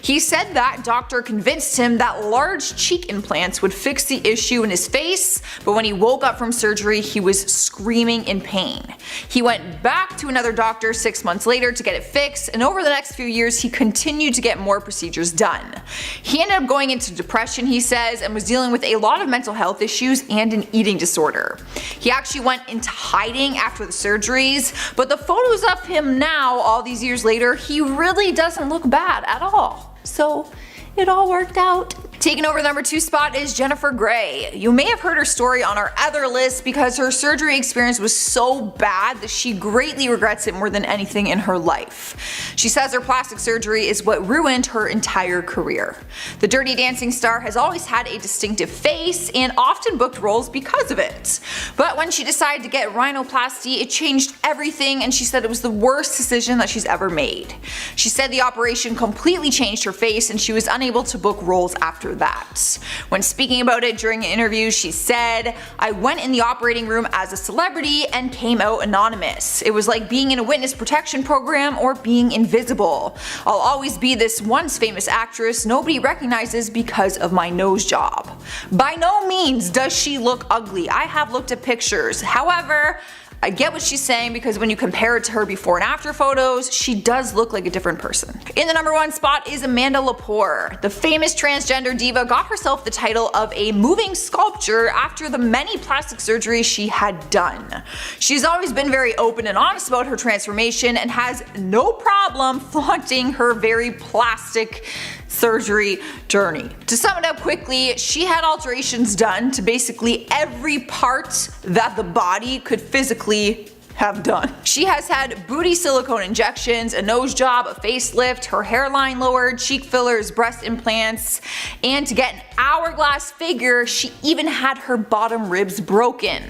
He said that doctor convinced him that large cheek implants would fix the issue in his face, but when he woke up from surgery he was screaming in pain. He went back to another doctor 6 months later to get it fixed, and over the next few years he continued to get more procedures done. He ended up going into depression, he says, and was dealing with a lot of mental health issues and an eating disorder. He actually went into hiding after the surgeries, but the photos of him now, all these years later, he really doesn't look bad at all. So it all worked out. Taking over the number 2 spot is Jennifer Grey. You may have heard her story on our other list because her surgery experience was so bad that she greatly regrets it more than anything in her life. She says her plastic surgery is what ruined her entire career. The Dirty Dancing star has always had a distinctive face and often booked roles because of it. But when she decided to get rhinoplasty, it changed everything, and she said it was the worst decision that she's ever made. She said the operation completely changed her face and she was unable to book roles after that. When speaking about it during an interview, she said, "I went in the operating room as a celebrity and came out anonymous. It was like being in a witness protection program or being invisible. I'll always be this once famous actress nobody recognizes because of my nose job." By no means does she look ugly. I have looked at pictures. However, I get what she's saying because when you compare it to her before and after photos, she does look like a different person. In the number 1 spot is Amanda Lepore. The famous transgender diva got herself the title of a moving sculpture after the many plastic surgeries she had done. She's always been very open and honest about her transformation and has no problem flaunting her very plastic surgery journey. To sum it up quickly, she had alterations done to basically every part that the body could physically have done. She has had booty silicone injections, a nose job, a facelift, her hairline lowered, cheek fillers, breast implants, and to get an hourglass figure, she even had her bottom ribs broken.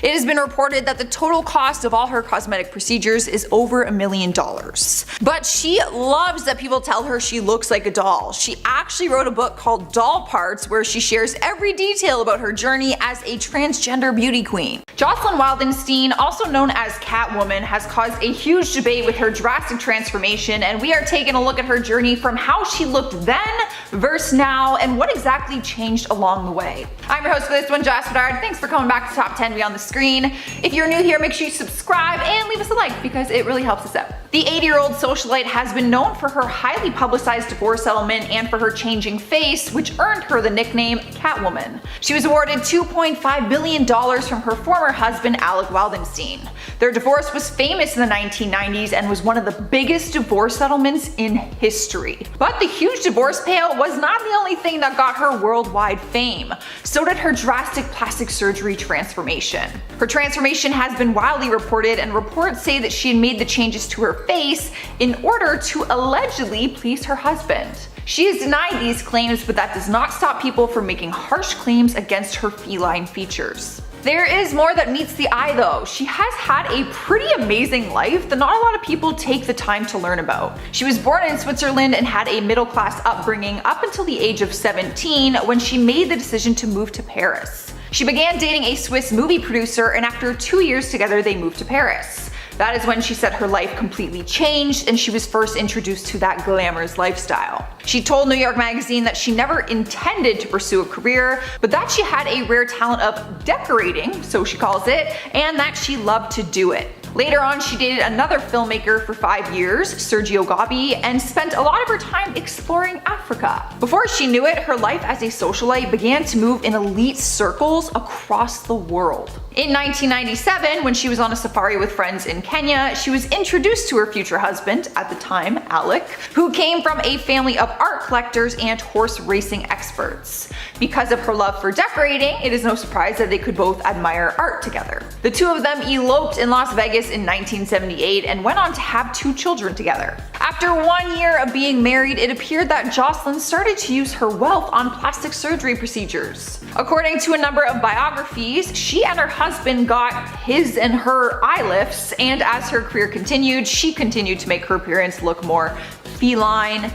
It has been reported that the total cost of all her cosmetic procedures is over $1 million. But she loves that people tell her she looks like a doll. She actually wrote a book called Doll Parts where she shares every detail about her journey as a transgender beauty queen. Jocelyn Wildenstein, also known as Catwoman, has caused a huge debate with her drastic transformation, and we are taking a look at her journey from how she looked then versus now and what exactly changed along the way. I'm your host for this one, Joss Bedard. Thanks for coming back to Top 10 Beyond the Screen. If you're new here, make sure you subscribe and leave us a like because it really helps us out. The 80-year-old socialite has been known for her highly publicized divorce settlement and for her changing face, which earned her the nickname Catwoman. She was awarded $2.5 billion from her former husband, Alec Wildenstein. Their divorce was famous in the 1990s and was one of the biggest divorce settlements in history. But the huge divorce payout was not the only thing that got her worldwide fame. So did her drastic plastic surgery transformation. Her transformation has been widely reported, and reports say that she had made the changes to her face in order to allegedly please her husband. She has denied these claims, but that does not stop people from making harsh claims against her feline features. There is more that meets the eye though. She has had a pretty amazing life that not a lot of people take the time to learn about. She was born in Switzerland and had a middle-class upbringing up until the age of 17 when she made the decision to move to Paris. She began dating a Swiss movie producer, and after 2 years together they moved to Paris. That is when she said her life completely changed and she was first introduced to that glamorous lifestyle. She told New York Magazine that she never intended to pursue a career, but that she had a rare talent of decorating, so she calls it, and that she loved to do it. Later on, she dated another filmmaker for 5 years, Sergio Gabi, and spent a lot of her time exploring Africa. Before she knew it, her life as a socialite began to move in elite circles across the world. In 1997, when she was on a safari with friends in Kenya, she was introduced to her future husband, at the time, Alec, who came from a family of art collectors and horse racing experts. Because of her love for decorating, it is no surprise that they could both admire art together. The two of them eloped in Las Vegas in 1978 and went on to have 2 children together. After 1 year of being married, it appeared that Jocelyn started to use her wealth on plastic surgery procedures. According to a number of biographies, she and her husband got his and her eye lifts, and as her career continued, she continued to make her appearance look more feline,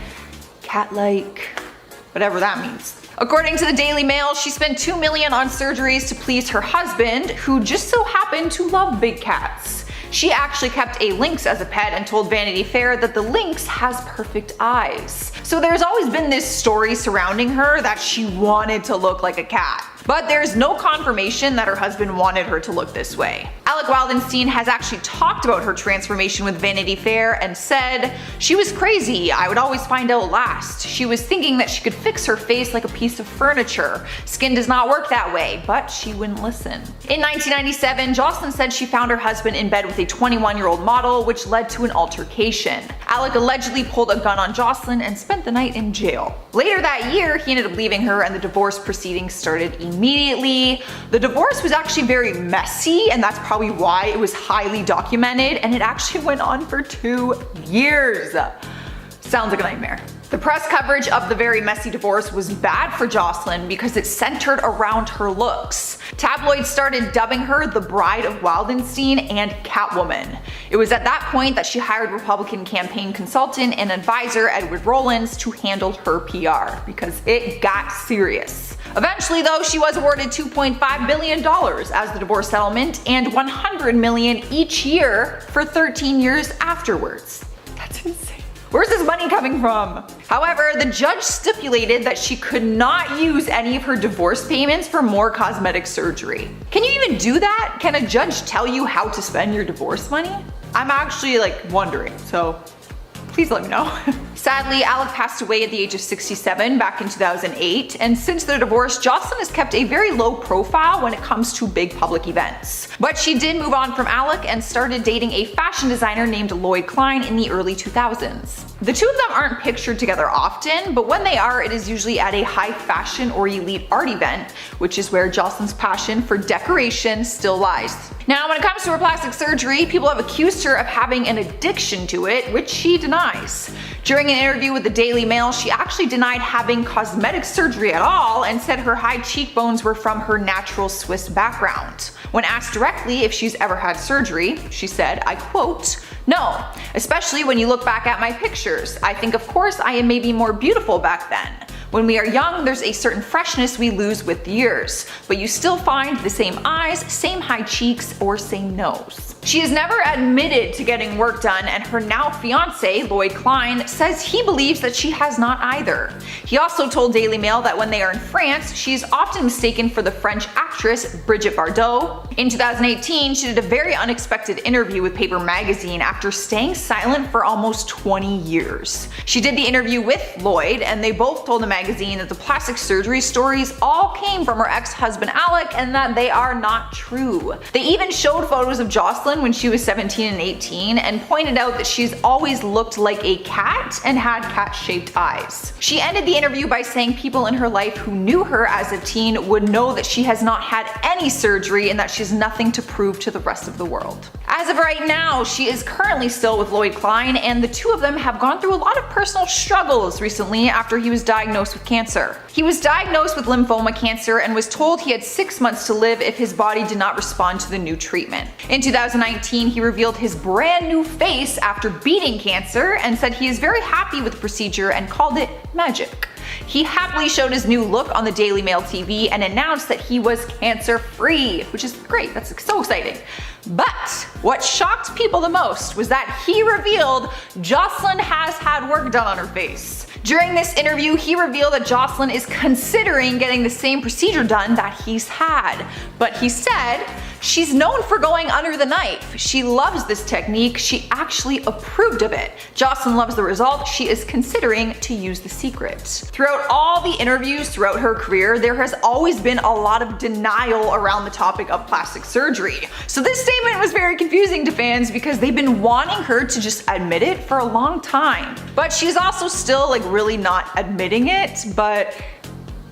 cat-like, whatever that means. According to the Daily Mail, she spent $2 million on surgeries to please her husband, who just so happened to love big cats. She actually kept a lynx as a pet and told Vanity Fair that the lynx has perfect eyes. So there's always been this story surrounding her that she wanted to look like a cat. But there's no confirmation that her husband wanted her to look this way. Alec Wildenstein has actually talked about her transformation with Vanity Fair and said, "She was crazy. I would always find out last. She was thinking that she could fix her face like a piece of furniture. Skin does not work that way," but she wouldn't listen. In 1997, Jocelyn said she found her husband in bed with a 21-year-old model, which led to an altercation. Alec allegedly pulled a gun on Jocelyn and spent the night in jail. Later that year, he ended up leaving her and the divorce proceedings started immediately. The divorce was actually very messy, and that's probably why it was highly documented, and it actually went on for 2 years. Sounds like a nightmare. The press coverage of the very messy divorce was bad for Jocelyn because it centered around her looks. Tabloids started dubbing her the Bride of Wildenstein and Catwoman. It was at that point that she hired Republican campaign consultant and advisor Edward Rollins to handle her PR, because it got serious. Eventually though, she was awarded $2.5 billion as the divorce settlement and $100 million each year for 13 years afterwards. That's insane. Where's this money coming from? However, the judge stipulated that she could not use any of her divorce payments for more cosmetic surgery. Can you even do that? Can a judge tell you how to spend your divorce money? I'm actually wondering, so please let me know. Sadly, Alec passed away at the age of 67 back in 2008, and since their divorce, Jocelyn has kept a very low profile when it comes to big public events. But she did move on from Alec and started dating a fashion designer named Lloyd Klein in the early 2000s. The two of them aren't pictured together often, but when they are, it is usually at a high fashion or elite art event, which is where Jocelyn's passion for decoration still lies. Now, when it comes to her plastic surgery, people have accused her of having an addiction to it, which she denies. During an interview with the Daily Mail, she actually denied having cosmetic surgery at all and said her high cheekbones were from her natural Swiss background. When asked directly if she's ever had surgery, she said, I quote, "No, especially when you look back at my pictures. I think of course I am maybe more beautiful back then. When we are young, there's a certain freshness we lose with the years, but you still find the same eyes, same high cheeks, or same nose." She has never admitted to getting work done, and her now fiance, Lloyd Klein, says he believes that she has not either. He also told Daily Mail that when they are in France, she is often mistaken for the French actress Brigitte Bardot. In 2018, she did a very unexpected interview with Paper Magazine after staying silent for almost 20 years. She did the interview with Lloyd, and they both told the magazine that the plastic surgery stories all came from her ex-husband Alec and that they are not true. They even showed photos of Jocelyn when she was 17 and 18 and pointed out that she's always looked like a cat and had cat-shaped eyes. She ended the interview by saying people in her life who knew her as a teen would know that she has not had any surgery and that she's nothing to prove to the rest of the world. As of right now, she is currently still with Lloyd Klein, and the two of them have gone through a lot of personal struggles recently after he was diagnosed with cancer. He was diagnosed with lymphoma cancer and was told he had 6 months to live if his body did not respond to the new treatment. In 2019, he revealed his brand new face after beating cancer and said he is very happy with the procedure and called it magic. He happily showed his new look on the Daily Mail TV and announced that he was cancer-free, which is great, that's so exciting. But what shocked people the most was that he revealed Jocelyn has had work done on her face. During this interview, he revealed that Jocelyn is considering getting the same procedure done that he's had. But he said, she's known for going under the knife. She loves this technique. She actually approved of it. Jocelyn loves the result. She is considering to use the secret. Throughout all the interviews throughout her career, there has always been a lot of denial around the topic of plastic surgery. So this statement was very confusing to fans because they've been wanting her to just admit it for a long time. But she's also still really not admitting it, but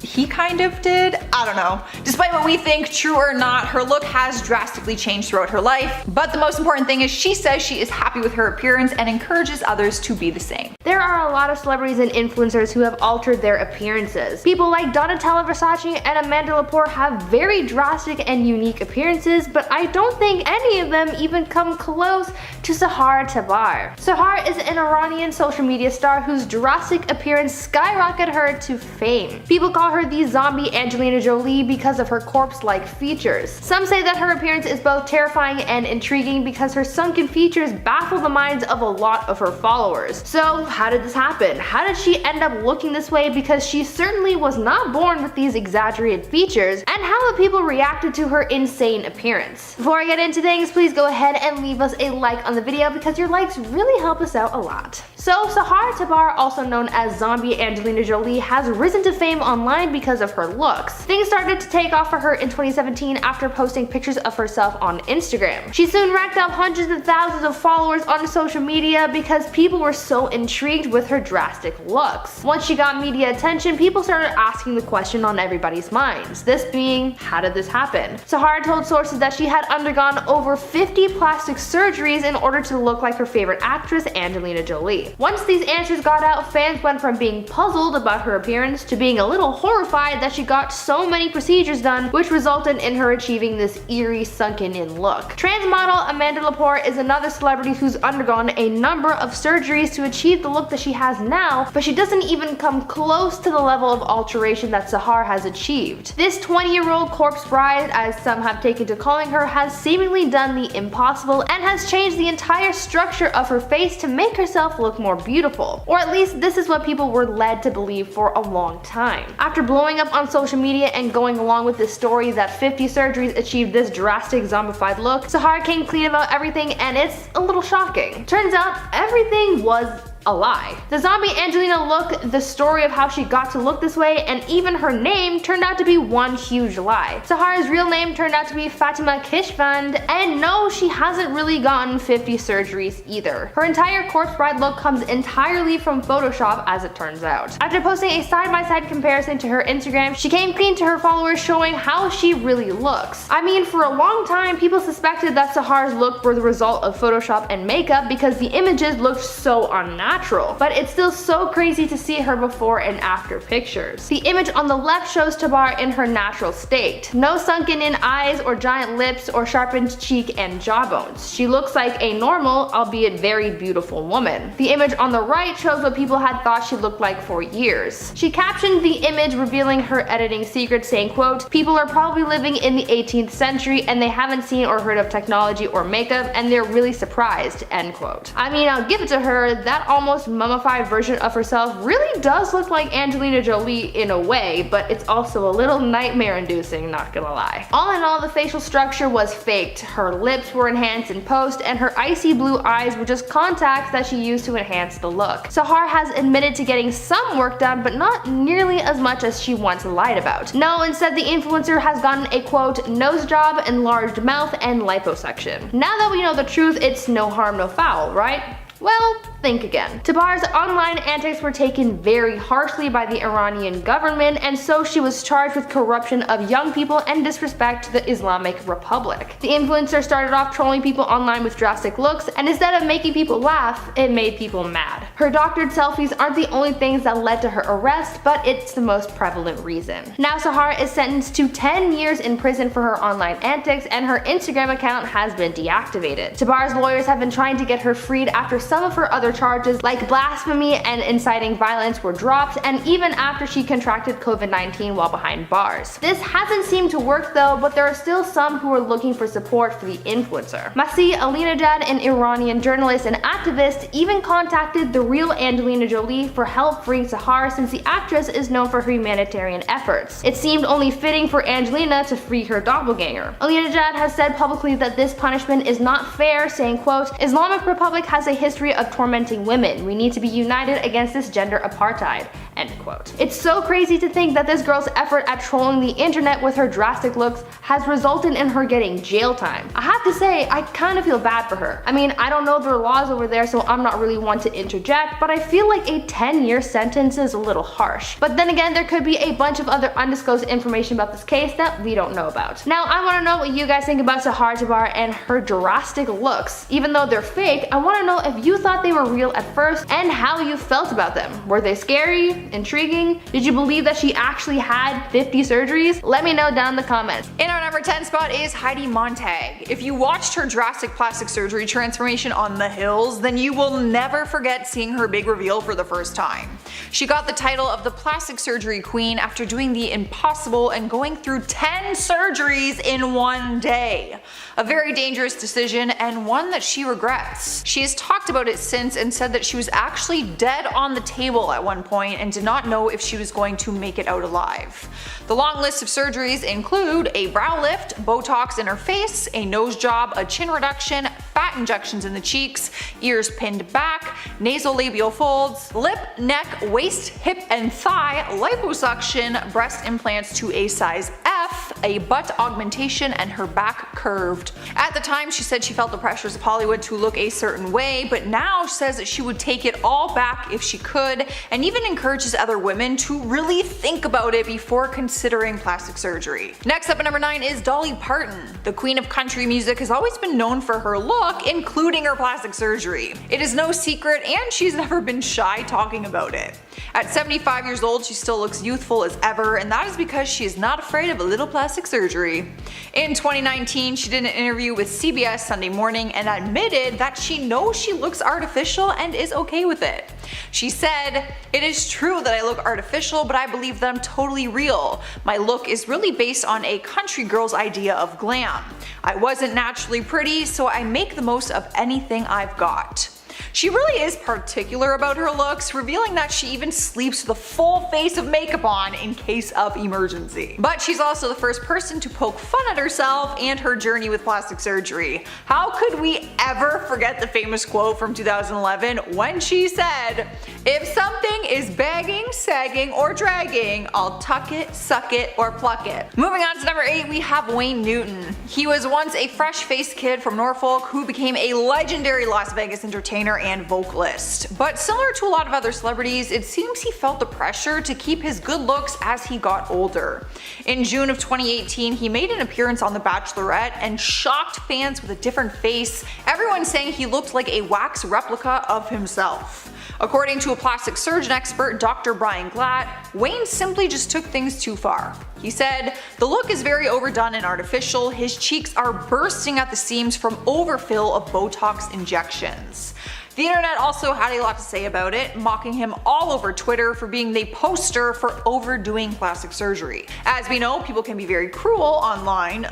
he kind of did. I don't know. Despite what we think, true or not, her look has drastically changed throughout her life. But the most important thing is she says she is happy with her appearance and encourages others to be the same. There are a lot of celebrities and influencers who have altered their appearances. People like Donatella Versace and Amanda Lepore have very drastic and unique appearances, but I don't think any of them even come close to Sahar Tabar. Sahar is an Iranian social media star whose drastic appearance skyrocketed her to fame. People call her the zombie Angelina Jolie because of her corpse-like features. Some say that her appearance is both terrifying and intriguing because her sunken features baffle the minds of a lot of her followers. So how did this happen? How did she end up looking this way? Because she certainly was not born with these exaggerated features, and how have people reacted to her insane appearance? Before I get into things, please go ahead and leave us a like on the video because your likes really help us out a lot. So Sahar Tabar, also known as zombie Angelina Jolie, has risen to fame online because of her looks. Things started to take off for her in 2017 after posting pictures of herself on Instagram. She soon racked up hundreds of thousands of followers on social media because people were so intrigued with her drastic looks. Once she got media attention, people started asking the question on everybody's minds, this being, how did this happen? Sahar told sources that she had undergone over 50 plastic surgeries in order to look like her favorite actress, Angelina Jolie. Once these answers got out, fans went from being puzzled about her appearance to being a little horrified that she got so many procedures done, which resulted in her achieving this eerie sunken-in look. Trans model Amanda Lepore is another celebrity who's undergone a number of surgeries to achieve the look that she has now, but she doesn't even come close to the level of alteration that Sahar has achieved. This 20-year-old corpse bride, as some have taken to calling her, has seemingly done the impossible and has changed the entire structure of her face to make herself look more beautiful. Or at least this is what people were led to believe for a long time. After blowing up on social media and going along with this story that 50 surgeries achieved this drastic zombified look, Sahar came clean about everything, and it's a little shocking. Turns out everything was a lie. The zombie Angelina look, the story of how she got to look this way, and even her name turned out to be one huge lie. Sahar's real name turned out to be Fatima Kishvand, and no, she hasn't really gotten 50 surgeries either. Her entire corpse bride look comes entirely from Photoshop, as it turns out. After posting a side-by-side comparison to her Instagram, she came clean to her followers, showing how she really looks. I mean, for a long time, people suspected that Sahar's look were the result of Photoshop and makeup because the images looked so unnatural. But it's still so crazy to see her before and after pictures. The image on the left shows Tabar in her natural state. No sunken in eyes or giant lips or sharpened cheek and jawbones. She looks like a normal, albeit very beautiful woman. The image on the right shows what people had thought she looked like for years. She captioned the image revealing her editing secrets, saying, quote, "People are probably living in the 18th century and they haven't seen or heard of technology or makeup and they're really surprised," end quote. I mean, I'll give it to her, that almost mummified version of herself really does look like Angelina Jolie in a way, but it's also a little nightmare inducing, not gonna lie. All in all, the facial structure was faked. Her lips were enhanced in post and her icy blue eyes were just contacts that she used to enhance the look. Sahar has admitted to getting some work done, but not nearly as much as she once lied about. No, instead the influencer has gotten a quote, nose job, enlarged mouth, and liposuction. Now that we know the truth, it's no harm, no foul, right? Well, think again. Tabar's online antics were taken very harshly by the Iranian government, and so she was charged with corruption of young people and disrespect to the Islamic Republic. The influencer started off trolling people online with drastic looks, and instead of making people laugh, it made people mad. Her doctored selfies aren't the only things that led to her arrest, but it's the most prevalent reason. Now Sahar is sentenced to 10 years in prison for her online antics, and her Instagram account has been deactivated. Tabar's lawyers have been trying to get her freed after some of her other charges like blasphemy and inciting violence were dropped, and even after she contracted COVID-19 while behind bars. This hasn't seemed to work though, but there are still some who are looking for support for the influencer. Masih Alinejad, an Iranian journalist and activist, even contacted the real Angelina Jolie for help freeing Sahar, since the actress is known for her humanitarian efforts. It seemed only fitting for Angelina to free her doppelganger. Alinejad has said publicly that this punishment is not fair, saying, quote, "Islamic Republic has a history of tormenting women. We need to be united against this gender apartheid." End quote. It's so crazy to think that this girl's effort at trolling the internet with her drastic looks has resulted in her getting jail time. I have to say, I kind of feel bad for her. I mean, I don't know their laws over there, so I'm not really one to interject, but I feel like a 10-year sentence is a little harsh. But then again, there could be a bunch of other undisclosed information about this case that we don't know about. Now, I want to know what you guys think about Sahar Tabar and her drastic looks. Even though they're fake, I want to know if you thought they were real at first and how you felt about them. Were they scary? Intriguing? Did you believe that she actually had 50 surgeries? Let me know down in the comments. In our number 10 spot is Heidi Montag. If you watched her drastic plastic surgery transformation on The Hills, then you will never forget seeing her big reveal for the first time. She got the title of the plastic surgery queen after doing the impossible and going through 10 surgeries in one day. A very dangerous decision, and one that she regrets. She has talked about it since and said that she was actually dead on the table at one point and did not know if she was going to make it out alive. The long list of surgeries include a brow lift, Botox in her face, a nose job, a chin reduction, fat injections in the cheeks, ears pinned back, nasolabial folds, lip, neck, waist, hip and thigh, liposuction, breast implants to a size F, a butt augmentation, and her back curved. At the time, she said she felt the pressures of Hollywood to look a certain way, but now she says that she would take it all back if she could, and even encourages other women to really think about it before considering plastic surgery. Next up at number 9 is Dolly Parton. The queen of country music has always been known for her look, including her plastic surgery. It is no secret, and she's never been shy talking about it. At 75 years old, she still looks youthful as ever, and that is because she is not afraid of a little plastic surgery. In 2019, she did an interview with CBS Sunday Morning and admitted that she knows she looks artificial and is okay with it. She said, "It is true that I look artificial, but I believe that I'm totally real. My look is really based on a country girl's idea of glam. I wasn't naturally pretty, so I make the most of anything I've got." She really is particular about her looks, revealing that she even sleeps with a full face of makeup on in case of emergency. But she's also the first person to poke fun at herself and her journey with plastic surgery. How could we ever forget the famous quote from 2011 when she said, "If something is bagging, sagging, or dragging, I'll tuck it, suck it, or pluck it." Moving on to number 8, we have Wayne Newton. He was once a fresh-faced kid from Norfolk who became a legendary Las Vegas entertainer and vocalist. But similar to a lot of other celebrities, it seems he felt the pressure to keep his good looks as he got older. In June of 2018, he made an appearance on The Bachelorette and shocked fans with a different face, everyone saying he looked like a wax replica of himself. According to a plastic surgeon expert, Dr. Brian Glatt, Wayne simply just took things too far. He said, "The look is very overdone and artificial. His cheeks are bursting at the seams from overfill of Botox injections." The internet also had a lot to say about it, mocking him all over Twitter for being the poster for overdoing plastic surgery. As we know, people can be very cruel online,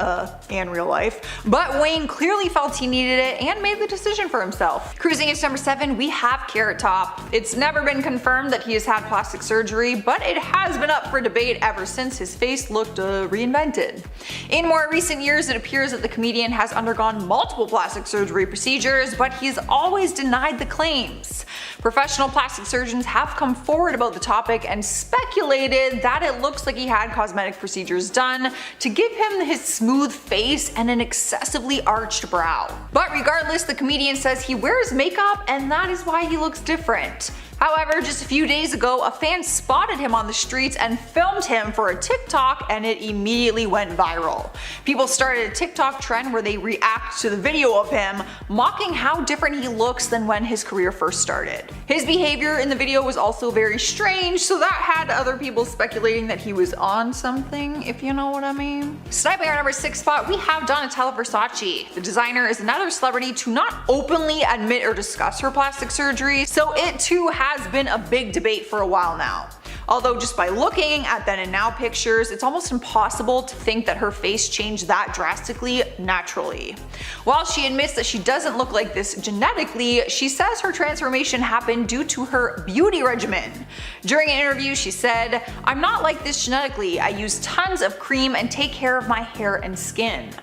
and real life, but Wayne clearly felt he needed it and made the decision for himself. Cruising into number 7, we have Carrot Top. It's never been confirmed that he has had plastic surgery, but it has been up for debate ever since his face looked reinvented. In more recent years, it appears that the comedian has undergone multiple plastic surgery procedures, but he's always denied the claims. Professional plastic surgeons have come forward about the topic and speculated that it looks like he had cosmetic procedures done to give him his smooth face and an excessively arched brow. But regardless, the comedian says he wears makeup and that is why he he looks different. However, just a few days ago, a fan spotted him on the streets and filmed him for a TikTok, and it immediately went viral. People started a TikTok trend where they react to the video of him, mocking how different he looks than when his career first started. His behavior in the video was also very strange, so that had other people speculating that he was on something, if you know what I mean. Sniping our number 6 spot, we have Donatella Versace. The designer is another celebrity to not openly admit or discuss her plastic surgery, so it too has been a big debate for a while now. Although just by looking at then and now pictures, it's almost impossible to think that her face changed that drastically naturally. While she admits that she doesn't look like this genetically, she says her transformation happened due to her beauty regimen. During an interview, she said, "I'm not like this genetically. I use tons of cream and take care of my hair and skin."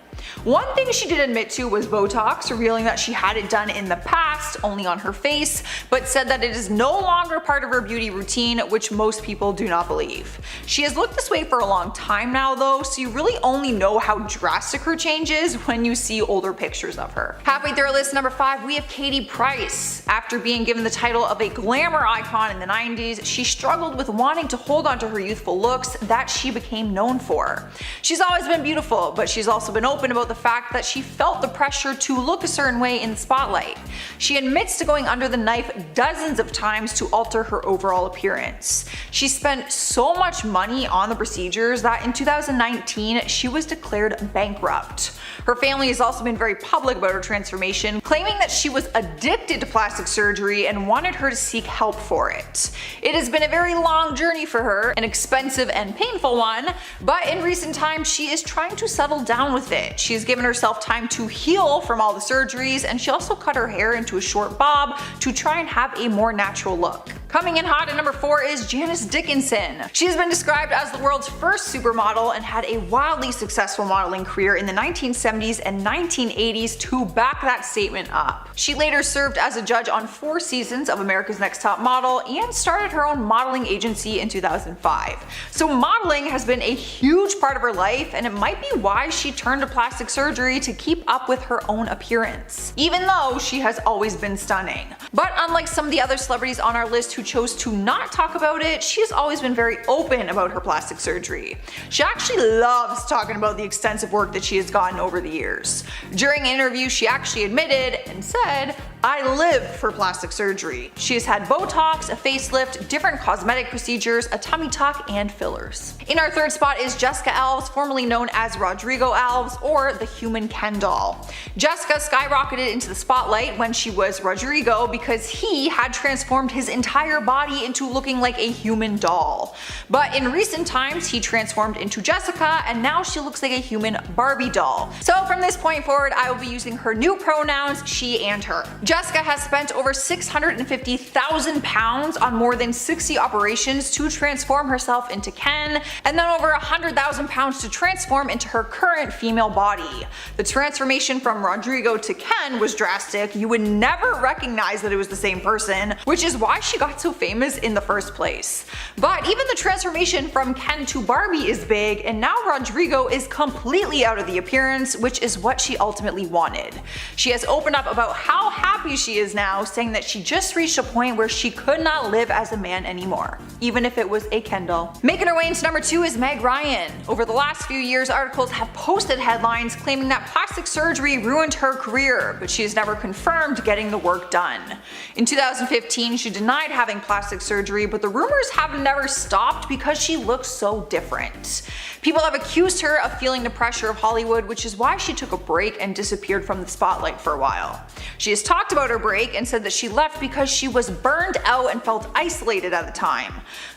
One thing she did admit to was Botox, revealing that she had it done in the past, only on her face, but said that it is no longer part of her beauty routine, which most people do not believe. She has looked this way for a long time now though, so you really only know how drastic her change is when you see older pictures of her. Halfway through our list, number 5, we have Katie Price. After being given the title of a glamour icon in the 90s, she struggled with wanting to hold on to her youthful looks that she became known for. She's always been beautiful, but she's also been open about the fact that she felt the pressure to look a certain way in the spotlight. She admits to going under the knife dozens of times to alter her overall appearance. She spent so much money on the procedures that in 2019 she was declared bankrupt. Her family has also been very public about her transformation, claiming that she was addicted to plastic surgery and wanted her to seek help for it. It has been a very long journey for her, an expensive and painful one, but in recent times she is trying to settle down with it. She has given herself time to heal from all the surgeries, and she also cut her hair into a short bob to try and have a more natural look. Coming in hot at number 4 is Janice Dickinson. She has been described as the world's first supermodel and had a wildly successful modeling career in the 1970s and 1980s to back that statement up. She later served as a judge on 4 seasons of America's Next Top Model and started her own modeling agency in 2005. So modeling has been a huge part of her life, and it might be why she turned to plastic surgery to keep up with her own appearance, even though she has always been stunning. But unlike some of the other celebrities on our list who chose to not talk about it, she has always been very open about her plastic surgery. She actually loves talking about the extensive work that she has gotten over the years. During an interview, she actually admitted and said, "I live for plastic surgery." She has had Botox, a facelift, different cosmetic procedures, a tummy tuck, and fillers. In our 3rd spot is Jessica Alves, formerly known as Rodrigo Alves, or the Human Ken doll. Jessica skyrocketed into the spotlight when she was Rodrigo because he had transformed his entire body into looking like a human doll. But in recent times, he transformed into Jessica, and now she looks like a human Barbie doll. So from this point forward, I will be using her new pronouns, she and her. Jessica has spent over £650,000 on more than 60 operations to transform herself into Ken, and then over £100,000 to transform into her current female body. The transformation from Rodrigo to Ken was drastic. You would never recognize that it was the same person, which is why she got so famous in the first place. But even the transformation from Ken to Barbie is big, and now Rodrigo is completely out of the appearance, which is what she ultimately wanted. She has opened up about how happy she is now, saying that she just reached a point where she could not live as a man anymore, even if it was a Ken doll. Making her way into number 2 is Meg Ryan. Over the last few years, articles have posted headlines claiming that plastic surgery ruined her career, but she has never confirmed getting the work done. In 2015, she denied having plastic surgery, but the rumors have never stopped because she looks so different. People have accused her of feeling the pressure of Hollywood, which is why she took a break and disappeared from the spotlight for a while. She has talked about her break and said that she left because she was burned out and felt isolated at the time.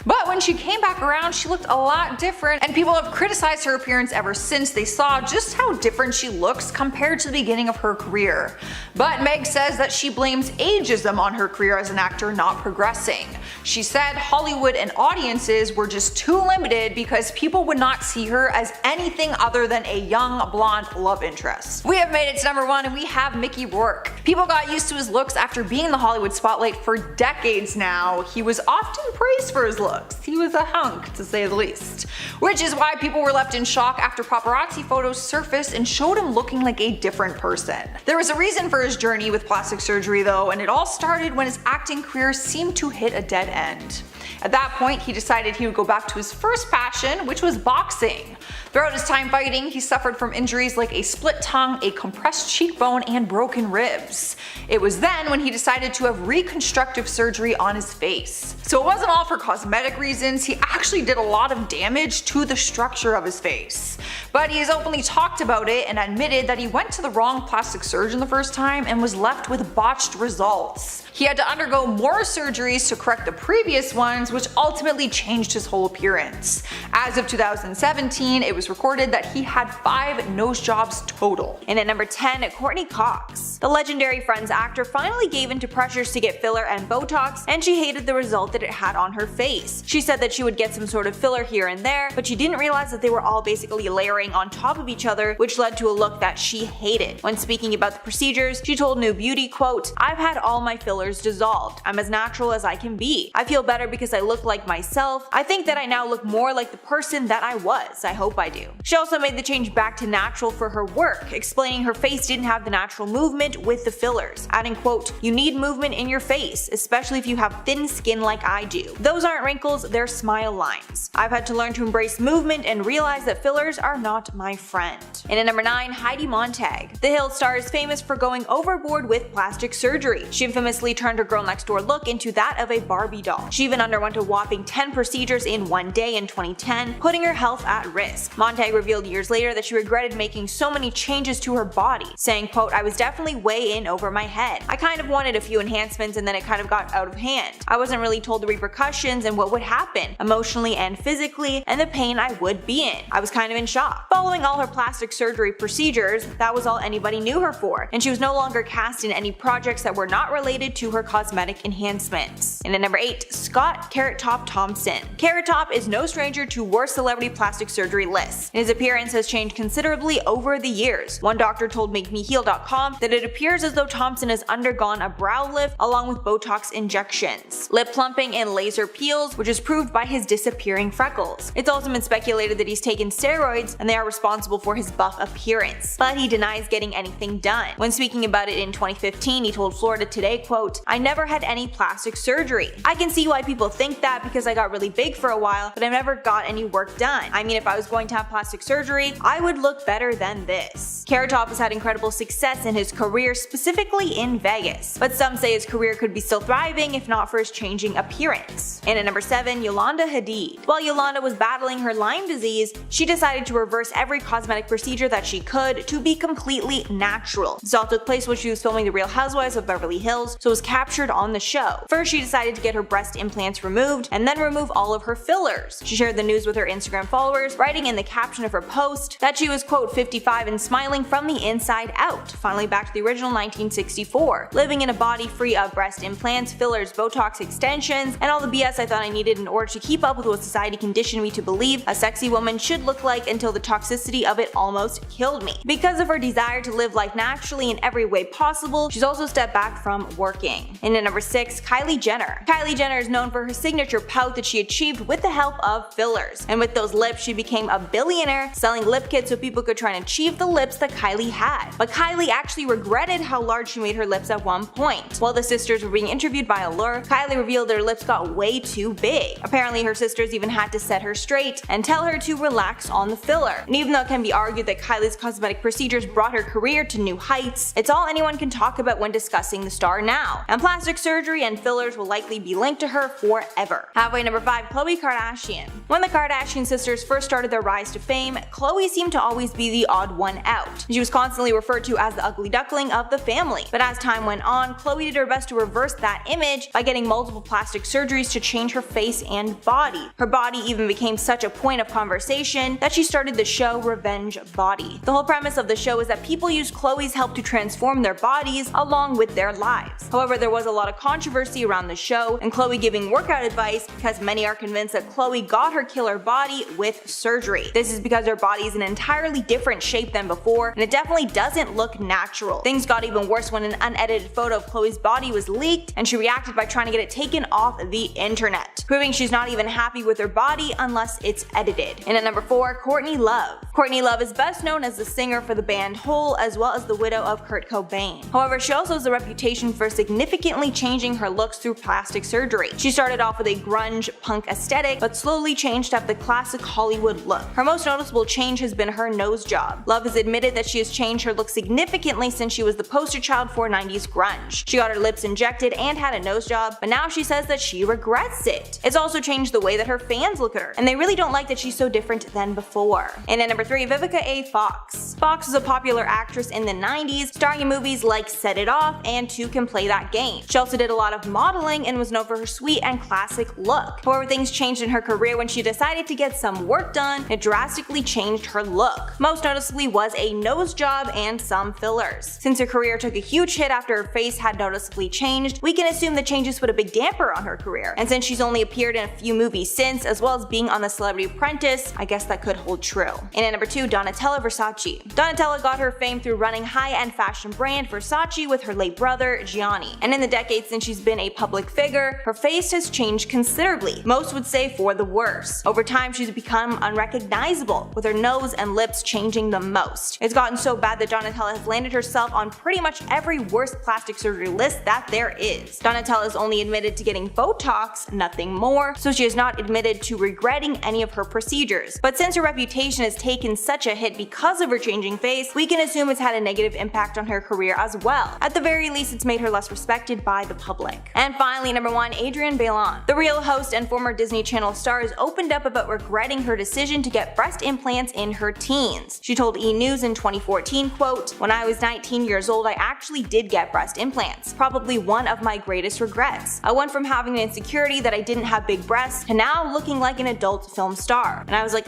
But when she came back around, she looked a lot different, and people have criticized her appearance ever since they saw just how different she looks compared to the beginning of her career. But Meg says that she blames ageism on her career as an actor not progressing. She said Hollywood and audiences were just too limited because people would not see her as anything other than a young blonde love interest. We have made it to number 1, and we have Mickey Rourke. People got used to his looks after being in the Hollywood spotlight for decades now. He was often praised for his looks. looks. He was a hunk, to say the least. Which is why people were left in shock after paparazzi photos surfaced and showed him looking like a different person. There was a reason for his journey with plastic surgery though, and it all started when his acting career seemed to hit a dead end. At that point, he decided he would go back to his first passion, which was boxing. Throughout his time fighting, he suffered from injuries like a split tongue, a compressed cheekbone, and broken ribs. It was then when he decided to have reconstructive surgery on his face. So it wasn't all for cosmetic reasons, he actually did a lot of damage to the structure of his face. But he has openly talked about it and admitted that he went to the wrong plastic surgeon the first time and was left with botched results. He had to undergo more surgeries to correct the previous ones, which ultimately changed his whole appearance. As of 2017, it was recorded that he had 5 nose jobs total. And at number 10, Courtney Cox. The legendary Friends actor finally gave in to pressures to get filler and Botox, and she hated the result that it had on her face. She said that she would get some sort of filler here and there, but she didn't realize that they were all basically layering on top of each other, which led to a look that she hated. When speaking about the procedures, she told New Beauty, quote, "I've had all my fillers dissolved. I'm as natural as I can be. I feel better because I look like myself. I think that I now look more like the person that I was. I hope I do." She also made the change back to natural for her work, explaining her face didn't have the natural movement with the fillers, adding, quote, "You need movement in your face, especially if you have thin skin like I do. Those aren't wrinkles, they're smile lines. I've had to learn to embrace movement and realize that fillers are not my friend." And at number 9, Heidi Montag. The Hill star is famous for going overboard with plastic surgery. She infamously turned her girl next door look into that of a Barbie doll. She even underwent a whopping 10 procedures in one day in 2010, putting her health at risk. Montag revealed years later that she regretted making so many changes to her body, saying, quote, "I was definitely way in over my head. I kind of wanted a few enhancements and then it kind of got out of hand. I wasn't really told the repercussions and what would happen, emotionally and physically, and the pain I would be in. I was kind of in shock." Following all her plastic surgery procedures, that was all anybody knew her for, and she was no longer cast in any projects that were not related to her cosmetic enhancements. And at number 8, Scott Carrot Top Thompson. Carrot Top is no stranger to worst celebrity plastic surgery lists, and his appearance has changed considerably over the years. One doctor told MakeMeHeal.com that it appears as though Thompson has undergone a brow lift along with Botox injections, lip plumping, and laser peels, which is proved by his disappearing freckles. It's also been speculated that he's taken steroids and they are responsible for his buff appearance, but he denies getting anything done. When speaking about it in 2015, he told Florida Today, quote, "I never had any plastic surgery. I can see why people think that because I got really big for a while, but I've never got any work done. I mean, if I was going to have plastic surgery, I would look better than this." Carrot Top has had incredible success in his career, specifically in Vegas, but some say his career could be still thriving if not for his changing appearance. And at number 7, Yolanda Hadid. While Yolanda was battling her Lyme disease, she decided to reverse every cosmetic procedure that she could to be completely natural. This all took place when she was filming The Real Housewives of Beverly Hills, so it was captured on the show. First, she decided to get her breast implants removed and then remove all of her fillers. She shared the news with her Instagram followers, writing in the caption of her post that she was, quote, 55 and smiling from the inside out, finally back to the original 1964, living in a body free of breast implants, fillers, Botox extensions, and all the BS I thought I needed in order to keep up with what society conditioned me to believe a sexy woman should look like until the toxicity of it almost killed me. Because of her desire to live life naturally in every way possible, she's also stepped back from working. And at number 6, Kylie Jenner. Kylie Jenner is known for her signature pout that she achieved with the help of fillers. And with those lips, she became a billionaire, selling lip kits so people could try and achieve the lips that Kylie had. But Kylie actually regretted how large she made her lips at one point. While the sisters were being interviewed by Allure, Kylie revealed that her lips got way too big. Apparently, her sisters even had to set her straight and tell her to relax on the filler. And even though it can be argued that Kylie's cosmetic procedures brought her career to new heights, it's all anyone can talk about when discussing the star now. And plastic surgery and fillers will likely be linked to her forever. Halfway number 5, Khloe Kardashian. When the Kardashian sisters first started their rise to fame, Khloe seemed to always be the odd one out. She was constantly referred to as the ugly duckling of the family. But as time went on, Khloe did her best to reverse that image by getting multiple plastic surgeries to change her face and body. Her body even became such a point of conversation that she started the show Revenge Body. The whole premise of the show is that people use Khloe's help to transform their bodies along with their lives. However, there was a lot of controversy around the show and Khloe giving workout advice because many are convinced that Khloe got her killer body with surgery. This is because her body is in an entirely different shape than before, and it definitely doesn't look natural. Things got even worse when an unedited photo of Khloe's body was leaked, and she reacted by trying to get it taken off the internet, proving she's not even happy with her body unless it's edited. And at number 4, Courtney Love. Courtney Love is best known as the singer for the band Hole, as well as the widow of Kurt Cobain. However, she also has a reputation for significantly changing her looks through plastic surgery. She started off with a grunge punk aesthetic, but slowly changed up the classic Hollywood look. Her most noticeable change has been her nose job. Love has admitted that she has changed her look significantly since she was the poster child for 90s grunge. She got her lips injected and had a nose job, but now she says that she regrets it. It's also changed the way that her fans look at her, and they really don't like that she's so different than before. And at number 3, Vivica A. Fox. Fox was a popular actress in the 90s, starring in movies like Set It Off and Two Can Play That Game. She also did a lot of modeling and was known for her sweet and classic look. However, things changed in her career when she decided to get some work done, and it drastically changed her look. Most noticeably was a nose job and some fillers. Since her career took a huge hit after her face had noticeably changed, we can assume the changes put a big damper on her career. And since she's only appeared in a few movies since, as well as being on The Celebrity Apprentice, I guess that could hold true. And at number 2, Donatella Versace. Donatella got her fame through running high-end fashion brand Versace with her late brother, Gianni. And in the decades since she's been a public figure, her face has changed considerably. Most would say for the worse. Over time, she's become unrecognizable, with her nose and lips changing the most. It's gotten so bad that Donatella has landed herself on pretty much every worst plastic surgery list that there is. Donatella has only admitted to getting Botox, nothing more, so she has not admitted to regretting any of her procedures. But since her reputation has taken such a hit because of her changing face, we can assume it's had a negative impact on her career as well. At the very least, it's made her less respected by the public. And finally, number 1, Adrienne Bailon. The Real host and former Disney Channel star has opened up about regretting her decision to get breast implants in her teens. She told E! News in 2014, quote, "When I was 19 years old, I actually did get breast implants. Probably one of my greatest regrets. I went from having an insecurity that I didn't have big breasts to now looking like an adult film star. And I was like,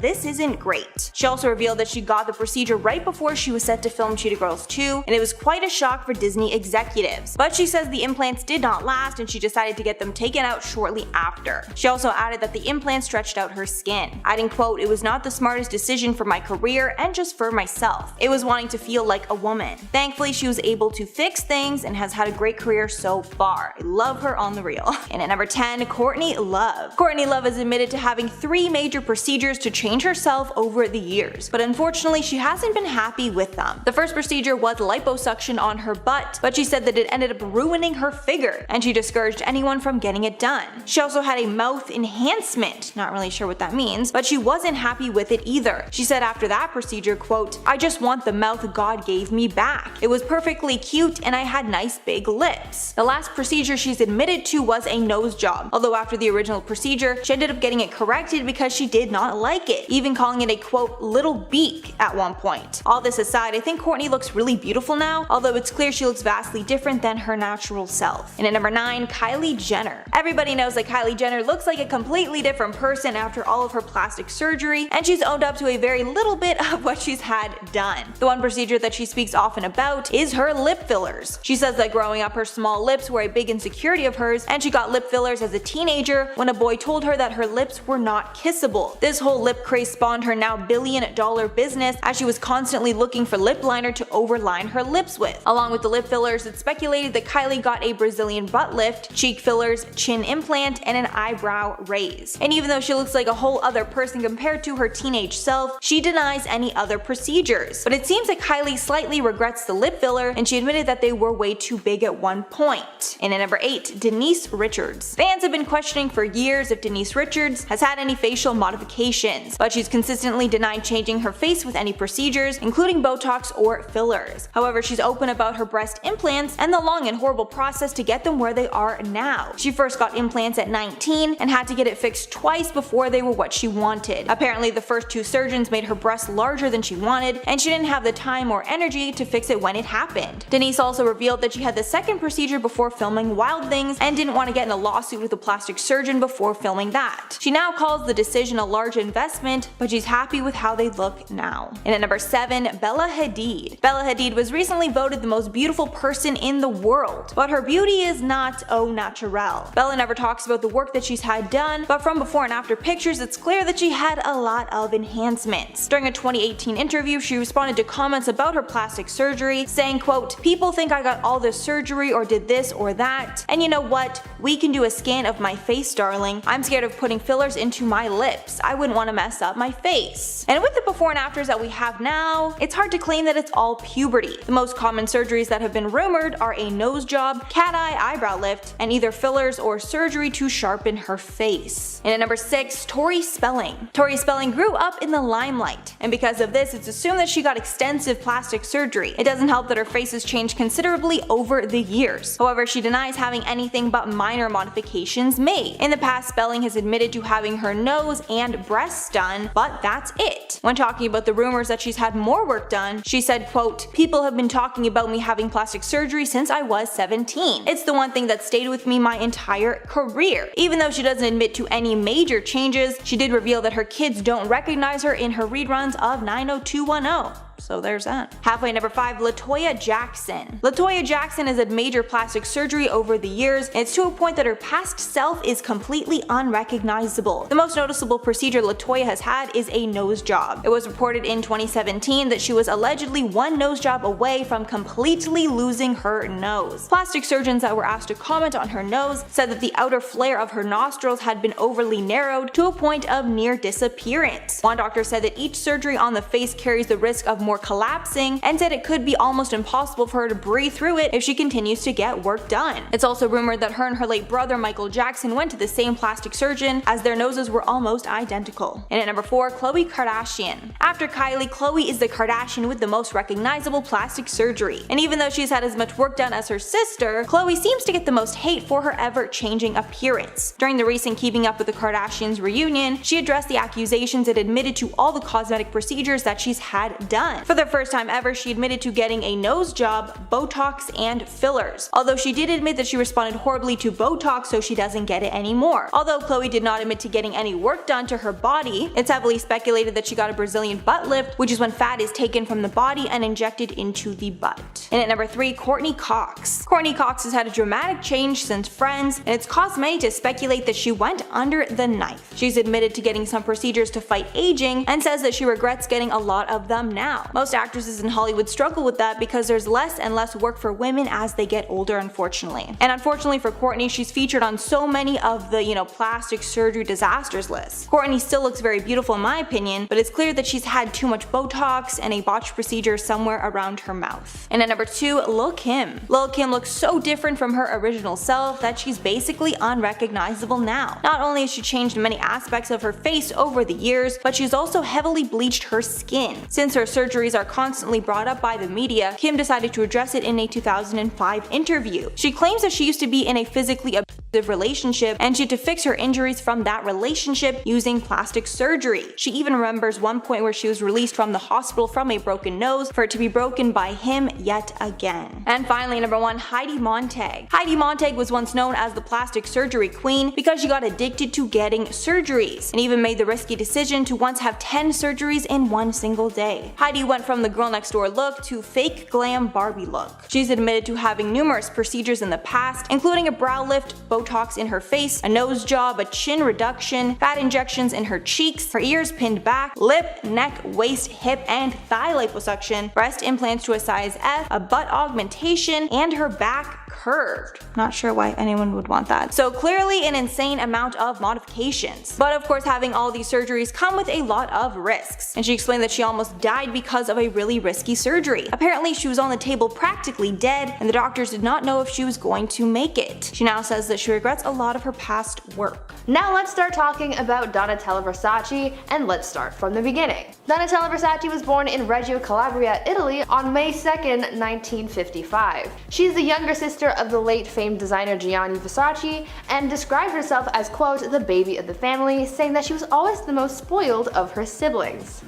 this isn't great." She also revealed that she got the procedure right before she was set to film Cheetah Girls 2, and it was quite a shock for Disney executives. But she says the implants did not last, and she decided to get them taken out shortly after. She also added that the implants stretched out her skin, adding, quote, "It was not the smartest decision for my career and just for myself. It was wanting to feel like a woman. Thankfully, she was able to fix things and has had a great career so far. I love her on the real." And at number 10, Courtney Love. Courtney Love has admitted to having 3 major procedures to change herself over the years, but unfortunately she hasn't been happy with them. The first procedure was liposuction on her butt, but she said that it ended up ruining her figure, and she discouraged anyone from getting it done. She also had a mouth enhancement, not really sure what that means, but she wasn't happy with it either. She said after that procedure, quote, "I just want the mouth God gave me back. It was perfectly cute and I had nice big lips." The last procedure she's admitted to was a nose job, although after the original procedure, she ended up getting it corrected because she did not like it, even calling it a, quote, "little beak" at one point. All this aside, I think Courtney looks really beautiful now, although it's clear she looks vastly different than her natural self. And at number 9, Kylie Jenner. Everybody knows that Kylie Jenner looks like a completely different person after all of her plastic surgery, and she's owned up to a very little bit of what she's had done. The one procedure that she speaks often about is her lip fillers. She says that growing up, her small lips were a big insecurity of hers, and she got lip fillers as a teenager when a boy told her that her lips were not kissable. This whole lip craze spawned her now billion-dollar business, as she was constantly looking for lip liner to overline her lips with. Along with the lip fillers, it's speculated that Kylie got a Brazilian butt lift, cheek fillers, chin implant, and an eyebrow raise. And even though she looks like a whole other person compared to her teenage self, she denies any other procedures. But it seems that Kylie slightly regrets the lip filler, and she admitted that they were way too big at one point. And at number 8, Denise Richards. Fans have been questioning for years if Denise Richards has had any facial modifications, but she's consistently denied changing her face with any procedures, including Botox or fillers. However, she's open about her breast implants and the long and horrible process to get them where they are now. She first got implants at 19 and had to get it fixed twice before they were what she wanted. Apparently, the first 2 surgeons made her breasts larger than she wanted, and she didn't have the time or energy to fix it when it happened. Denise also revealed that she had the second procedure before filming Wild Things and didn't want to get in a lawsuit with a plastic surgeon before filming that. She now calls the decision a large investment, but she's happy with how they look now. And at number 7, Bella Hadid. Bella Hadid was recently voted the most beautiful person in the world, but her beauty is not au naturel. Bella never talks about the work that she's had done, but from before and after pictures, it's clear that she has had a lot of enhancements. During a 2018 interview, she responded to comments about her plastic surgery, saying, quote, "People think I got all this surgery or did this or that, and you know what? We can do a scan of my face, darling. I'm scared of putting fillers into my lips. I wouldn't want to mess up my face." And with the before and afters that we have now, it's hard to claim that it's all puberty. The most common surgeries that have been rumored are a nose job, cat eye eyebrow lift, and either fillers or surgery to sharpen her face. And at number 6, Tori Spelling. Tori Spelling grew up in the limelight, and because of this, it's assumed that she got extensive plastic surgery. It doesn't help that her face has changed considerably over the years. However, she denies having anything but minor modifications made. In the past, Spelling has admitted to having her nose and breasts done, but that's it. When talking about the rumors that she's had more work done, she said, quote, "People have been talking about me having plastic surgery since I was 17. It's the one thing that stayed with me my entire career." Even though she doesn't admit to any major changes, she did reveal that her kids don't recognize her in her reruns of 90210. So there's that. Halfway number 5, LaToya Jackson. LaToya Jackson has had major plastic surgery over the years, and it's to a point that her past self is completely unrecognizable. The most noticeable procedure LaToya has had is a nose job. It was reported in 2017 that she was allegedly one nose job away from completely losing her nose. Plastic surgeons that were asked to comment on her nose said that the outer flare of her nostrils had been overly narrowed to a point of near disappearance. One doctor said that each surgery on the face carries the risk of more collapsing, and said it could be almost impossible for her to breathe through it if she continues to get work done. It's also rumored that her and her late brother Michael Jackson went to the same plastic surgeon, as their noses were almost identical. And at number 4, Khloe Kardashian. After Kylie, Khloe is the Kardashian with the most recognizable plastic surgery. And even though she's had as much work done as her sister, Khloe seems to get the most hate for her ever-changing appearance. During the recent Keeping Up with the Kardashians reunion, she addressed the accusations and admitted to all the cosmetic procedures that she's had done. For the first time ever, she admitted to getting a nose job, Botox, and fillers. Although she did admit that she responded horribly to Botox, so she doesn't get it anymore. Although Khloe did not admit to getting any work done to her body, it's heavily speculated that she got a Brazilian butt lift, which is when fat is taken from the body and injected into the butt. And at number 3, Courtney Cox. Courtney Cox has had a dramatic change since Friends, and it's caused many to speculate that she went under the knife. She's admitted to getting some procedures to fight aging, and says that she regrets getting a lot of them now. Most actresses in Hollywood struggle with that because there's less and less work for women as they get older, unfortunately. And unfortunately for Courtney, she's featured on so many of the, plastic surgery disasters lists. Courtney still looks very beautiful in my opinion, but it's clear that she's had too much Botox and a botched procedure somewhere around her mouth. And at number 2, Lil Kim. Lil Kim looks so different from her original self that she's basically unrecognizable now. Not only has she changed many aspects of her face over the years, but she's also heavily bleached her skin. Since her surgeries are constantly brought up by the media, Kim decided to address it in a 2005 interview. She claims that she used to be in a physically abusive relationship and she had to fix her injuries from that relationship using plastic surgery. She even remembers one point where she was released from the hospital from a broken nose for it to be broken by him yet again. And finally, number 1, Heidi Montag. Heidi Montag was once known as the plastic surgery queen because she got addicted to getting surgeries and even made the risky decision to once have 10 surgeries in one single day. Heidi went from the girl next door look to fake glam Barbie look. She's admitted to having numerous procedures in the past, including a brow lift, Botox in her face, a nose job, a chin reduction, fat injections in her cheeks, her ears pinned back, lip, neck, waist, hip, and thigh liposuction, breast implants to a size F, a butt augmentation, and her back curved. Not sure why anyone would want that. So clearly an insane amount of modifications. But of course, having all these surgeries come with a lot of risks. And she explained that she almost died because of a really risky surgery. Apparently she was on the table practically dead, and the doctors did not know if she was going to make it. She now says that she regrets a lot of her past work. Now let's start talking about Donatella Versace, and let's start from the beginning. Donatella Versace was born in Reggio Calabria, Italy on May 2nd, 1955. She is the younger sister of the late famed designer Gianni Versace and described herself as, quote, the baby of the family, saying that she was always the most spoiled of her siblings.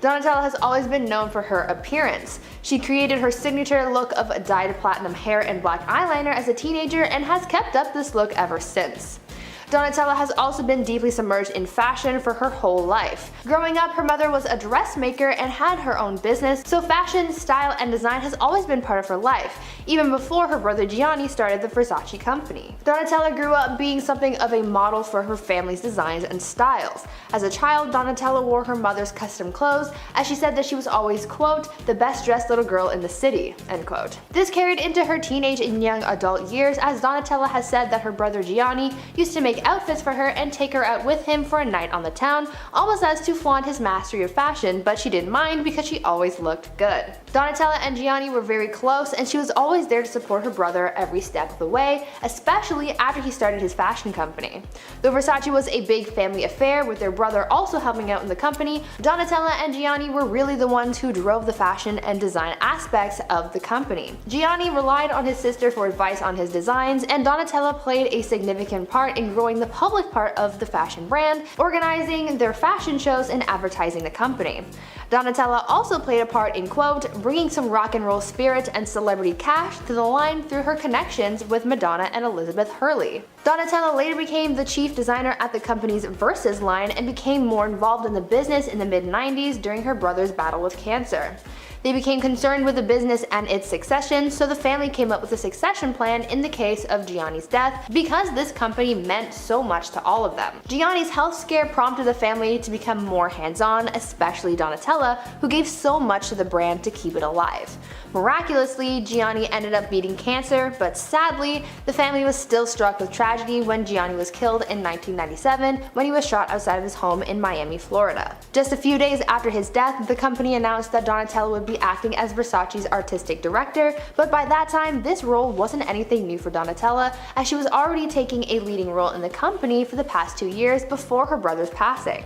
Donatella has always been known for her appearance. She created her signature look of dyed platinum hair and black eyeliner as a teenager and has kept up this look ever since. Donatella has also been deeply submerged in fashion for her whole life. Growing up, her mother was a dressmaker and had her own business, so fashion, style, and design has always been part of her life, even before her brother Gianni started the Versace company. Donatella grew up being something of a model for her family's designs and styles. As a child, Donatella wore her mother's custom clothes, as she said that she was always, quote, the best dressed little girl in the city, end quote. This carried into her teenage and young adult years, as Donatella has said that her brother Gianni used to make outfits for her and take her out with him for a night on the town, almost as to flaunt his mastery of fashion, but she didn't mind because she always looked good. Donatella and Gianni were very close, and she was always there to support her brother every step of the way, especially after he started his fashion company. Though Versace was a big family affair, with their brother also helping out in the company, Donatella and Gianni were really the ones who drove the fashion and design aspects of the company. Gianni relied on his sister for advice on his designs, and Donatella played a significant part in growing the public part of the fashion brand, organizing their fashion shows and advertising the company. Donatella also played a part in, quote, bringing some rock and roll spirit and celebrity cash to the line through her connections with Madonna and Elizabeth Hurley. Donatella later became the chief designer at the company's Versus line and became more involved in the business in the mid-90s during her brother's battle with cancer. They became concerned with the business and its succession, so the family came up with a succession plan in the case of Gianni's death, because this company meant so much to all of them. Gianni's health scare prompted the family to become more hands-on, especially Donatella, who gave so much to the brand to keep it alive. Miraculously, Gianni ended up beating cancer, but sadly, the family was still struck with tragedy when Gianni was killed in 1997 when he was shot outside of his home in Miami, Florida. Just a few days after his death, the company announced that Donatella would be acting as Versace's artistic director, but by that time, this role wasn't anything new for Donatella, as she was already taking a leading role in the company for the past 2 years before her brother's passing.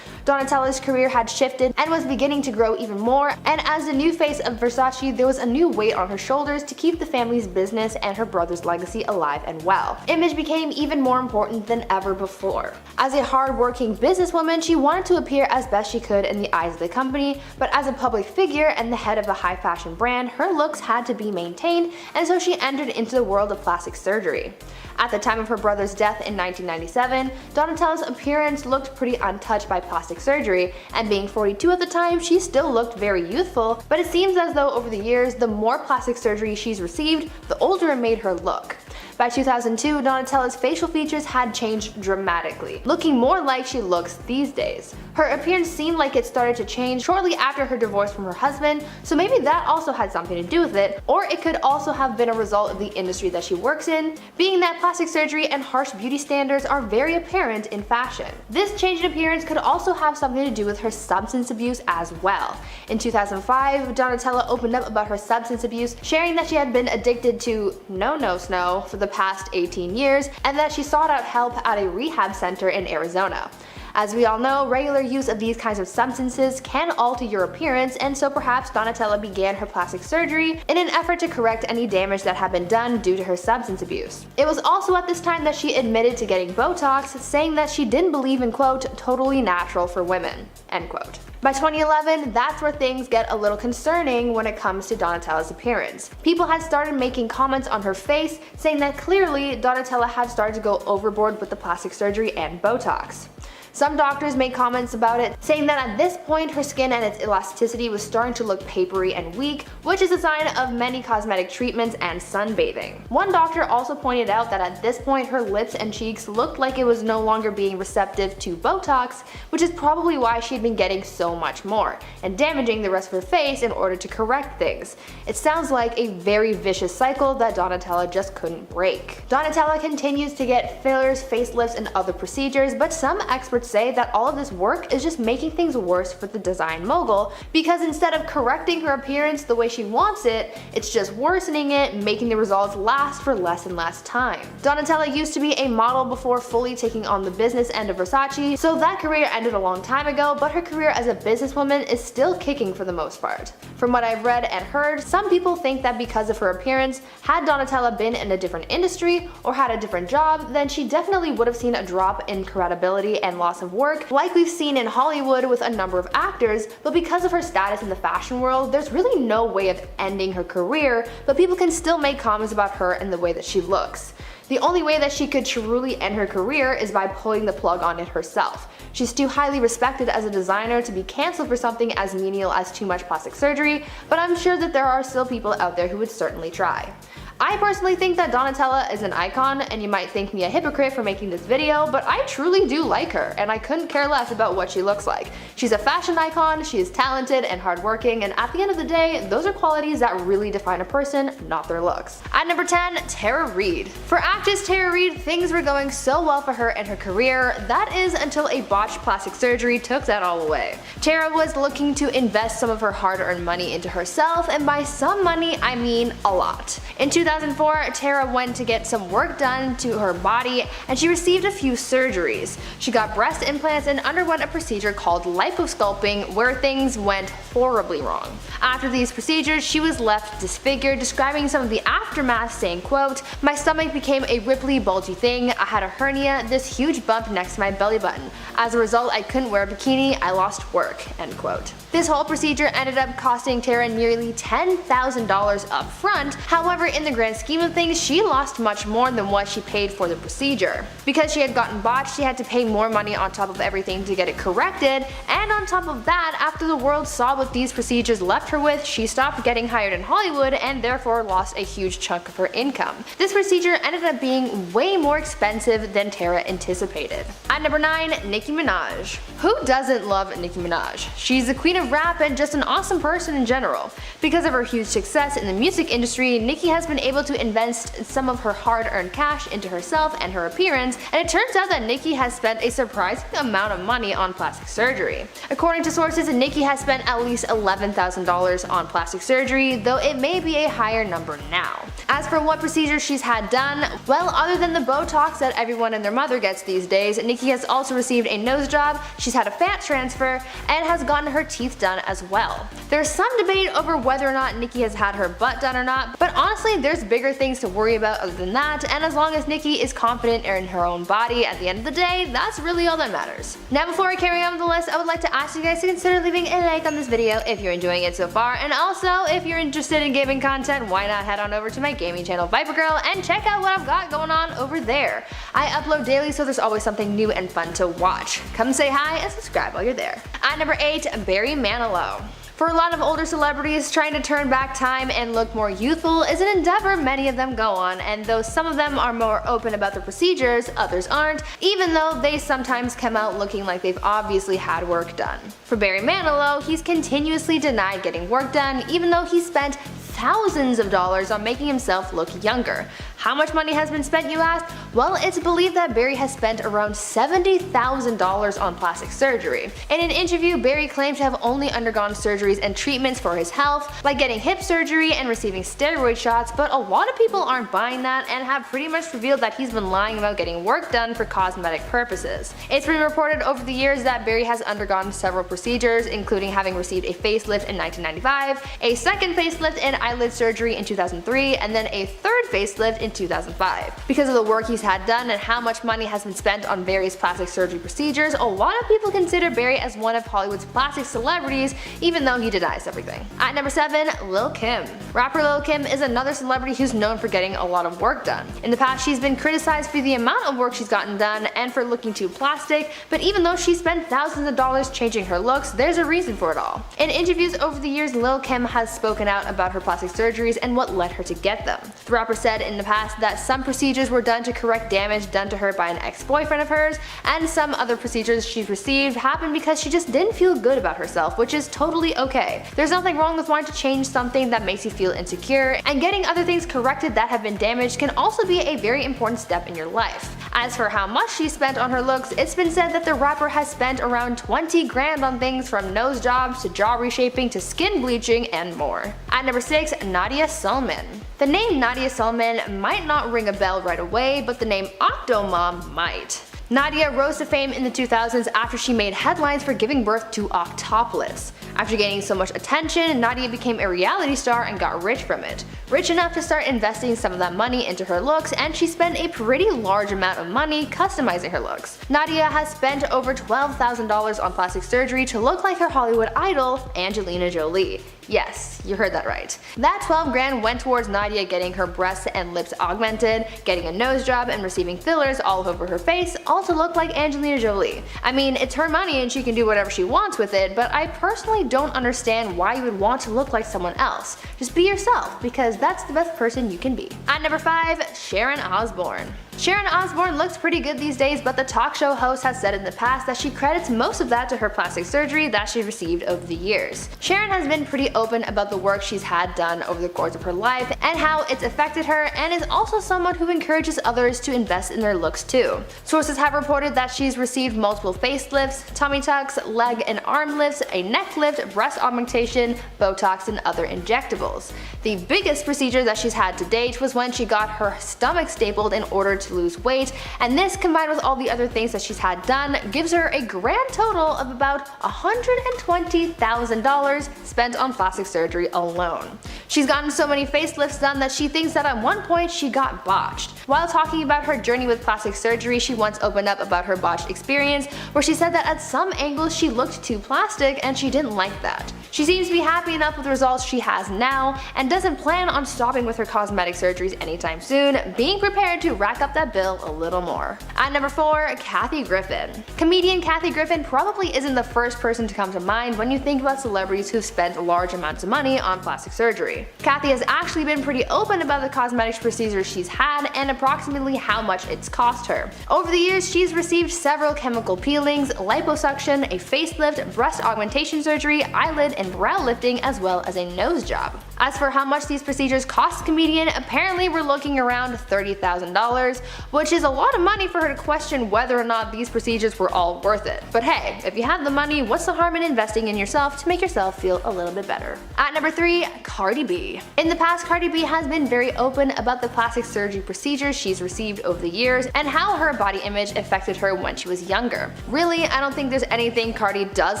Donatella's career had shifted and was beginning to grow even more, and as the new face of Versace, there was a new weight on her shoulders to keep the family's business and her brother's legacy alive and well. Image became even more important than ever before. As a hard-working businesswoman, she wanted to appear as best she could in the eyes of the company, but as a public figure and the head of a high-fashion brand, her looks had to be maintained, and so she entered into the world of plastic surgery. At the time of her brother's death in 1997, Donatella's appearance looked pretty untouched by plastic surgery, and being 42 at the time, she still looked very youthful, but it seems as though over the years, the more plastic surgery she's received, the older it made her look. By 2002, Donatella's facial features had changed dramatically, looking more like she looks these days. Her appearance seemed like it started to change shortly after her divorce from her husband, so maybe that also had something to do with it, or it could also have been a result of the industry that she works in, being that plastic surgery and harsh beauty standards are very apparent in fashion. This change in appearance could also have something to do with her substance abuse as well. In 2005, Donatella opened up about her substance abuse, sharing that she had been addicted to no-no-snow for the past 18 years, and that she sought out help at a rehab center in Arizona. As we all know, regular use of these kinds of substances can alter your appearance, and so perhaps Donatella began her plastic surgery in an effort to correct any damage that had been done due to her substance abuse. It was also at this time that she admitted to getting Botox, saying that she didn't believe in, quote, totally natural for women, end quote. By 2011, that's where things get a little concerning when it comes to Donatella's appearance. People had started making comments on her face, saying that clearly Donatella had started to go overboard with the plastic surgery and Botox. Some doctors made comments about it, saying that at this point her skin and its elasticity was starting to look papery and weak, which is a sign of many cosmetic treatments and sunbathing. One doctor also pointed out that at this point her lips and cheeks looked like it was no longer being receptive to Botox, which is probably why she had been getting so much more, and damaging the rest of her face in order to correct things. It sounds like a very vicious cycle that Donatella just couldn't break. Donatella continues to get fillers, facelifts, and other procedures, but some experts say that all of this work is just making things worse for the design mogul, because instead of correcting her appearance the way she wants it, it's just worsening it, making the results last for less and less time. Donatella used to be a model before fully taking on the business end of Versace, so that career ended a long time ago, but her career as a businesswoman is still kicking for the most part. From what I've read and heard, some people think that because of her appearance, had Donatella been in a different industry or had a different job, then she definitely would have seen a drop in credibility and loss of work, like we've seen in Hollywood with a number of actors, but because of her status in the fashion world, there's really no way of ending her career, but people can still make comments about her and the way that she looks. The only way that she could truly end her career is by pulling the plug on it herself. She's too highly respected as a designer to be cancelled for something as menial as too much plastic surgery, but I'm sure that there are still people out there who would certainly try. I personally think that Donatella is an icon, and you might think me a hypocrite for making this video, but I truly do like her, and I couldn't care less about what she looks like. She's a fashion icon, she is talented and hardworking, and at the end of the day, those are qualities that really define a person, not their looks. At number 10, Tara Reid. For actress Tara Reid, things were going so well for her and her career, that is until a botched plastic surgery took that all away. Tara was looking to invest some of her hard-earned money into herself, and by some money, I mean a lot. In 2004, Tara went to get some work done to her body, and she received a few surgeries. She got breast implants and underwent a procedure called liposculpting, where things went horribly wrong. After these procedures, she was left disfigured, describing some of the aftermath saying, quote, "My stomach became a ripply, bulgy thing. I had a hernia, this huge bump next to my belly button. As a result, I couldn't wear a bikini, I lost work," end quote. This whole procedure ended up costing Tara nearly $10,000 up front. However, in the grand scheme of things, she lost much more than what she paid for the procedure. Because she had gotten botched, she had to pay more money on top of everything to get it corrected, and on top of that, after the world saw what these procedures left her with, she stopped getting hired in Hollywood and therefore lost a huge chunk of her income. This procedure ended up being way more expensive than Tara anticipated. At number 9, Nicki Minaj. Who doesn't love Nicki Minaj? She's the queen of rap and just an awesome person in general. Because of her huge success in the music industry, Nicki has been able to invest some of her hard-earned cash into herself and her appearance, and it turns out that Nicki has spent a surprising amount of money on plastic surgery. According to sources, Nicki has spent at least $11,000 on plastic surgery, though it may be a higher number now. As for what procedures she's had done, well, other than the Botox that everyone and their mother gets these days, Nicki has also received a nose job, she's had a fat transfer, and has gotten her teeth done as well. There's some debate over whether or not Nicki has had her butt done or not, but honestly there's bigger things to worry about other than that, and as long as Nicki is confident in her own body at the end of the day, that's really all that matters. Now before I carry on with the list, I would like to ask you guys to consider leaving a like on this video if you're enjoying it so far, and also if you're interested in gaming content, why not head on over to my gaming channel Viper Girl and check out what I've got going on over there. I upload daily, so there's always something new and fun to watch. Come say hi and subscribe while you're there. At number 8, Barry Manilow. For a lot of older celebrities, trying to turn back time and look more youthful is an endeavor many of them go on, and though some of them are more open about their procedures, others aren't, even though they sometimes come out looking like they've obviously had work done. For Barry Manilow, he's continuously denied getting work done, even though he spent thousands of dollars on making himself look younger. How much money has been spent, you ask? Well, it's believed that Barry has spent around $70,000 on plastic surgery. In an interview, Barry claimed to have only undergone surgeries and treatments for his health, like getting hip surgery and receiving steroid shots, but a lot of people aren't buying that and have pretty much revealed that he's been lying about getting work done for cosmetic purposes. It's been reported over the years that Barry has undergone several procedures, including having received a facelift in 1995, a second facelift and eyelid surgery in 2003, and then a third facelift in 2005. Because of the work he's had done and how much money has been spent on various plastic surgery procedures, a lot of people consider Barry as one of Hollywood's plastic celebrities, even though he denies everything. At number 7, Lil Kim. Rapper Lil Kim is another celebrity who's known for getting a lot of work done. In the past, she's been criticized for the amount of work she's gotten done and for looking too plastic, but even though she spent thousands of dollars changing her looks, there's a reason for it all. In interviews over the years, Lil Kim has spoken out about her plastic surgeries and what led her to get them. The rapper said in the past that some procedures were done to correct damage done to her by an ex-boyfriend of hers, and some other procedures she's received happened because she just didn't feel good about herself, which is totally okay. There's nothing wrong with wanting to change something that makes you feel insecure, and getting other things corrected that have been damaged can also be a very important step in your life. As for how much she spent on her looks, it's been said that the rapper has spent around 20 grand on things from nose jobs to jaw reshaping to skin bleaching and more. At number 6, Nadia Sulman. The name Nadia Sulman might not ring a bell right away, but the name Octomom might. Nadia rose to fame in the 2000s after she made headlines for giving birth to octopolis. After gaining so much attention, Nadia became a reality star and got rich from it. Rich enough to start investing some of that money into her looks, and she spent a pretty large amount of money customizing her looks. Nadia has spent over $12,000 on plastic surgery to look like her Hollywood idol, Angelina Jolie. Yes, you heard that right. That 12 grand went towards Nadia getting her breasts and lips augmented, getting a nose job, and receiving fillers all over her face, all to look like Angelina Jolie. I mean, it's her money and she can do whatever she wants with it, but I personally don't understand why you would want to look like someone else. Just be yourself, because that's the best person you can be. At number 5, Sharon Osbourne. Sharon Osbourne looks pretty good these days, but the talk show host has said in the past that she credits most of that to her plastic surgery that she received over the years. Sharon has been pretty open about the work she's had done over the course of her life and how it's affected her, and is also someone who encourages others to invest in their looks too. Sources have reported that she's received multiple facelifts, tummy tucks, leg and arm lifts, a neck lift, breast augmentation, Botox, and other injectables. The biggest procedure that she's had to date was when she got her stomach stapled in order to lose weight, and this, combined with all the other things that she's had done, gives her a grand total of about $120,000 spent on plastic surgery alone. She's gotten so many facelifts done that she thinks that at one point she got botched. While talking about her journey with plastic surgery, she once opened up about her botched experience, where she said that at some angles she looked too plastic and she didn't like that. She seems to be happy enough with the results she has now and doesn't plan on stopping with her cosmetic surgeries anytime soon, being prepared to rack up that bill a little more. At number 4, Kathy Griffin. Comedian Kathy Griffin probably isn't the first person to come to mind when you think about celebrities who've spent large amounts of money on plastic surgery. Kathy has actually been pretty open about the cosmetic procedures she's had and approximately how much it's cost her. Over the years, she's received several chemical peelings, liposuction, a facelift, breast augmentation surgery, eyelid and brow lifting, as well as a nose job. As for how much these procedures cost the comedian, apparently we're looking around $30,000, which is a lot of money for her to question whether or not these procedures were all worth it. But hey, if you have the money, what's the harm in investing in yourself to make yourself feel a little bit better? At number 3, Cardi B. In the past, Cardi B has been very open about the plastic surgery procedures she's received over the years and how her body image affected her when she was younger. Really, I don't think there's anything Cardi does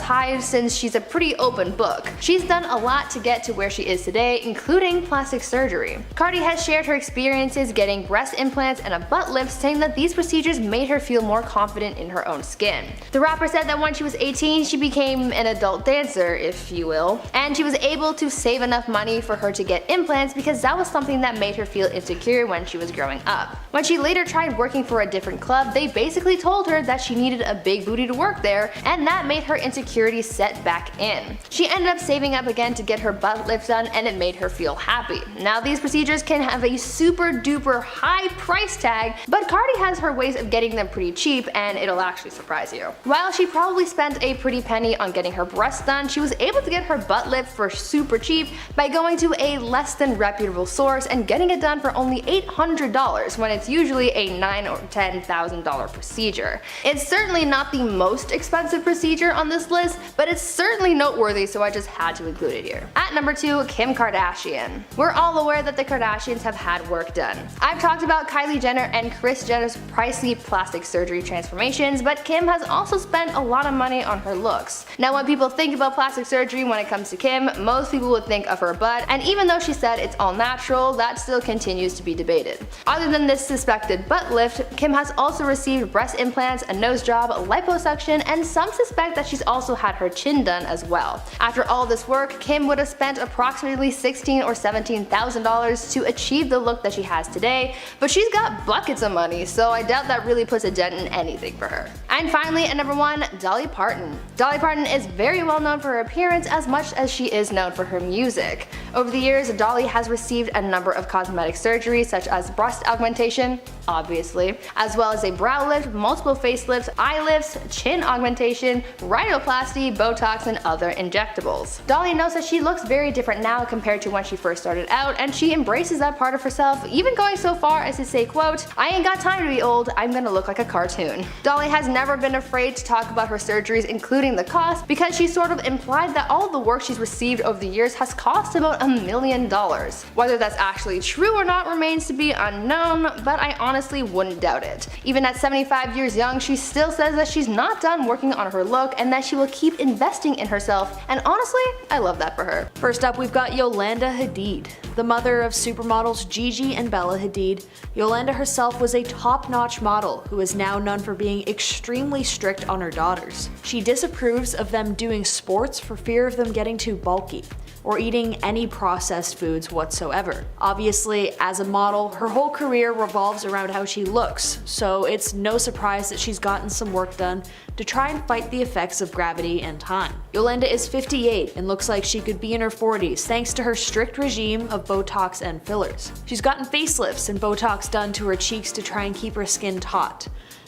hide, since she's a pretty open book. She's done a lot to get to where she is today, including plastic surgery. Cardi has shared her experiences getting breast implants and a butt lift, saying that these procedures made her feel more confident in her own skin. The rapper said that when she was 18, she became an adult dancer, if you will, and she was able to save enough money for her to get implants because that was something that made her feel insecure when she was growing up. When she later tried working for a different club, they basically told her that she needed a big booty to work there, and that made her insecurities set back in. She ended up saving up again to get her butt lift done, and it made her feel happy. Now these procedures can have a super duper high price tag, but Cardi has her ways of getting them pretty cheap, and it'll actually surprise you. While she probably spent a pretty penny on getting her breasts done, she was able to get her butt lift for super cheap by going to a less than reputable source and getting it done for only $800 when it's usually a $9,000 or $10,000 procedure. It's certainly not the most expensive procedure on this list, but it's certainly noteworthy, so I just had to include it here. At number 2, Kim Kardashian. We're all aware that the Kardashians have had work done. I've talked about Kylie Jenner and Kris Jenner's pricey plastic surgery transformations, but Kim has also spent a lot of money on her looks. Now when people think about plastic surgery when it comes to Kim, most people would think of her butt, and even though she said it's all natural, that still continues to be debated. Other than this suspected butt lift, Kim has also received breast implants, a nose job, liposuction, and some suspect that she's also had her chin done as well. After all this work, Kim would have spent approximately $16,000 or $17,000 to achieve the look that she has today, but she's got buckets of money, so I doubt that really puts a dent in anything for her. And finally, at number 1, Dolly Parton. Dolly Parton is very well known for her appearance as much as she is known for her music. Over the years, Dolly has received a number of cosmetic surgeries such as breast augmentation, obviously, as well as a brow lift, multiple facelifts, eye lifts, chin augmentation, rhinoplasty, Botox, and other injectables. Dolly knows that she looks very different now compared to when she first started out, and she embraces that part of herself, even going so far as to say, quote, "I ain't got time to be old, I'm gonna look like a cartoon." Dolly has never been afraid to talk about her surgeries, including the cost, because she sort of implied that all of the work she's received over the years has cost about $1 million. Whether that's actually true or not remains to be unknown, but I honestly wouldn't doubt it. Even at 75 years young, she still says that she's not done working on her look and that she will keep investing in herself, and honestly, I love that for her. First up, we've got Yolanda Hadid. The mother of supermodels Gigi and Bella Hadid, Yolanda herself was a top-notch model who is now known for being extremely strict on her daughters. She disapproves of them doing sports for fear of them getting too bulky, or eating any processed foods whatsoever. Obviously, as a model, her whole career revolves around how she looks, so it's no surprise that she's gotten some work done to try and fight the effects of gravity and time. Yolanda is 58 and looks like she could be in her 40s thanks to her strict regime of Botox and fillers. She's gotten facelifts and Botox done to her cheeks to try and keep her skin taut.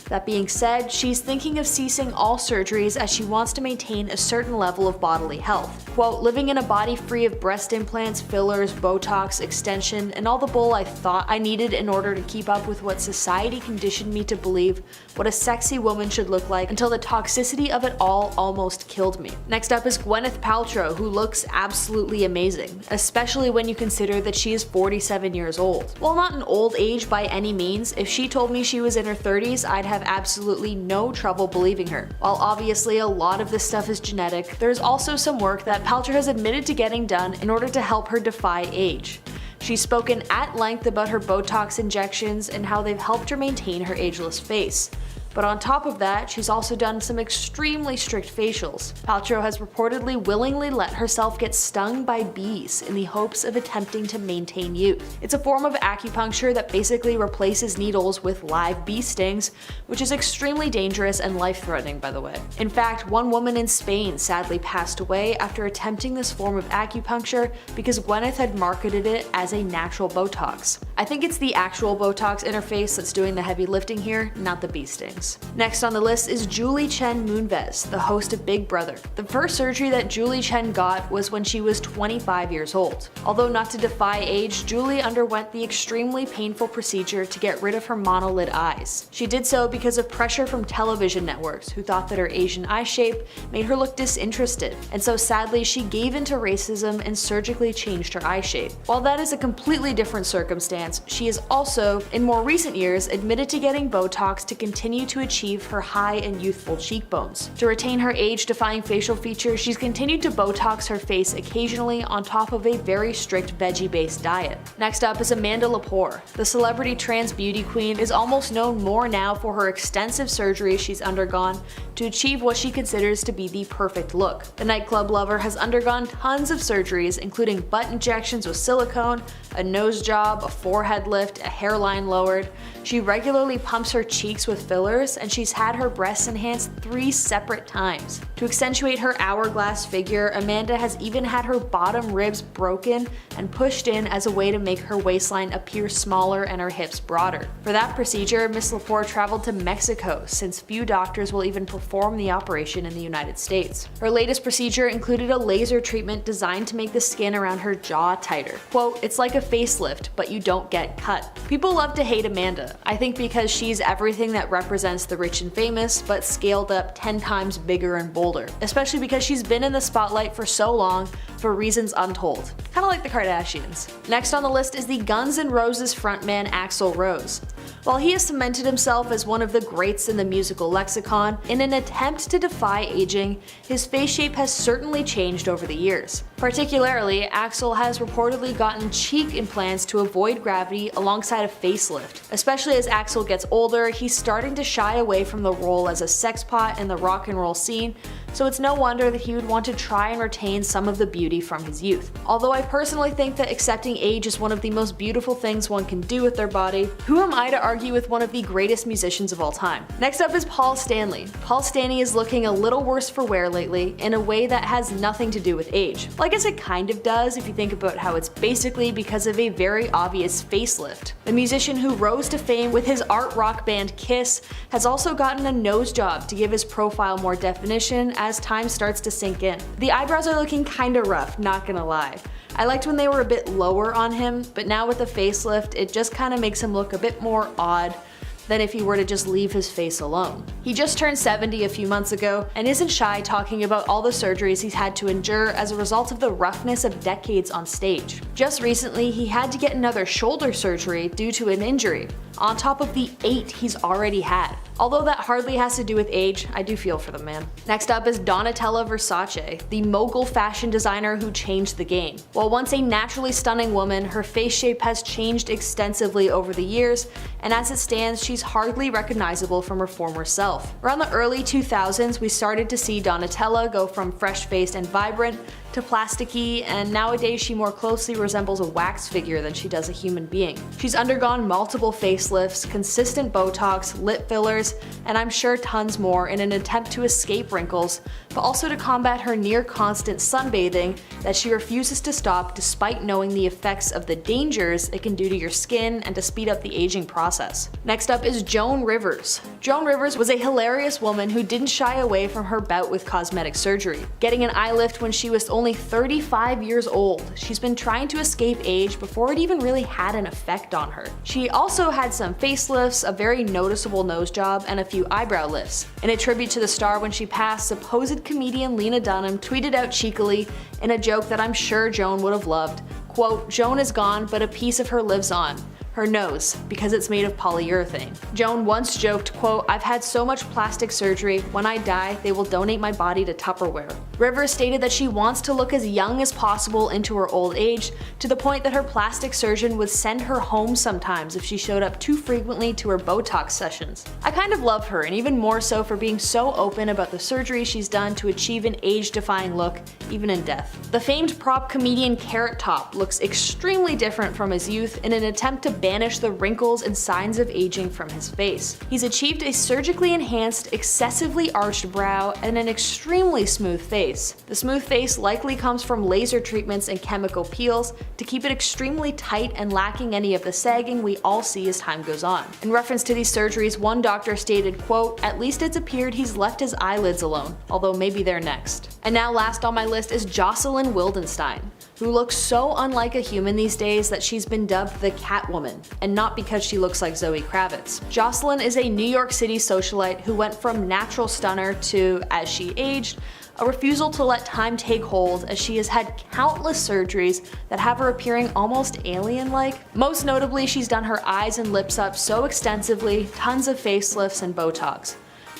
That being said, she's thinking of ceasing all surgeries as she wants to maintain a certain level of bodily health. Quote, living in a body free of breast implants, fillers, Botox, extension, and all the bull I thought I needed in order to keep up with what society conditioned me to believe what a sexy woman should look like until the toxicity of it all almost killed me. Next up is Gwyneth Paltrow, who looks absolutely amazing, especially when you consider that she is 47 years old. While not an old age by any means, if she told me she was in her 30s, I'd have absolutely no trouble believing her. While obviously a lot of this stuff is genetic, there's also some work that Paltrow has admitted to getting done in order to help her defy age. She's spoken at length about her Botox injections and how they've helped her maintain her ageless face. But on top of that, she's also done some extremely strict facials. Paltrow has reportedly willingly let herself get stung by bees in the hopes of attempting to maintain youth. It's a form of acupuncture that basically replaces needles with live bee stings, which is extremely dangerous and life-threatening, by the way. In fact, one woman in Spain sadly passed away after attempting this form of acupuncture because Gwyneth had marketed it as a natural Botox. I think it's the actual Botox interface that's doing the heavy lifting here, not the bee stings. Next on the list is Julie Chen Moonves, the host of Big Brother. The first surgery that Julie Chen got was when she was 25 years old. Although not to defy age, Julie underwent the extremely painful procedure to get rid of her monolid eyes. She did so because of pressure from television networks who thought that her Asian eye shape made her look disinterested, and so sadly she gave into racism and surgically changed her eye shape. While that is a completely different circumstance, she has also, in more recent years, admitted to getting Botox to continue to achieve her high and youthful cheekbones. To retain her age-defying facial features, she's continued to Botox her face occasionally on top of a very strict veggie-based diet. Next up is Amanda Lepore. The celebrity trans beauty queen is almost known more now for her extensive surgeries she's undergone to achieve what she considers to be the perfect look. The nightclub lover has undergone tons of surgeries, including butt injections with silicone, a nose job, a forehead lift, a hairline lowered. She regularly pumps her cheeks with fillers, and she's had her breasts enhanced 3 separate times. To accentuate her hourglass figure, Amanda has even had her bottom ribs broken and pushed in as a way to make her waistline appear smaller and her hips broader. For that procedure, Miss Lepore traveled to Mexico, since few doctors will even perform the operation in the United States. Her latest procedure included a laser treatment designed to make the skin around her jaw tighter. Quote, it's like a facelift, but you don't get cut. People love to hate Amanda, I think because she's everything that represents the rich and famous, but scaled up 10 times bigger and bolder, especially because she's been in the spotlight for so long for reasons untold. Kinda like the Kardashians. Next on the list is the Guns N' Roses frontman Axl Rose. While he has cemented himself as one of the greats in the musical lexicon, in an attempt to defy aging, his face shape has certainly changed over the years. Particularly, Axl has reportedly gotten cheek implants to avoid gravity alongside a facelift. Especially as Axl gets older, he's starting to shy away from the role as a sex pot in the rock and roll scene, so it's no wonder that he would want to try and retain some of the beauty from his youth. Although I personally think that accepting age is one of the most beautiful things one can do with their body, who am I to argue with one of the greatest musicians of all time? Next up is Paul Stanley. Paul Stanley is looking a little worse for wear lately in a way that has nothing to do with age. Well, I guess it kind of does if you think about how it's basically because of a very obvious facelift. The musician who rose to fame with his art rock band Kiss has also gotten a nose job to give his profile more definition as time starts to sink in. The eyebrows are looking kinda rough, not gonna lie. I liked when they were a bit lower on him, but now with the facelift, it just kinda makes him look a bit more odd. than if he were to just leave his face alone. He just turned 70 a few months ago and isn't shy talking about all the surgeries he's had to endure as a result of the roughness of decades on stage. Just recently, he had to get another shoulder surgery due to an injury, on top of the 8 he's already had. Although that hardly has to do with age, I do feel for the man. Next up is Donatella Versace, the mogul fashion designer who changed the game. While once a naturally stunning woman, her face shape has changed extensively over the years, and as it stands, she's hardly recognizable from her former self. Around the early 2000s, we started to see Donatella go from fresh-faced and vibrant to plasticky, and nowadays she more closely resembles a wax figure than she does a human being. She's undergone multiple facelifts, consistent Botox, lip fillers, and I'm sure tons more in an attempt to escape wrinkles, but also to combat her near constant sunbathing that she refuses to stop despite knowing the effects of the dangers it can do to your skin and to speed up the aging process. Next up is Joan Rivers. Joan Rivers was a hilarious woman who didn't shy away from her bout with cosmetic surgery. Getting an eye lift when she was only 35 years old, she's been trying to escape age before it even really had an effect on her. She also had some facelifts, a very noticeable nose job, and a few eyebrow lifts. In a tribute to the star when she passed, supposed comedian Lena Dunham tweeted out cheekily in a joke that I'm sure Joan would have loved, quote, "Joan is gone, but a piece of her lives on. Her nose, because it's made of polyurethane." Joan once joked, quote, "I've had so much plastic surgery, when I die, they will donate my body to Tupperware." Rivers stated that she wants to look as young as possible into her old age, to the point that her plastic surgeon would send her home sometimes if she showed up too frequently to her Botox sessions. I kind of love her, and even more so for being so open about the surgery she's done to achieve an age-defying look, even in death. The famed prop comedian Carrot Top looks extremely different from his youth in an attempt to banish the wrinkles and signs of aging from his face. He's achieved a surgically enhanced, excessively arched brow and an extremely smooth face. The smooth face likely comes from laser treatments and chemical peels to keep it extremely tight and lacking any of the sagging we all see as time goes on. In reference to these surgeries, one doctor stated, quote, "At least it's appeared he's left his eyelids alone, although maybe they're next." And now last on my list is Jocelyn Wildenstein, who looks so unlike a human these days that she's been dubbed the Catwoman, and not because she looks like Zoe Kravitz. Jocelyn is a New York City socialite who went from natural stunner to, as she aged, a refusal to let time take hold, as she has had countless surgeries that have her appearing almost alien-like. Most notably, she's done her eyes and lips up so extensively, tons of facelifts and Botox.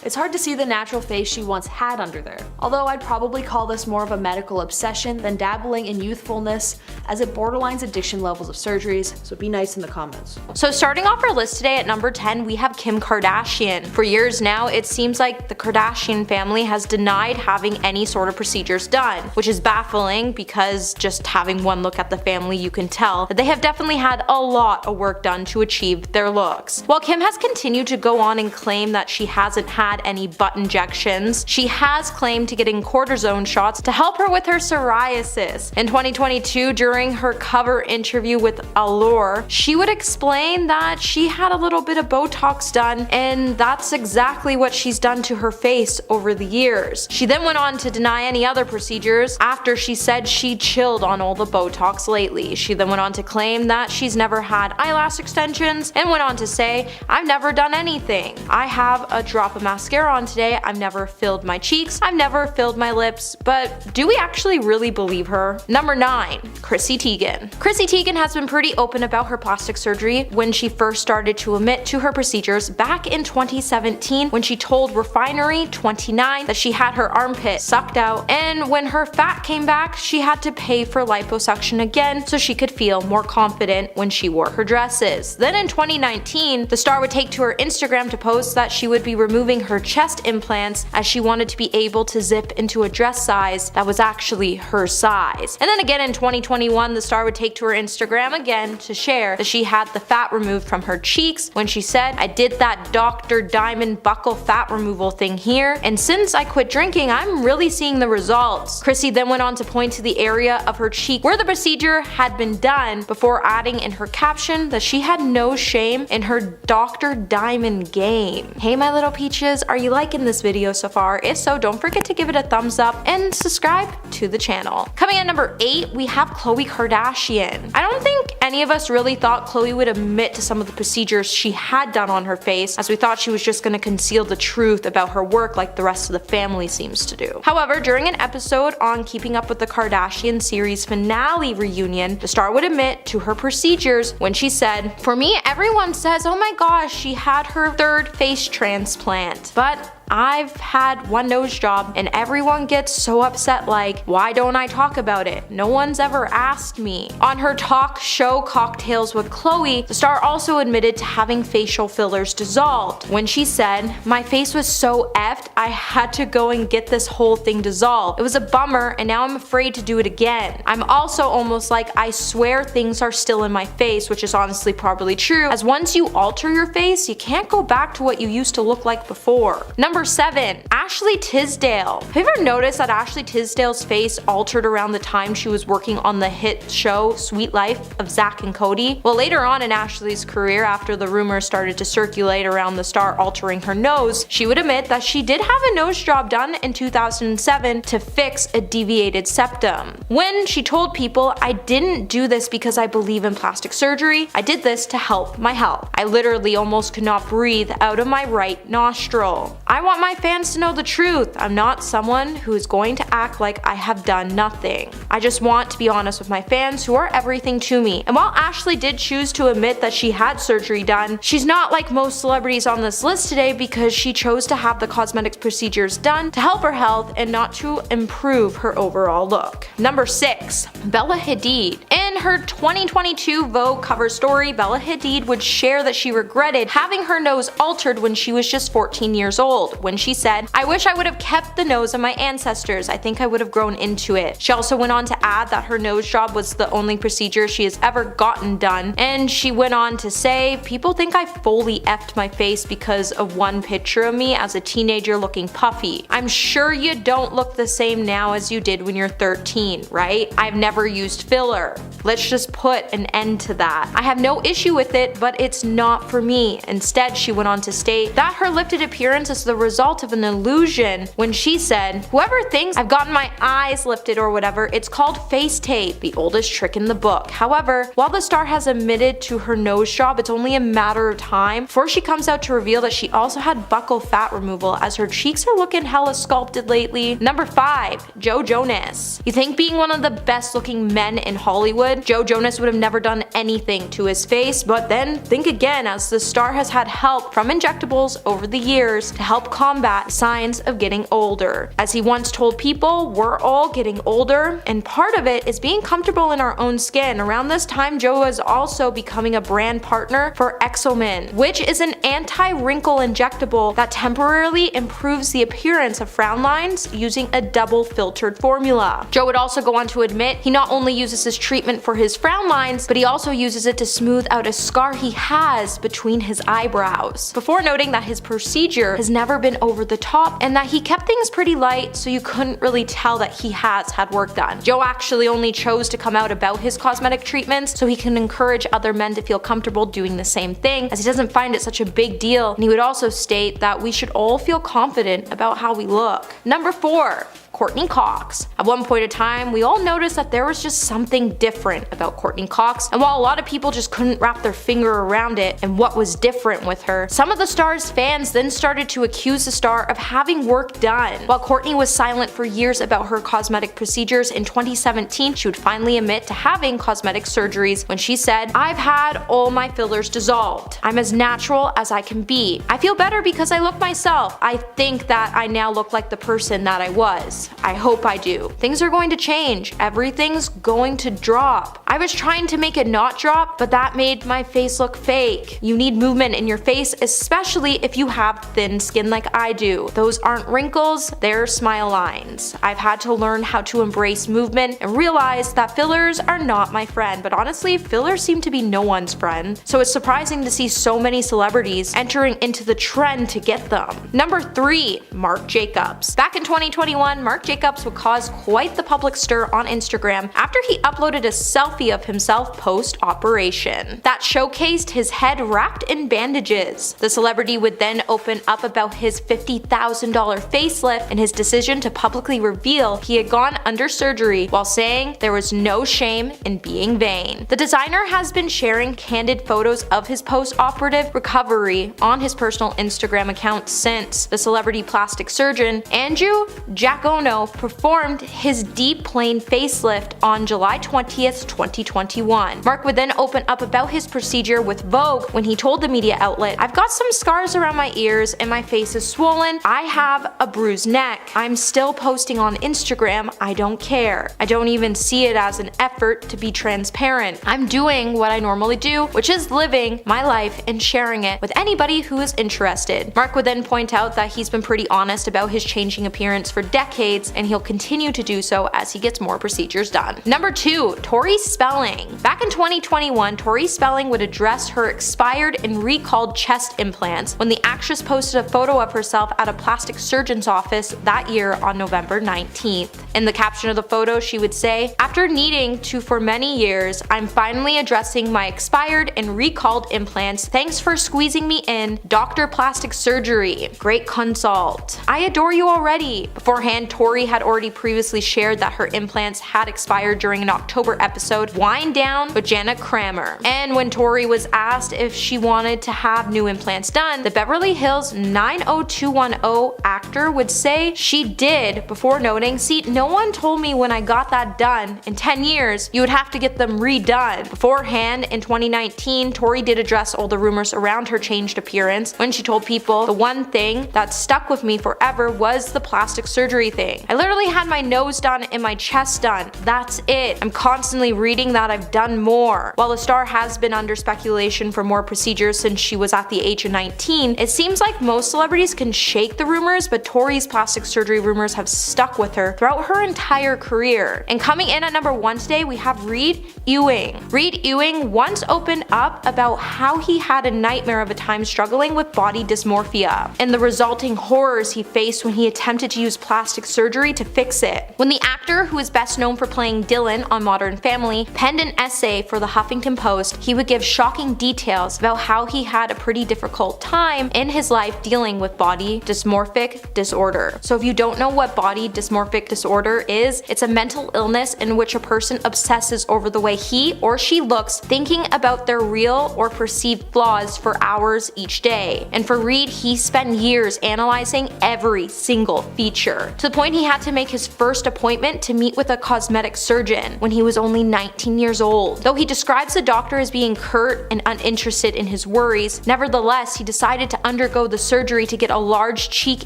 It's hard to see the natural face she once had under there, although I'd probably call this more of a medical obsession than dabbling in youthfulness, as it borderlines addiction levels of surgeries, so be nice in the comments. So starting off our list today at number 10, we have Kim Kardashian. For years now, it seems like the Kardashian family has denied having any sort of procedures done, which is baffling because just having one look at the family, you can tell that they have definitely had a lot of work done to achieve their looks. While Kim has continued to go on and claim that she hasn't had any butt injections, she has claimed to getting cortisone shots to help her with her psoriasis. In 2022, during her cover interview with Allure, she would explain that she had a little bit of Botox done, and that's exactly what she's done to her face over the years. She then went on to deny any other procedures after she said she chilled on all the Botox lately. She then went on to claim that she's never had eyelash extensions, and went on to say, "I've never done anything. I have a drop of mascara on today. I've never filled my cheeks. I've never filled my lips." But do we actually really believe her? Number 9, Chrissy Teigen. Chrissy Teigen has been pretty open about her plastic surgery when she first started to admit to her procedures back in 2017 when she told Refinery 29 that she had her armpit sucked out, and when her fat came back, she had to pay for liposuction again so she could feel more confident when she wore her dresses. Then in 2019, the star would take to her Instagram to post that she would be removing her chest implants as she wanted to be able to zip into a dress size that was actually her size. And then again in 2021, the star would take to her Instagram again to share that she had the fat removed from her cheeks when she said, "I did that Dr. Diamond buckle fat removal thing here, and since I quit drinking, I'm really seeing the results." Chrissy then went on to point to the area of her cheek where the procedure had been done before adding in her caption that she had no shame in her Dr. Diamond game. Hey my little peaches, are you liking this video so far? If so, don't forget to give it a thumbs up and subscribe to the channel. Coming at number 8, we have Khloe Kardashian. I don't think any of us really thought Khloe would admit to some of the procedures she had done on her face, as we thought she was just gonna conceal the truth about her work like the rest of the family seems to do. However, during an episode on Keeping Up with the Kardashians series finale reunion, the star would admit to her procedures when she said, "For me, everyone says, oh my gosh, she had her third face transplant. But I've had one nose job and everyone gets so upset like, why don't I talk about it? No one's ever asked me." On her talk show Cocktails with Khloe, the star also admitted to having facial fillers dissolved when she said, "My face was so effed, I had to go and get this whole thing dissolved. It was a bummer and now I'm afraid to do it again. I'm also almost like I swear things are still in my face," which is honestly probably true, as once you alter your face, you can't go back to what you used to look like before. Number 7. Ashley Tisdale. Have you ever noticed that Ashley Tisdale's face altered around the time she was working on the hit show Sweet Life of Zack and Cody? Well, later on in Ashley's career, after the rumors started to circulate around the star altering her nose, she would admit that she did have a nose job done in 2007 to fix a deviated septum. When she told people, "I didn't do this because I believe in plastic surgery, I did this to help my health. I literally almost could not breathe out of my right nostril. I want my fans to know the truth. I'm not someone who is going to act like I have done nothing. I just want to be honest with my fans who are everything to me." And while Ashley did choose to admit that she had surgery done, she's not like most celebrities on this list today because she chose to have the cosmetic procedures done to help her health and not to improve her overall look. Number 6. Bella Hadid. In her 2022 Vogue cover story, Bella Hadid would share that she regretted having her nose altered when she was just 14 years old, when she said, "I wish I would have kept the nose of my ancestors. I think I would have grown into it." She also went on to add that her nose job was the only procedure she has ever gotten done, and she went on to say, "People think I fully effed my face because of one picture of me as a teenager looking puffy. I'm sure you don't look the same now as you did when you're 13, right? I've never used filler. Let's just put an end to that. I have no issue with it, but it's not for me." Instead, she went on to state that her lifted appearance is the result of an illusion when she said, "Whoever thinks I've gotten my eyes lifted or whatever, it's called face tape, the oldest trick in the book." However, while the star has admitted to her nose job, it's only a matter of time before she comes out to reveal that she also had buccal fat removal, as her cheeks are looking hella sculpted lately. Number 5. Joe Jonas. You think being one of the best looking men in Hollywood, Joe Jonas would have never done anything to his face, but then think again, as the star has had help from injectables over the years to help combat signs of getting older. As he once told people, we're all getting older, and part of it is being comfortable in our own skin. Around this time, Joe was also becoming a brand partner for Exomin, which is an anti-wrinkle injectable that temporarily improves the appearance of frown lines using a double filtered formula. Joe would also go on to admit he not only uses this treatment for his frown lines, but he also uses it to smooth out a scar he has between his eyebrows, before noting that his procedure has never been over the top and that he kept things pretty light so you couldn't really tell that he has had work done. Joe actually only chose to come out about his cosmetic treatments so he can encourage other men to feel comfortable doing the same thing, as he doesn't find it such a big deal, and he would also state that we should all feel confident about how we look. Number 4. Courtney Cox. At one point in time, we all noticed that there was just something different about Courtney Cox, and while a lot of people just couldn't wrap their finger around it and what was different with her, some of the star's fans then started to accuse the star of having work done. While Courtney was silent for years about her cosmetic procedures, in 2017 she would finally admit to having cosmetic surgeries when she said, "I've had all my fillers dissolved. I'm as natural as I can be. I feel better because I look myself. I think that I now look like the person that I was. I hope I do. Things are going to change. Everything's going to drop. I was trying to make it not drop, but that made my face look fake. You need movement in your face, especially if you have thin skin like I do. Those aren't wrinkles, they're smile lines. I've had to learn how to embrace movement and realize that fillers are not my friend." But honestly, fillers seem to be no one's friend, so it's surprising to see so many celebrities entering into the trend to get them. Number 3. Marc Jacobs. Back in 2021, Marc Jacobs would cause quite the public stir on Instagram after he uploaded a selfie of himself post-operation that showcased his head wrapped in bandages. The celebrity would then open up about his $50,000 facelift and his decision to publicly reveal he had gone under surgery while saying there was no shame in being vain. The designer has been sharing candid photos of his post-operative recovery on his personal Instagram account since. The celebrity plastic surgeon Andrew Giacono performed his deep plane facelift on July 20th, 2021. Marc would then open up about his procedure with Vogue when he told the media outlet, "I've got some scars around my ears and my face is swollen. I have a bruised neck. I'm still posting on Instagram. I don't care. I don't even see it as an effort to be transparent. I'm doing what I normally do, which is living my life and sharing it with anybody who is interested." Marc would then point out that he's been pretty honest about his changing appearance for decades, and he'll continue to do so as he gets more procedures done. Number 2. Tori Spelling. Back in 2021, Tori Spelling would address her expired and recalled chest implants when the actress posted a photo of herself at a plastic surgeon's office that year on November 19th. In the caption of the photo, she would say, "After needing to for many years, I'm finally addressing my expired and recalled implants. Thanks for squeezing me in. Dr. Plastic Surgery. Great consult. I adore you already." Beforehand, Tori had already previously shared that her implants had expired during an October episode, Wind Down with Jana Kramer. And when Tori was asked if she wanted to have new implants done, the Beverly Hills 90210 actor would say she did, before noting, "See, no one told me when I got that done. In 10 years, you would have to get them redone." Beforehand, in 2019, Tori did address all the rumors around her changed appearance when she told people, "The one thing that stuck with me forever was the plastic surgery thing. I literally had my nose done and my chest done. That's it. I'm constantly reading that I've done more." While the star has been under speculation for more procedures since she was at the age of 19, it seems like most celebrities can shake the rumors, but Tori's plastic surgery rumors have stuck with her throughout her entire career. And coming in at number 1 today, we have Reed Ewing. Reed Ewing once opened up about how he had a nightmare of a time struggling with body dysmorphia and the resulting horrors he faced when he attempted to use plastic surgery to fix it. When the actor, who is best known for playing Dylan on Modern Family, penned an essay for the Huffington Post, he would give shocking details about how he had a pretty difficult time in his life dealing with body dysmorphic disorder. So if you don't know what body dysmorphic disorder is, it's a mental illness in which a person obsesses over the way he or she looks, thinking about their real or perceived flaws for hours each day. And for Reed, he spent years analyzing every single feature, to the point he had to make his first appointment to meet with a cosmetic surgeon when he was only 19 years old. Though he describes the doctor as being curt and uninterested in his worries, nevertheless, he decided to undergo the surgery to get a large cheek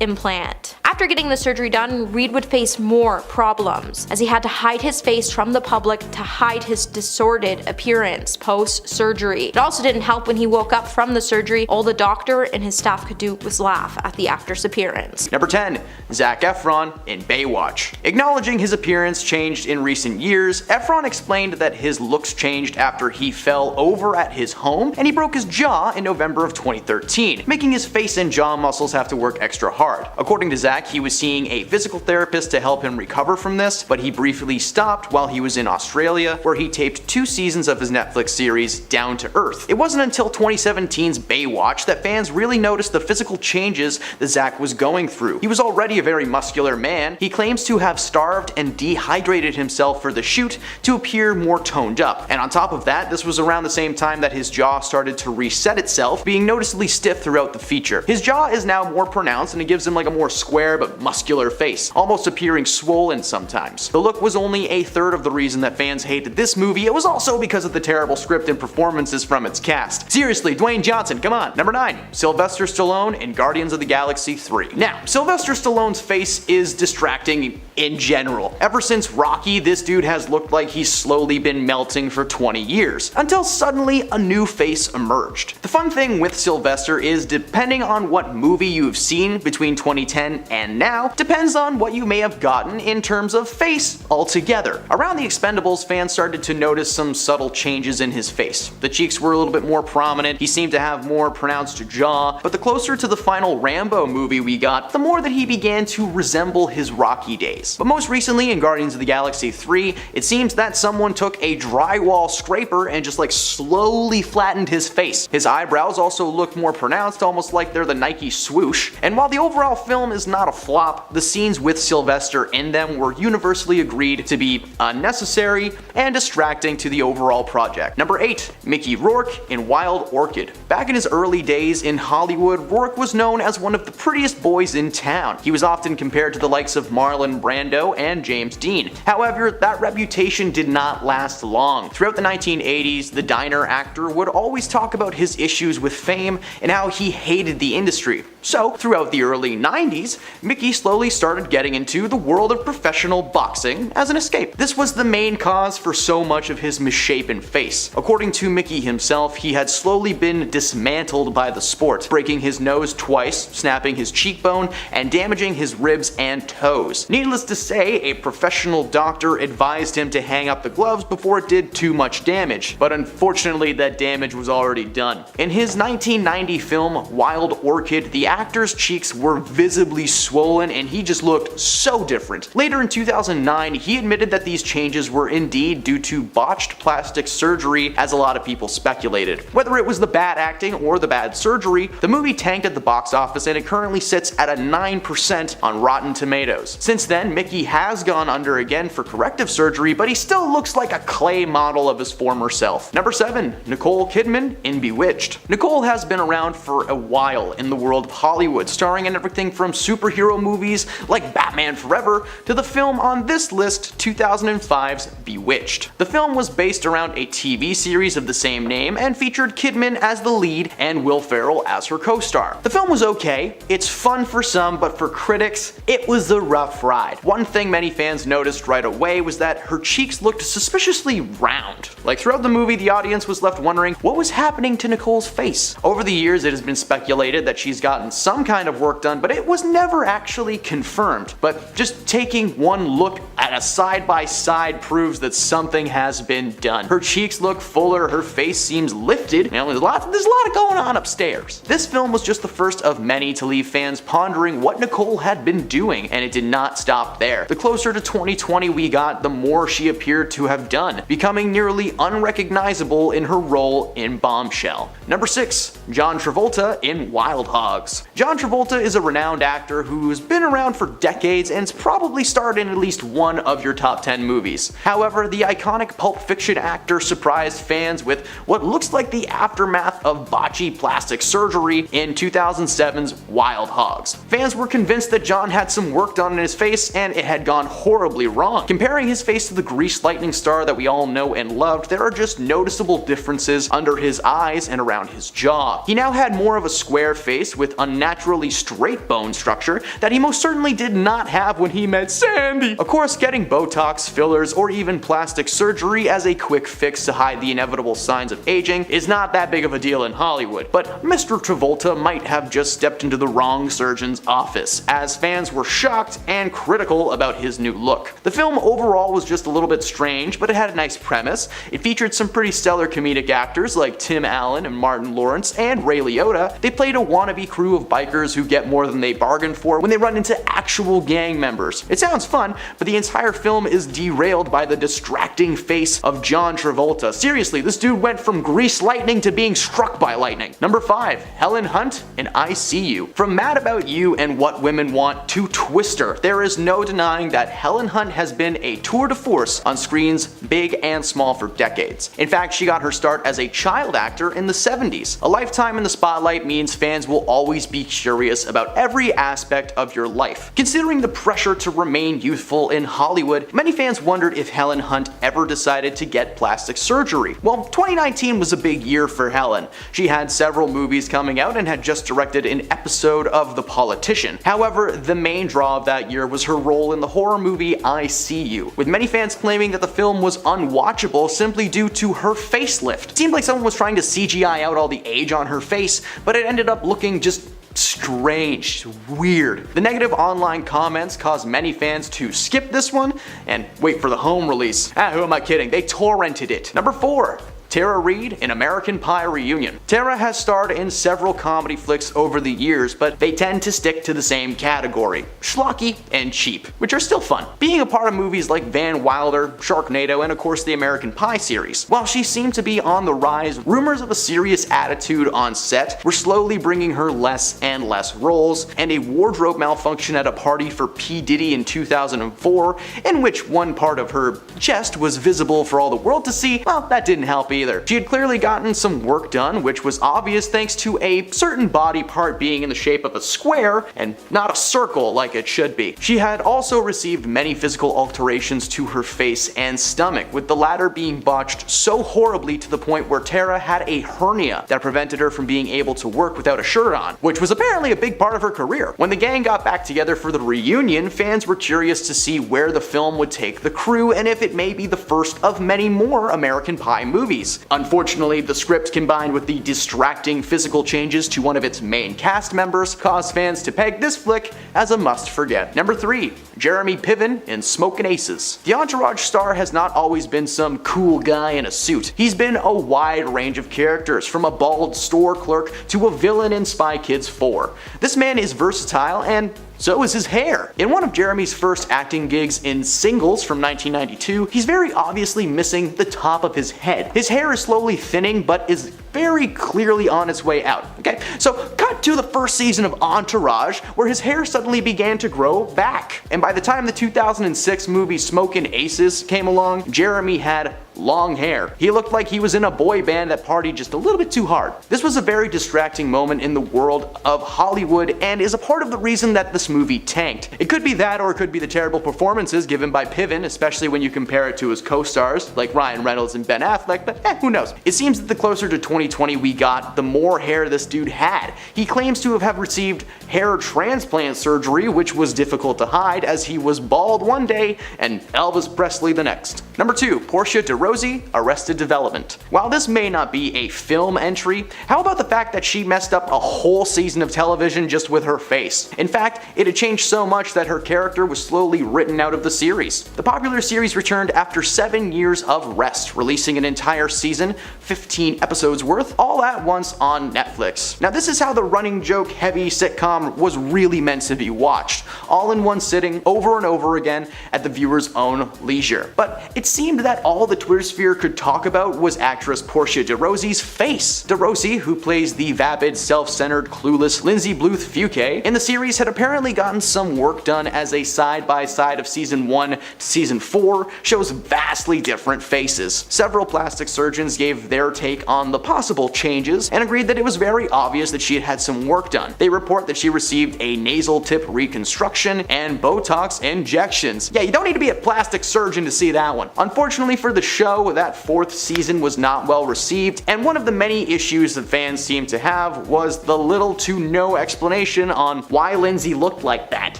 implant. After getting the surgery done, Reed would face more problems, as he had to hide his face from the public to hide his disordered appearance post-surgery. It also didn't help when he woke up from the surgery, all the doctor and his staff could do was laugh at the actor's appearance. Number 10. Zac Efron in Baywatch. Acknowledging his appearance changed in recent years, Efron explained that his looks changed after he fell over at his home and he broke his jaw in November of 2013, making his face and jaw muscles have to work extra hard. According to Zac, he was seeing a physical therapist to help him recover from this, but he briefly stopped while he was in Australia, where he taped 2 seasons of his Netflix series Down to Earth. It wasn't until 2017's Baywatch that fans really noticed the physical changes that Zac was going through. He was already a very muscular man. He claims to have starved and dehydrated himself for the shoot to appear more toned up. And on top of that, this was around the same time that his jaw started to reset itself, being noticeably stiff throughout the feature. His jaw is now more pronounced and it gives him like a more square but muscular face, almost appearing swollen sometimes. The look was only a third of the reason that fans hated this movie. It was also because of the terrible script and performances from its cast. Seriously, Dwayne Johnson, come on. Number 9. Sylvester Stallone in Guardians of the Galaxy 3. Now, Sylvester Stallone's face is distracting in general. Ever since Rocky, this dude has looked like he's slowly been melting for 20 years, until suddenly a new face emerged. The fun thing with Sylvester is, depending on what movie you've seen between 2010 and and now depends on what you may have gotten in terms of face altogether. Around The Expendables, fans started to notice some subtle changes in his face. The cheeks were a little bit more prominent, he seemed to have more pronounced jaw, but the closer to the final Rambo movie we got, the more that he began to resemble his Rocky days. But most recently in Guardians of the Galaxy 3, it seems that someone took a drywall scraper and just slowly flattened his face. His eyebrows also look more pronounced, almost like they're the Nike swoosh. And while the overall film is not a flop, the scenes with Sylvester in them were universally agreed to be unnecessary and distracting to the overall project. Number 8. Mickey Rourke in Wild Orchid. Back in his early days in Hollywood, Rourke was known as one of the prettiest boys in town. He was often compared to the likes of Marlon Brando and James Dean. However, that reputation did not last long. Throughout the 1980s, the diner actor would always talk about his issues with fame and how he hated the industry. So, throughout the early 90s, Mickey slowly started getting into the world of professional boxing as an escape. This was the main cause for so much of his misshapen face. According to Mickey himself, he had slowly been dismantled by the sport, breaking his nose twice, snapping his cheekbone, and damaging his ribs and toes. Needless to say, a professional doctor advised him to hang up the gloves before it did too much damage, but unfortunately that damage was already done. In his 1990 film Wild Orchid, the actor's cheeks were visibly swollen and he just looked so different. Later in 2009, he admitted that these changes were indeed due to botched plastic surgery, as a lot of people speculated. Whether it was the bad acting or the bad surgery, the movie tanked at the box office and it currently sits at a 9% on Rotten Tomatoes. Since then, Mickey has gone under again for corrective surgery, but he still looks like a clay model of his former self. Number 7. Nicole Kidman in Bewitched. Nicole has been around for a while in the world of Hollywood, starring in everything from superhero movies like Batman Forever to the film on this list, 2005's Bewitched. The film was based around a TV series of the same name and featured Kidman as the lead and Will Ferrell as her co-star. The film was okay, it's fun for some, but for critics, it was a rough ride. One thing many fans noticed right away was that her cheeks looked suspiciously round. Like throughout the movie, the audience was left wondering what was happening to Nicole's face. Over the years, it has been speculated that she's gotten some kind of work done, but it was never actually confirmed. But just taking one look at a side-by-side proves that something has been done. Her cheeks look fuller, her face seems lifted, and there's a lot going on upstairs. This film was just the first of many to leave fans pondering what Nicole had been doing, and it did not stop there. The closer to 2020 we got, the more she appeared to have done, becoming nearly unrecognizable in her role in Bombshell. Number 6. John Travolta in Wild Hogs. John Travolta is a renowned actor who's been around for decades and's probably starred in at least one of your top 10 movies. However, the iconic Pulp Fiction actor surprised fans with what looks like the aftermath of botchy plastic surgery in 2007's Wild Hogs. Fans were convinced that John had some work done in his face and it had gone horribly wrong. Comparing his face to the Grease Lightning star that we all know and loved, there are just noticeable differences under his eyes and around his jaw. He now had more of a square face with unnaturally straight bone structure that he most certainly did not have when he met Sandy. Of course, getting Botox, fillers, or even plastic surgery as a quick fix to hide the inevitable signs of aging is not that big of a deal in Hollywood, but Mr. Travolta might have just stepped into the wrong surgeon's office, as fans were shocked and critical about his new look. The film overall was just a little bit strange, but it had a nice premise. It featured some pretty stellar comedic actors like Tim Allen and Martin Lawrence and Ray Liotta. They played a wannabe crew of bikers who get more than they bargained for when they run into actual gang members. It sounds fun, but the entire film is derailed by the distracting face of John Travolta. Seriously, this dude went from Grease Lightning to being struck by lightning. Number 5. Helen Hunt in I See You. From Mad About You and What Women Want to Twister, there is no denying that Helen Hunt has been a tour de force on screens big and small for decades. In fact, she got her start as a child actor in the 70s. A lifetime in the spotlight means fans will always be curious about every aspect of your life. Considering the pressure to remain youthful in Hollywood, many fans wondered if Helen Hunt ever decided to get plastic surgery. Well, 2019 was a big year for Helen. She had several movies coming out and had just directed an episode of The Politician. However, the main draw of that year was her role in the horror movie I See You, with many fans claiming that the film was unwatchable simply due to her facelift. It seemed like someone was trying to CGI out all the age on her face, but it ended up looking just strange, weird. The negative online comments caused many fans to skip this one and wait for the home release. Who am I kidding? They torrented it. Number 4. Tara Reid in American Pie Reunion. Tara has starred in several comedy flicks over the years, but they tend to stick to the same category, schlocky and cheap, which are still fun. Being a part of movies like Van Wilder, Sharknado, and of course the American Pie series. While she seemed to be on the rise, rumors of a serious attitude on set were slowly bringing her less and less roles, and a wardrobe malfunction at a party for P. Diddy in 2004, in which one part of her chest was visible for all the world to see, well, that didn't help either. She had clearly gotten some work done, which was obvious thanks to a certain body part being in the shape of a square and not a circle like it should be. She had also received many physical alterations to her face and stomach, with the latter being botched so horribly to the point where Tara had a hernia that prevented her from being able to work without a shirt on, which was apparently a big part of her career. When the gang got back together for the reunion, fans were curious to see where the film would take the crew and if it may be the first of many more American Pie movies. Unfortunately, the script combined with the distracting physical changes to one of its main cast members caused fans to peg this flick as a must-forget. Number 3. Jeremy Piven in Smokin' Aces. The Entourage star has not always been some cool guy in a suit. He's been a wide range of characters, from a bald store clerk to a villain in Spy Kids 4. This man is versatile, and so is his hair. In one of Jeremy's first acting gigs in Singles from 1992, he's very obviously missing the top of his head. His hair is slowly thinning, but is very clearly on its way out. Okay, so cut to the first season of Entourage, where his hair suddenly began to grow back. And by the time the 2006 movie Smokin' Aces came along, Jeremy had long hair. He looked like he was in a boy band that partied just a little bit too hard. This was a very distracting moment in the world of Hollywood and is a part of the reason that this movie tanked. It could be that, or it could be the terrible performances given by Piven, especially when you compare it to his co-stars like Ryan Reynolds and Ben Affleck, but who knows. It seems that the closer to 2020 we got, the more hair this dude had. He claims to have received hair transplant surgery, which was difficult to hide as he was bald one day and Elvis Presley the next. Number 2. Portia de Rossi, Arrested Development. While this may not be a film entry, how about the fact that she messed up a whole season of television just with her face? In fact, it had changed so much that her character was slowly written out of the series. The popular series returned after 7 years of rest, releasing an entire season, 15 episodes worth, all at once on Netflix. Now this is how the running joke heavy sitcom was really meant to be watched, all in one sitting over and over again at the viewer's own leisure. But it seemed that all the Twitter sphere could talk about was actress Portia de Rossi's face. De Rossi, who plays the vapid, self-centered, clueless Lindsay Bluth Fuquet in the series, had apparently gotten some work done as a side-by-side of season 1 to season 4 shows vastly different faces. Several plastic surgeons gave their take on the possible changes and agreed that it was very obvious that she had had some work done. They report that she received a nasal tip reconstruction and Botox injections. Yeah, you don't need to be a plastic surgeon to see that one. Unfortunately for the show, that 4th season was not well received, and one of the many issues that fans seemed to have was the little to no explanation on why Lindsay looked like that.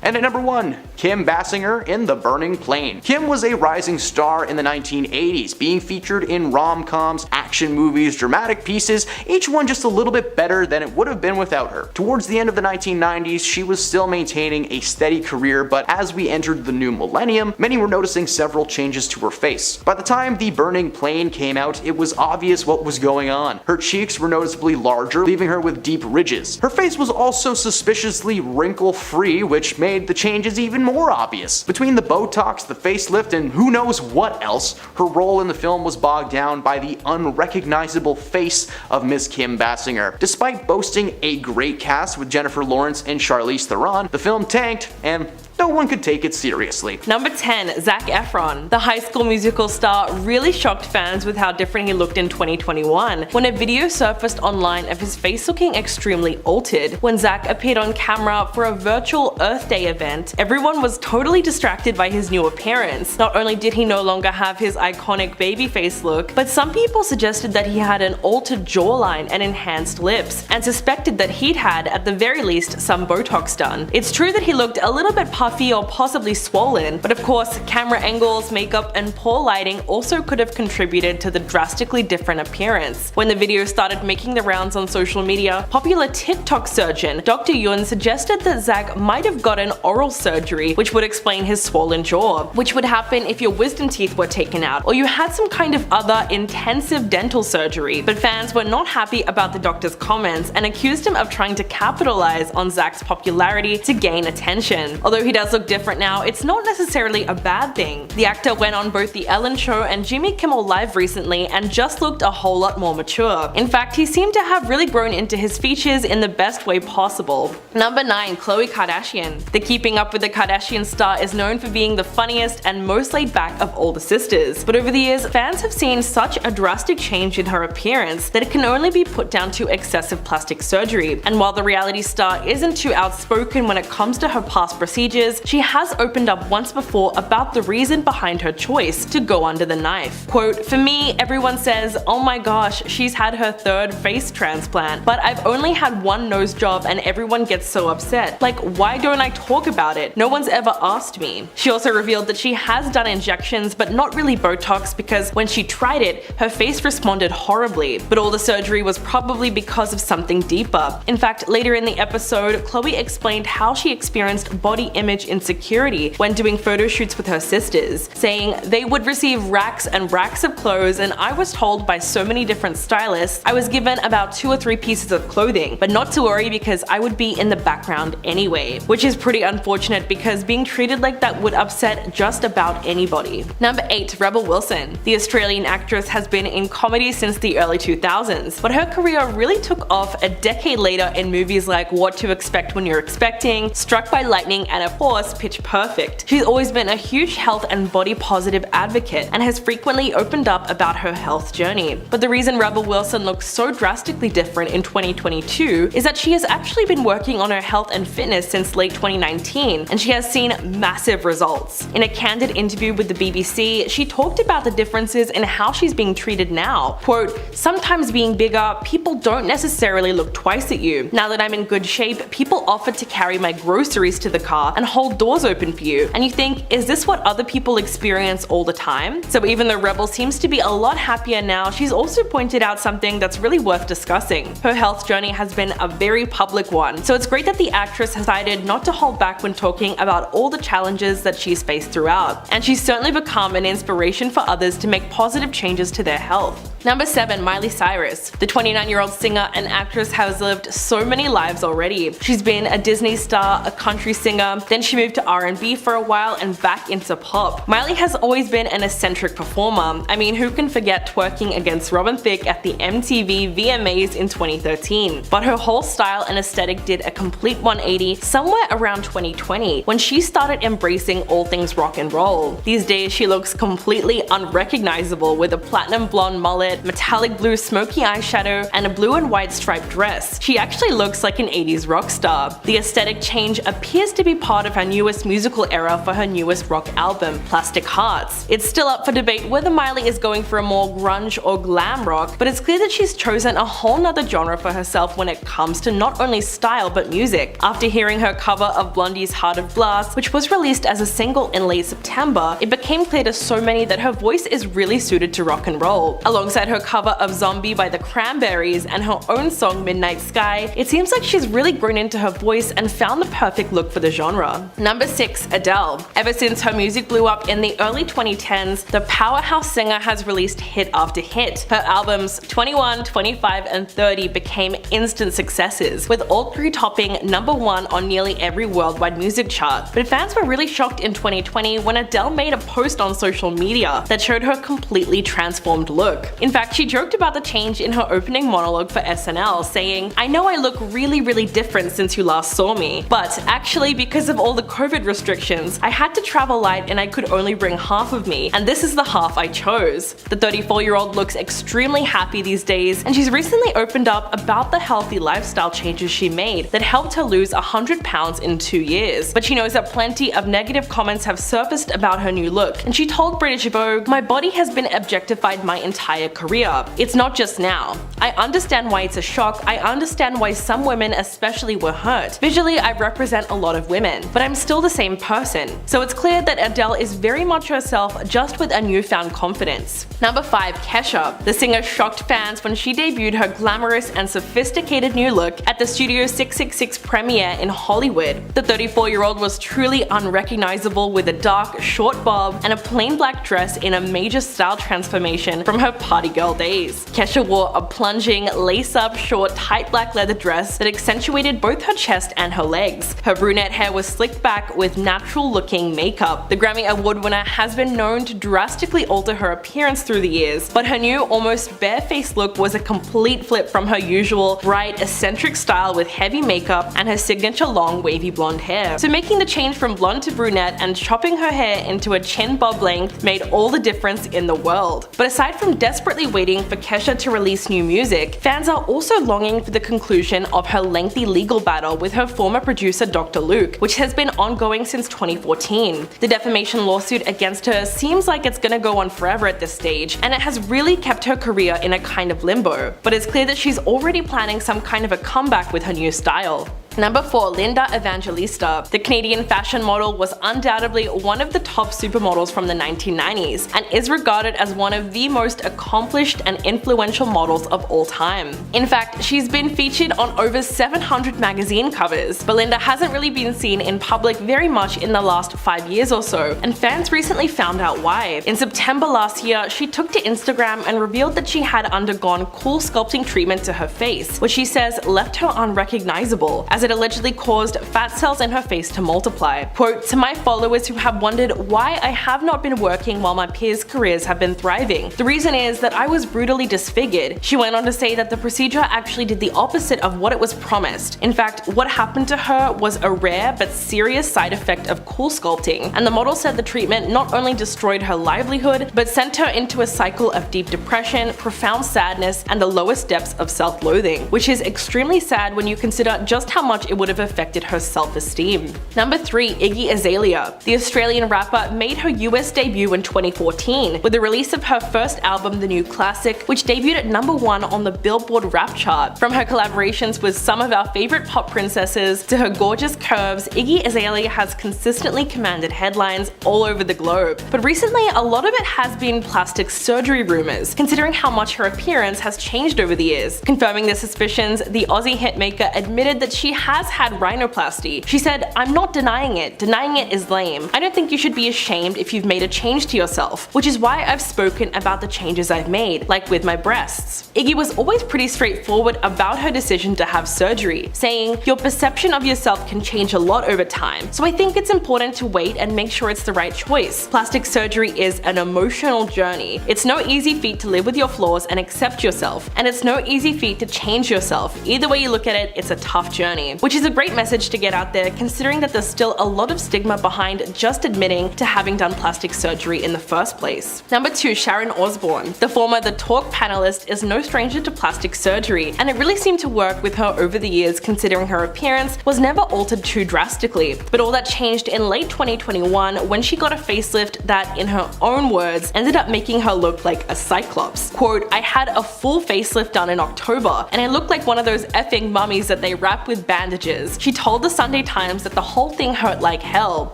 And at number 1, Kim Basinger in The Burning Plain. Kim was a rising star in the 1980s, being featured in rom-coms, action movies, dramatic pieces, each one just a little bit better than it would have been without her. Towards the end of the 1990s, she was still maintaining a steady career, but as we entered the new millennium, many were noticing several changes to her face. By the time The Burning Plain came out, it was obvious what was going on. Her cheeks were noticeably larger, leaving her with deep ridges. Her face was also suspiciously wrinkle-free, which made the changes even more obvious. Between the Botox, the facelift, and who knows what else, her role in the film was bogged down by the unrecognizable face of Miss Kim Basinger. Despite boasting a great cast with Jennifer Lawrence and Charlize Theron, the film tanked, and no one could take it seriously. Number 10. Zac Efron. The High School Musical star really shocked fans with how different he looked in 2021, when a video surfaced online of his face looking extremely altered. When Zac appeared on camera for a virtual Earth Day event, everyone was totally distracted by his new appearance. Not only did he no longer have his iconic baby face look, but some people suggested that he had an altered jawline and enhanced lips, and suspected that he'd had, at the very least, some Botox done. It's true that he looked a little bit past puffy or possibly swollen, but of course, camera angles, makeup, and poor lighting also could have contributed to the drastically different appearance. When the video started making the rounds on social media, popular TikTok surgeon Dr. Yun suggested that Zack might have gotten oral surgery, which would explain his swollen jaw, which would happen if your wisdom teeth were taken out or you had some kind of other intensive dental surgery. But fans were not happy about the doctor's comments and accused him of trying to capitalize on Zack's popularity to gain attention. Although he does look different now, it's not necessarily a bad thing. The actor went on both The Ellen Show and Jimmy Kimmel Live recently and just looked a whole lot more mature. In fact, he seemed to have really grown into his features in the best way possible. Number 9. Khloe Kardashian. The Keeping Up with the Kardashians star is known for being the funniest and most laid back of all the sisters. But over the years, fans have seen such a drastic change in her appearance that it can only be put down to excessive plastic surgery. And while the reality star isn't too outspoken when it comes to her past procedures, she has opened up once before about the reason behind her choice to go under the knife. Quote, "For me, everyone says, oh my gosh, she's had her 3rd face transplant, but I've only had 1 nose job and everyone gets so upset. Like, why don't I talk about it? No one's ever asked me." She also revealed that she has done injections but not really Botox because when she tried it, her face responded horribly, but all the surgery was probably because of something deeper. In fact, later in the episode, Khloe explained how she experienced body image insecurity when doing photo shoots with her sisters, saying, "They would receive racks and racks of clothes and I was told by so many different stylists I was given about 2 or 3 pieces of clothing, but not to worry because I would be in the background anyway," which is pretty unfortunate because being treated like that would upset just about anybody. Number 8. Rebel Wilson. The Australian actress has been in comedy since the early 2000s, but her career really took off a decade later in movies like What to Expect When You're Expecting, Struck by Lightning, and of course Pitch Perfect. She's always been a huge health and body positive advocate and has frequently opened up about her health journey. But the reason Rebel Wilson looks so drastically different in 2022 is that she has actually been working on her health and fitness since late 2019, and she has seen massive results. In a candid interview with the BBC, she talked about the differences in how she's being treated now. Quote, "Sometimes being bigger, people don't necessarily look twice at you. Now that I'm in good shape, people offer to carry my groceries to the car and hold doors open for you. And you think, is this what other people experience all the time?" So even though Rebel seems to be a lot happier now, she's also pointed out something that's really worth discussing. Her health journey has been a very public one, so it's great that the actress has decided not to hold back when talking about all the challenges that she's faced throughout. And she's certainly become an inspiration for others to make positive changes to their health. Number 7. Miley Cyrus. The 29-year-old singer and actress has lived so many lives already. She's been a Disney star, a country singer, then she moved to R&B for a while and back into pop. Miley has always been an eccentric performer. I mean, who can forget twerking against Robin Thicke at the MTV VMAs in 2013? But her whole style and aesthetic did a complete 180 somewhere around 2020 when she started embracing all things rock and roll. These days she looks completely unrecognizable with a platinum blonde mullet, metallic blue smoky eyeshadow, and a blue and white striped dress. She actually looks like an 80s rock star. The aesthetic change appears to be part of her newest musical era for her newest rock album, Plastic Hearts. It's still up for debate whether Miley is going for a more grunge or glam rock, but it's clear that she's chosen a whole nother genre for herself when it comes to not only style but music. After hearing her cover of Blondie's Heart of Glass, which was released as a single in late September, it became clear to so many that her voice is really suited to rock and roll. Alongside her cover of Zombie by the Cranberries and her own song Midnight Sky, it seems like she's really grown into her voice and found the perfect look for the genre. Number 6. Adele. Ever since her music blew up in the early 2010s, the powerhouse singer has released hit after hit. Her albums 21, 25, and 30 became instant successes, with all 3 topping number 1 on nearly every worldwide music chart. But fans were really shocked in 2020 when Adele made a post on social media that showed her completely transformed look. In fact, she joked about the change in her opening monologue for SNL, saying, "I know I look really different since you last saw me, but actually because of all the COVID restrictions, I had to travel light and I could only bring half of me, and this is the half I chose." The 34-year-old looks extremely happy these days, and she's recently opened up about the healthy lifestyle changes she made that helped her lose 100 pounds in 2 years. But she knows that plenty of negative comments have surfaced about her new look, and she told British Vogue, "My body has been objectified my entire career. It's not just now. I understand why it's a shock. I understand why some women especially were hurt. Visually, I represent a lot of women, but but I'm still the same person. So it's clear that Adele is very much herself, just with a newfound confidence. Number 5. Kesha. The singer shocked fans when she debuted her glamorous and sophisticated new look at the Studio 666 premiere in Hollywood. The 34-year-old was truly unrecognizable with a dark, short bob and a plain black dress in a major style transformation from her party girl days. Kesha wore a plunging, lace-up, short, tight black leather dress that accentuated both her chest and her legs. Her brunette hair was slicked back with natural-looking makeup. The Grammy Award winner has been known to drastically alter her appearance through the years, but her new almost bare-faced look was a complete flip from her usual bright, eccentric style with heavy makeup and her signature long, wavy blonde hair. So making the change from blonde to brunette and chopping her hair into a chin bob length made all the difference in the world. But aside from desperately waiting for Kesha to release new music, fans are also longing for the conclusion of her lengthy legal battle with her former producer Dr. Luke, which has been ongoing since 2014. The defamation lawsuit against her seems like it's gonna go on forever at this stage, and it has really kept her career in a kind of limbo. But it's clear that she's already planning some kind of a comeback with her new style. Number 4. Linda Evangelista. The Canadian fashion model was undoubtedly one of the top supermodels from the 1990s and is regarded as one of the most accomplished and influential models of all time. In fact, she's been featured on over 700 magazine covers, but Linda hasn't really been seen in public very much in the last 5 years or so, and fans recently found out why. In September last year, she took to Instagram and revealed that she had undergone cool sculpting treatment to her face, which she says left her unrecognizable, as it allegedly caused fat cells in her face to multiply. Quote, "To my followers who have wondered why I have not been working while my peers' careers have been thriving, the reason is that I was brutally disfigured." She went on to say that the procedure actually did the opposite of what it was promised. In fact, what happened to her was a rare but serious side effect of cool sculpting, and the model said the treatment not only destroyed her livelihood, but sent her into a cycle of deep depression, profound sadness, and the lowest depths of self-loathing, which is extremely sad when you consider just how much it would have affected her self-esteem. Number 3. Iggy Azalea. The Australian rapper made her US debut in 2014 with the release of her first album, The New Classic, which debuted at number 1 on the Billboard rap chart. From her collaborations with some of our favorite pop princesses to her gorgeous curves, Iggy Azalea has consistently commanded headlines all over the globe. But recently, a lot of it has been plastic surgery rumors, considering how much her appearance has changed over the years. Confirming the suspicions, the Aussie hitmaker admitted that she has had rhinoplasty. She said, "I'm not denying it. Denying it is lame. I don't think you should be ashamed if you've made a change to yourself, which is why I've spoken about the changes I've made, like with my breasts." Iggy was always pretty straightforward about her decision to have surgery, saying, "Your perception of yourself can change a lot over time, so I think it's important to wait and make sure it's the right choice. Plastic surgery is an emotional journey. It's no easy feat to live with your flaws and accept yourself, and it's no easy feat to change yourself. Either way you look at it, it's a tough journey," which is a great message to get out there, considering that there's still a lot of stigma behind just admitting to having done plastic surgery in the first place. Number 2. Sharon Osbourne. The former The Talk panelist is no stranger to plastic surgery, and it really seemed to work with her over the years, considering her appearance was never altered too drastically. But all that changed in late 2021 when she got a facelift that, in her own words, ended up making her look like a cyclops. Quote, "I had a full facelift done in October, and I looked like one of those effing mummies that they wrap with bandages." She told the Sunday Times that the whole thing hurt like hell.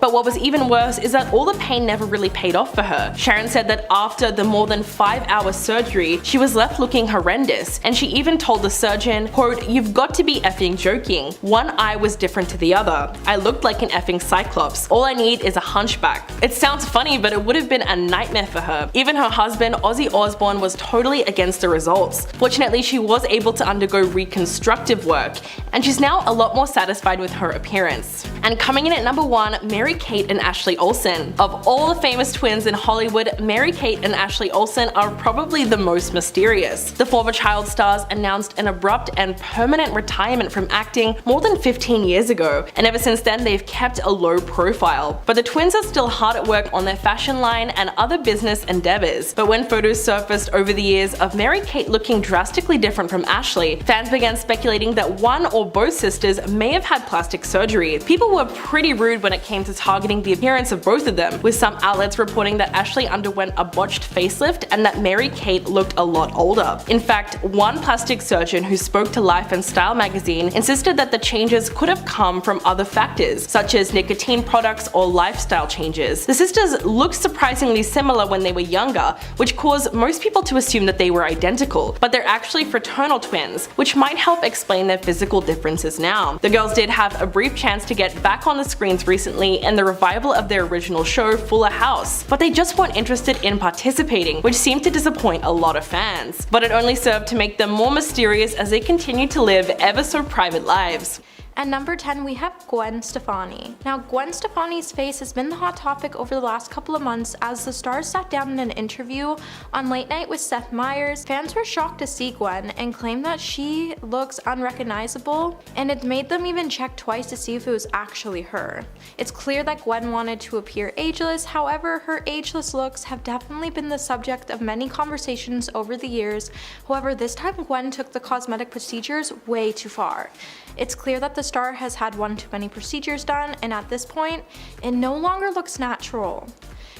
But what was even worse is that all the pain never really paid off for her. Sharon said that after the more than 5-hour surgery, she was left looking horrendous, and she even told the surgeon, quote, "You've got to be effing joking. One eye was different to the other. I looked like an effing cyclops. All I need is a hunchback." It sounds funny, but it would have been a nightmare for her. Even her husband, Ozzy Osbourne, was totally against the results. Fortunately, she was able to undergo reconstructive work, and she's now a lot more satisfied with her appearance. And coming in at number 1, Mary-Kate and Ashley Olsen. Of all the famous twins in Hollywood, Mary-Kate and Ashley Olsen are probably the most mysterious. The former child stars announced an abrupt and permanent retirement from acting more than 15 years ago, and ever since then they've kept a low profile. But the twins are still hard at work on their fashion line and other business endeavors. But when photos surfaced over the years of Mary-Kate looking drastically different from Ashley, fans began speculating that one or both sisters sisters may have had plastic surgery. People were pretty rude when it came to targeting the appearance of both of them, with some outlets reporting that Ashley underwent a botched facelift and that Mary-Kate looked a lot older. In fact, one plastic surgeon who spoke to Life and Style magazine insisted that the changes could have come from other factors, such as nicotine products or lifestyle changes. The sisters looked surprisingly similar when they were younger, which caused most people to assume that they were identical, but they're actually fraternal twins, which might help explain their physical differences now. The girls did have a brief chance to get back on the screens recently in the revival of their original show Fuller House, but they just weren't interested in participating, which seemed to disappoint a lot of fans. But it only served to make them more mysterious as they continued to live ever so private lives. At number 10, we have Gwen Stefani. Now, Gwen Stefani's face has been the hot topic over the last couple of months as the stars sat down in an interview on Late Night with Seth Meyers. Fans were shocked to see Gwen and claimed that she looks unrecognizable, and it made them even check twice to see if it was actually her. It's clear that Gwen wanted to appear ageless, however, her ageless looks have definitely been the subject of many conversations over the years. However, this time Gwen took the cosmetic procedures way too far. It's clear that the star has had one too many procedures done, and at this point, it no longer looks natural.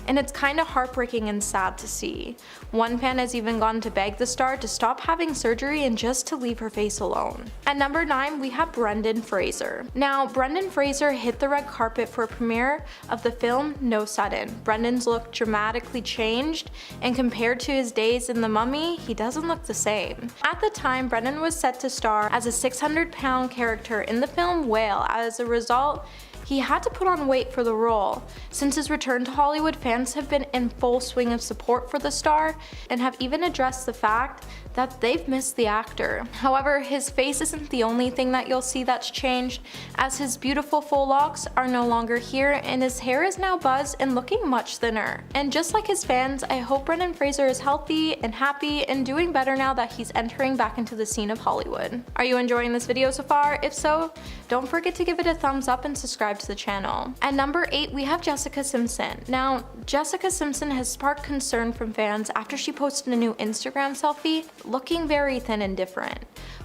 And it's kinda heartbreaking and sad to see. One fan has even gone to beg the star to stop having surgery and just to leave her face alone. At number 9, we have Brendan Fraser. Now, Brendan Fraser hit the red carpet for a premiere of the film No Sudden. Brendan's look dramatically changed, and compared to his days in The Mummy, he doesn't look the same. At the time, Brendan was set to star as a 600-pound character in the film Whale. As a result, he had to put on weight for the role. Since his return to Hollywood, fans have been in full swing of support for the star and have even addressed the fact that they've missed the actor. However, his face isn't the only thing that you'll see that's changed, as his beautiful full locks are no longer here and his hair is now buzzed and looking much thinner. And just like his fans, I hope Brendan Fraser is healthy and happy and doing better now that he's entering back into the scene of Hollywood. Are you enjoying this video so far? If so, don't forget to give it a thumbs up and subscribe to the channel. At number 8, we have Jessica Simpson. Now, Jessica Simpson has sparked concern from fans after she posted a new Instagram selfie looking very thin and different.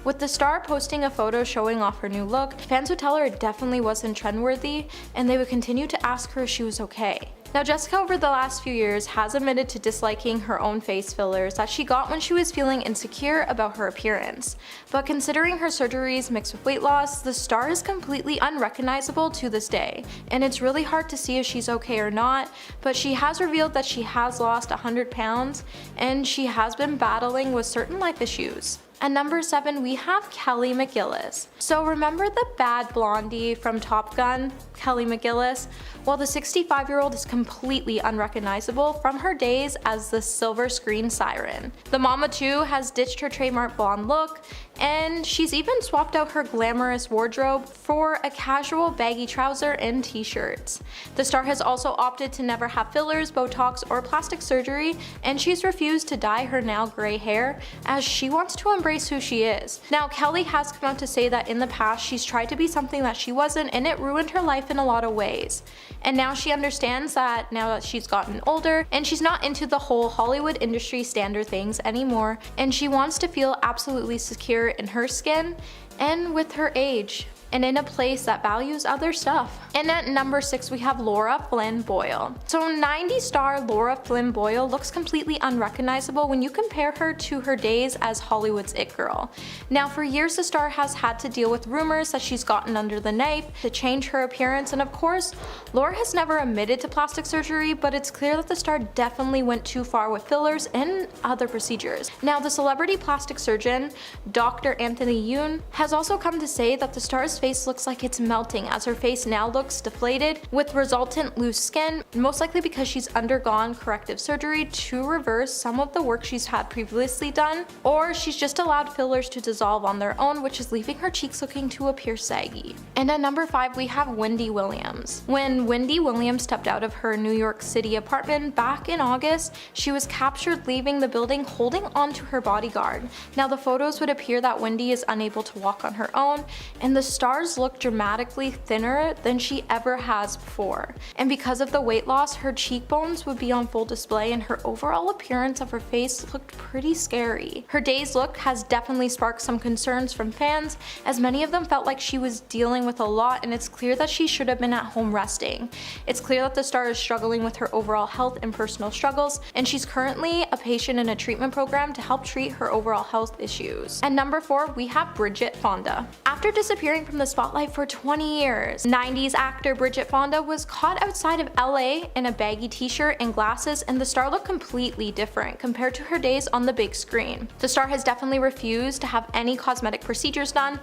With the star posting a photo showing off her new look, fans would tell her it definitely wasn't trendworthy, and they would continue to ask her if she was okay. Now, Jessica over the last few years has admitted to disliking her own face fillers that she got when she was feeling insecure about her appearance. But considering her surgeries mixed with weight loss, the star is completely unrecognizable to this day. And it's really hard to see if she's okay or not, but she has revealed that she has lost 100 pounds and she has been battling with certain life issues. At number 7, we have Kelly McGillis. So remember the bad blondie from Top Gun, Kelly McGillis? Well, the 65-year-old is completely unrecognizable from her days as the silver screen siren. The mama too has ditched her trademark blonde look, and she's even swapped out her glamorous wardrobe for a casual baggy trouser and t-shirts. The star has also opted to never have fillers, Botox, or plastic surgery, and she's refused to dye her now gray hair as she wants to embrace who she is. Now, Kelly has come out to say that in the past she's tried to be something that she wasn't, and it ruined her life in a lot of ways. And now she understands that now that she's gotten older and she's not into the whole Hollywood industry standard things anymore, and she wants to feel absolutely secure in her skin and with her age, and in a place that values other stuff. And at number 6, we have Laura Flynn Boyle. So 90s star Laura Flynn Boyle looks completely unrecognizable when you compare her to her days as Hollywood's it girl. Now, for years the star has had to deal with rumors that she's gotten under the knife to change her appearance, and of course, Laura has never admitted to plastic surgery, but it's clear that the star definitely went too far with fillers and other procedures. Now, the celebrity plastic surgeon, Dr. Anthony Yoon, has also come to say that the star's face looks like it's melting, as her face now looks deflated with resultant loose skin, most likely because she's undergone corrective surgery to reverse some of the work she's had previously done, or she's just allowed fillers to dissolve on their own, which is leaving her cheeks looking to appear saggy. And at number 5, we have Wendy Williams. When Wendy Williams stepped out of her New York City apartment back in August, she was captured leaving the building holding onto her bodyguard. Now, the photos would appear that Wendy is unable to walk on her own, and the star stars look dramatically thinner than she ever has before. And because of the weight loss, her cheekbones would be on full display and her overall appearance of her face looked pretty scary. Her day's look has definitely sparked some concerns from fans, as many of them felt like she was dealing with a lot, and it's clear that she should have been at home resting. It's clear that the star is struggling with her overall health and personal struggles, and she's currently a patient in a treatment program to help treat her overall health issues. And number 4, we have Bridget Fonda. After disappearing from the spotlight for 20 years, 90s actor Bridget Fonda was caught outside of LA in a baggy t-shirt and glasses, and the star looked completely different compared to her days on the big screen. The star has definitely refused to have any cosmetic procedures done,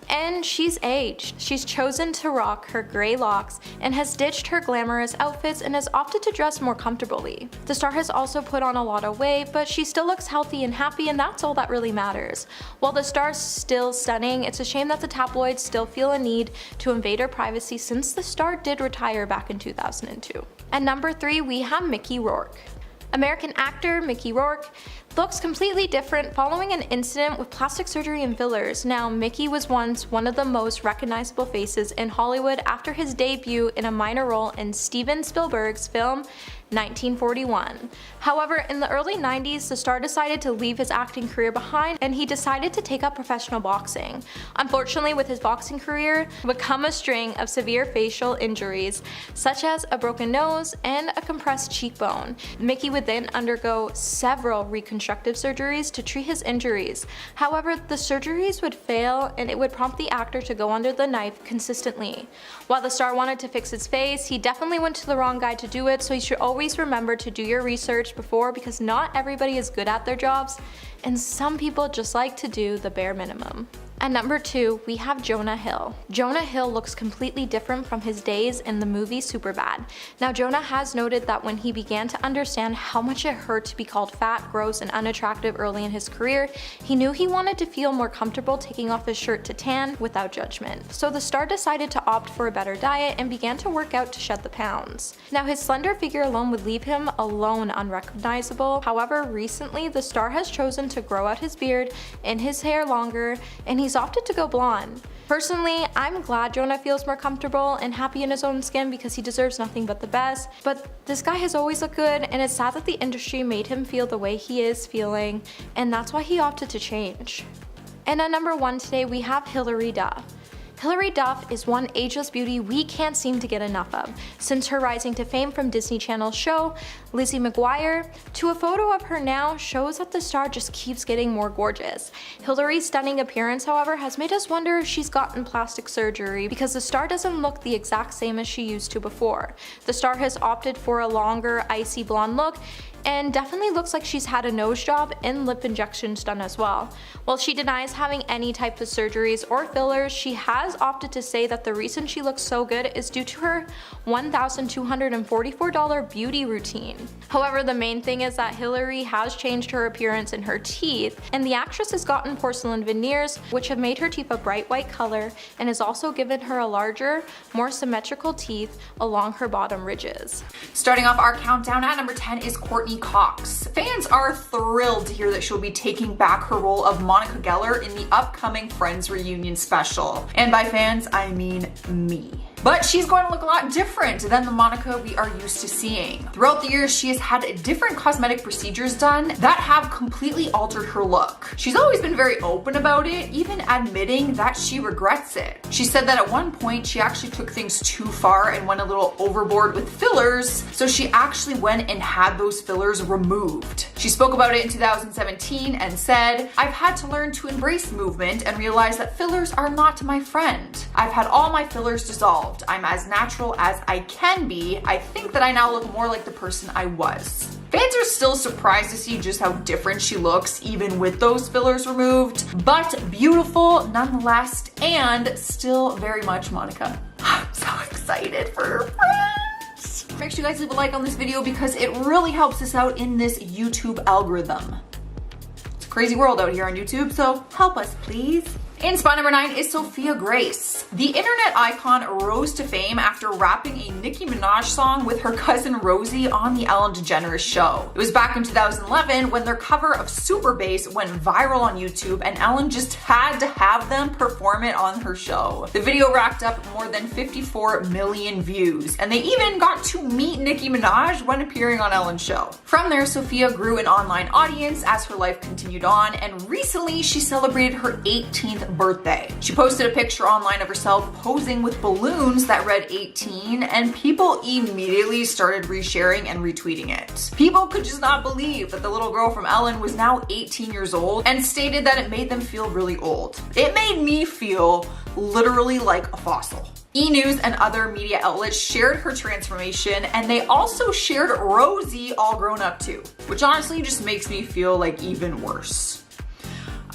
and she's aged. She's chosen to rock her gray locks and has ditched her glamorous outfits and has opted to dress more comfortably. The star has also put on a lot of weight, but she still looks healthy and happy, and that's all that really matters. While the star's still stunning, it's a shame that the tabloids still feel a need to invade her privacy since the star did retire back in 2002. And number 3, we have Mickey Rourke. American actor Mickey Rourke looks completely different following an incident with plastic surgery and fillers. Now, Mickey was once one of the most recognizable faces in Hollywood after his debut in a minor role in Steven Spielberg's film 1941. However, in the early 90s, the star decided to leave his acting career behind and he decided to take up professional boxing. Unfortunately, with his boxing career would come a string of severe facial injuries, such as a broken nose and a compressed cheekbone. Mickey would then undergo several reconstructive surgeries to treat his injuries. However, the surgeries would fail and it would prompt the actor to go under the knife consistently. While the star wanted to fix his face, he definitely went to the wrong guy to do it, so you should always remember to do your research before, because not everybody is good at their jobs and some people just like to do the bare minimum. At number 2, we have Jonah Hill. Jonah Hill looks completely different from his days in the movie Superbad. Now, Jonah has noted that when he began to understand how much it hurt to be called fat, gross, and unattractive early in his career, he knew he wanted to feel more comfortable taking off his shirt to tan without judgment. So the star decided to opt for a better diet and began to work out to shed the pounds. Now, his slender figure alone would leave him alone unrecognizable. However, recently the star has chosen to grow out his beard and his hair longer, and he's opted to go blonde. Personally, I'm glad Jonah feels more comfortable and happy in his own skin because he deserves nothing but the best, but this guy has always looked good, and it's sad that the industry made him feel the way he is feeling, and that's why he opted to change. And at number 1 today, we have Hilary Duff. Hilary Duff is one ageless beauty we can't seem to get enough of. Since her rising to fame from Disney Channel's show, Lizzie McGuire, to a photo of her now shows that the star just keeps getting more gorgeous. Hilary's stunning appearance, however, has made us wonder if she's gotten plastic surgery, because the star doesn't look the exact same as she used to before. The star has opted for a longer, icy blonde look, and definitely looks like she's had a nose job and lip injections done as well. While she denies having any type of surgeries or fillers, she has opted to say that the reason she looks so good is due to her $1,244 beauty routine. However, the main thing is that Hilary has changed her appearance and her teeth, and the actress has gotten porcelain veneers, which have made her teeth a bright white color and has also given her a larger, more symmetrical teeth along her bottom ridges. Starting off our countdown at number 10 is Courtney Cox. Fans are thrilled to hear that she'll be taking back her role of Monica Geller in the upcoming Friends reunion special. And by fans, I mean me. But she's going to look a lot different than the Monica we are used to seeing. Throughout the years, she has had different cosmetic procedures done that have completely altered her look. She's always been very open about it, even admitting that she regrets it. She said that at one point, she actually took things too far and went a little overboard with fillers, so she actually went and had those fillers removed. She spoke about it in 2017 and said, "I've had to learn to embrace movement and realize that fillers are not my friend. I've had all my fillers dissolved. I'm as natural as I can be. I think that I now look more like the person I was." Fans are still surprised to see just how different she looks even with those fillers removed, but beautiful nonetheless, and still very much Monica. I'm so excited for her friends. Make sure you guys leave a like on this video because it really helps us out in this YouTube algorithm. It's a crazy world out here on YouTube, so help us please. In spot number 9 is Sophia Grace. The internet icon rose to fame after rapping a Nicki Minaj song with her cousin Rosie on the Ellen DeGeneres show. It was back in 2011 when their cover of Super Bass went viral on YouTube and Ellen just had to have them perform it on her show. The video racked up more than 54 million views, and they even got to meet Nicki Minaj when appearing on Ellen's show. From there, Sophia grew an online audience as her life continued on, and recently she celebrated her 18th birthday. She posted a picture online of herself posing with balloons that read 18, and people immediately started resharing and retweeting it. People could just not believe that the little girl from Ellen was now 18 years old and stated that it made them feel really old. It made me feel literally like a fossil. E! News and other media outlets shared her transformation, and they also shared Rosie all grown up too, which honestly just makes me feel like even worse.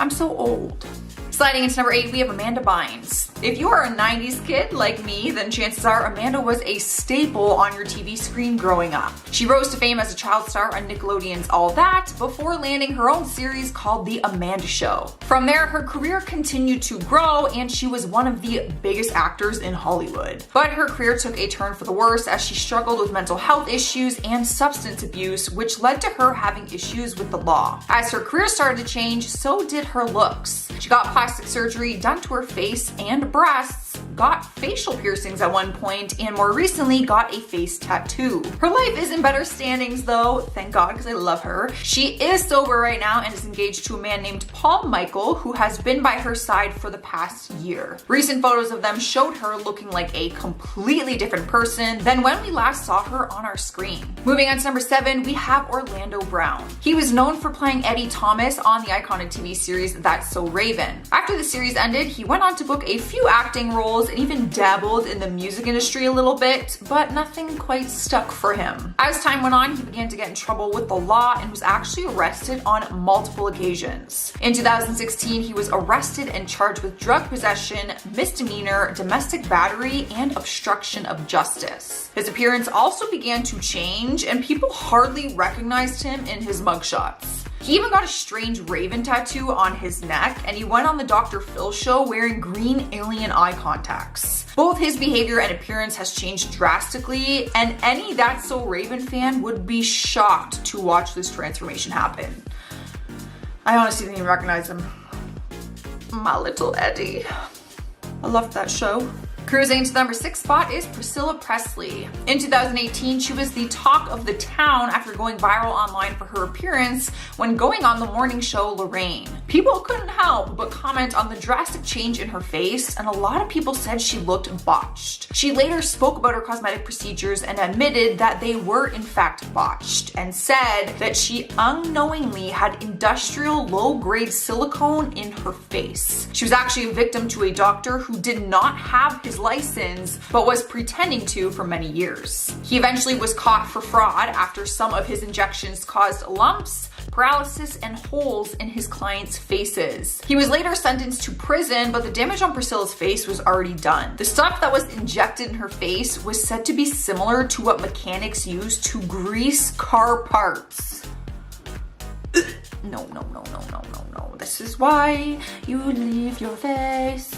I'm so old. Sliding into number 8, we have Amanda Bynes. If you are a 90s kid like me, then chances are Amanda was a staple on your TV screen growing up. She rose to fame as a child star on Nickelodeon's All That before landing her own series called The Amanda Show. From there, her career continued to grow and she was one of the biggest actors in Hollywood. But her career took a turn for the worse as she struggled with mental health issues and substance abuse, which led to her having issues with the law. As her career started to change, so did her looks. She got plastic surgery done to her face and breasts, got facial piercings at one point, and more recently got a face tattoo. Her life is in better standings though, thank God, because I love her. She is sober right now and is engaged to a man named Paul Michael, who has been by her side for the past year. Recent photos of them showed her looking like a completely different person than when we last saw her on our screen. Moving on to number 7, we have Orlando Brown. He was known for playing Eddie Thomas on the iconic TV series That's So Raven. After the series ended, he went on to book a few acting roles and even dabbled in the music industry a little bit, but nothing quite stuck for him. As time went on, he began to get in trouble with the law and was actually arrested on multiple occasions. In 2016, he was arrested and charged with drug possession, misdemeanor, domestic battery, and obstruction of justice. His appearance also began to change, and people hardly recognized him in his mugshots. He even got a strange raven tattoo on his neck, and he went on the Dr. Phil show wearing green alien eye contacts. Both his behavior and appearance has changed drastically, and any That's So Raven fan would be shocked to watch this transformation happen. I honestly didn't even recognize him. My little Eddie. I loved that show. Cruising to the number 6 spot is Priscilla Presley. In 2018, she was the talk of the town after going viral online for her appearance when going on the morning show Lorraine. People couldn't help but comment on the drastic change in her face, and a lot of people said she looked botched. She later spoke about her cosmetic procedures and admitted that they were in fact botched, and said that she unknowingly had industrial low-grade silicone in her face. She was actually a victim to a doctor who did not have his license, but was pretending to for many years. He eventually was caught for fraud after some of his injections caused lumps, paralysis, and holes in his clients' faces. He was later sentenced to prison, but the damage on Priscilla's face was already done. The stuff that was injected in her face was said to be similar to what mechanics use to grease car parts. No. This is why you leave your face.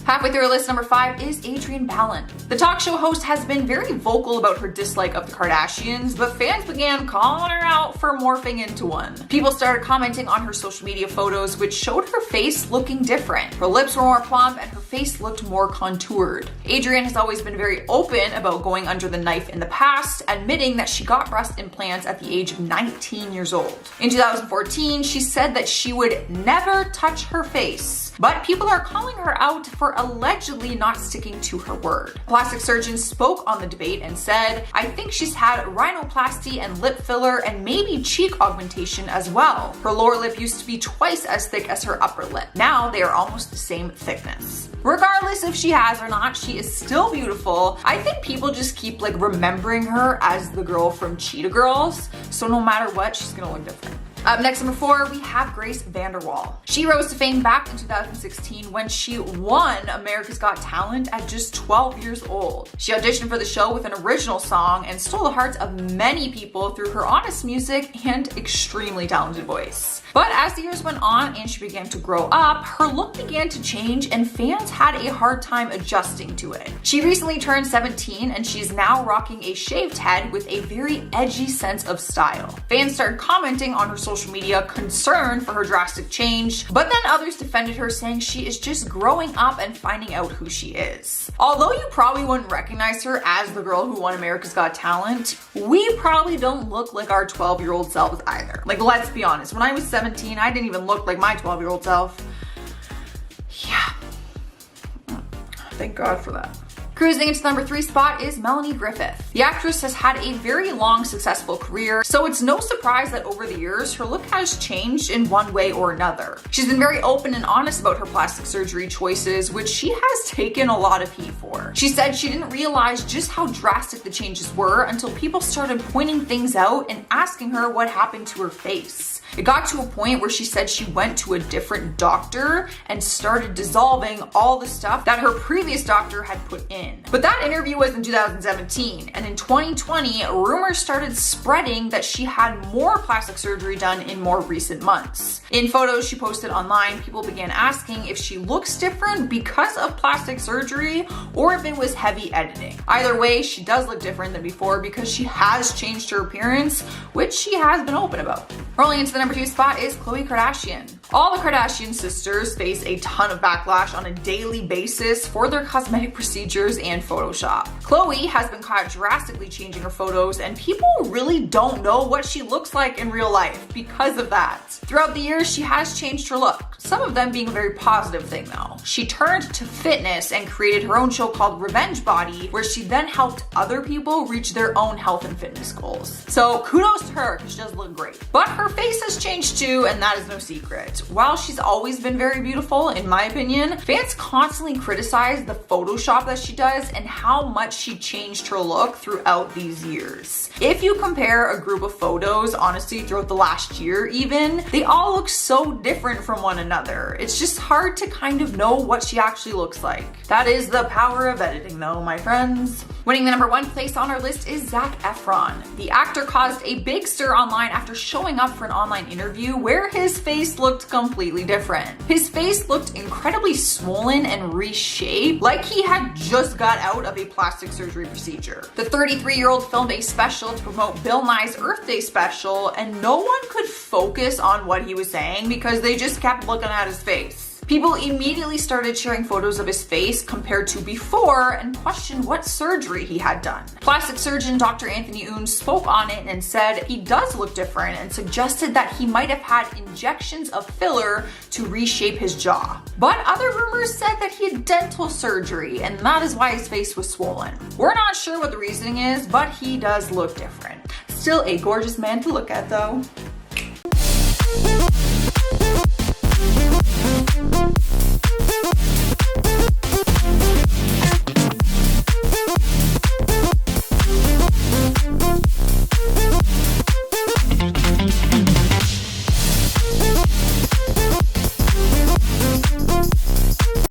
Halfway through our list, number 5 is Adrienne Bailon. The talk show host has been very vocal about her dislike of the Kardashians, but fans began calling her out for morphing into one. People started commenting on her social media photos, which showed her face looking different. Her lips were more plump and her face looked more contoured. Adrienne has always been very open about going under the knife in the past, admitting that she got breast implants at the age of 19 years old. In 2014, she said that she would never touch her face, but people are calling her out for allegedly not sticking to her word. A plastic surgeon spoke on the debate and said, "I think she's had rhinoplasty and lip filler and maybe cheek augmentation as well. Her lower lip used to be twice as thick as her upper lip. Now they are almost the same thickness." Regardless if she has or not, she is still beautiful. I think people just keep remembering her as the girl from Cheetah Girls, so no matter what, she's gonna look different. Up next, number 4, we have Grace VanderWaal. She rose to fame back in 2016 when she won America's Got Talent at just 12 years old. She auditioned for the show with an original song and stole the hearts of many people through her honest music and extremely talented voice. But as the years went on and she began to grow up, her look began to change and fans had a hard time adjusting to it. She recently turned 17 and she's now rocking a shaved head with a very edgy sense of style. Fans started commenting on her social media concerned for her drastic change, but then others defended her, saying she is just growing up and finding out who she is. Although you probably wouldn't recognize her as the girl who won America's Got Talent, we probably don't look like our 12-year-old selves either. Like, let's be honest, when I was 17, I didn't even look like my 12-year-old self. Yeah. Thank God for that. Cruising into the number 3 spot is Melanie Griffith. The actress has had a very long, successful career, so it's no surprise that over the years, her look has changed in one way or another. She's been very open and honest about her plastic surgery choices, which she has taken a lot of heat for. She said she didn't realize just how drastic the changes were until people started pointing things out and asking her what happened to her face. It got to a point where she said she went to a different doctor and started dissolving all the stuff that her previous doctor had put in. But that interview was in 2017, and in 2020, rumors started spreading that she had more plastic surgery done in more recent months. In photos she posted online, people began asking if she looks different because of plastic surgery or if it was heavy editing. Either way, she does look different than before because she has changed her appearance, which she has been open about. Rolling into the number 2 spot is Khloe Kardashian. All the Kardashian sisters face a ton of backlash on a daily basis for their cosmetic procedures and Photoshop. Khloe has been caught drastically changing her photos, and people really don't know what she looks like in real life because of that. Throughout the years, she has changed her look, some of them being a very positive thing though. She turned to fitness and created her own show called Revenge Body, where she then helped other people reach their own health and fitness goals. So kudos to her, because she does look great. But her face has changed too, and that is no secret. While she's always been very beautiful, in my opinion, fans constantly criticize the Photoshop that she does and how much she changed her look throughout these years. If you compare a group of photos, honestly, throughout the last year even, they all look so different from one another. It's just hard to kind of know what she actually looks like. That is the power of editing though, my friends. Winning the number 1 place on our list is Zac Efron. The actor caused a big stir online after showing up for an online interview where his face looked completely different. His face looked incredibly swollen and reshaped, like he had just got out of a plastic surgery procedure. The 33-year-old filmed a special to promote Bill Nye's Earth Day special, and no one could focus on what he was saying because they just kept looking at his face. People immediately started sharing photos of his face compared to before and questioned what surgery he had done. Plastic surgeon Dr. Anthony Oon spoke on it and said he does look different and suggested that he might have had injections of filler to reshape his jaw. But other rumors said that he had dental surgery and that is why his face was swollen. We're not sure what the reasoning is, but he does look different. Still a gorgeous man to look at though.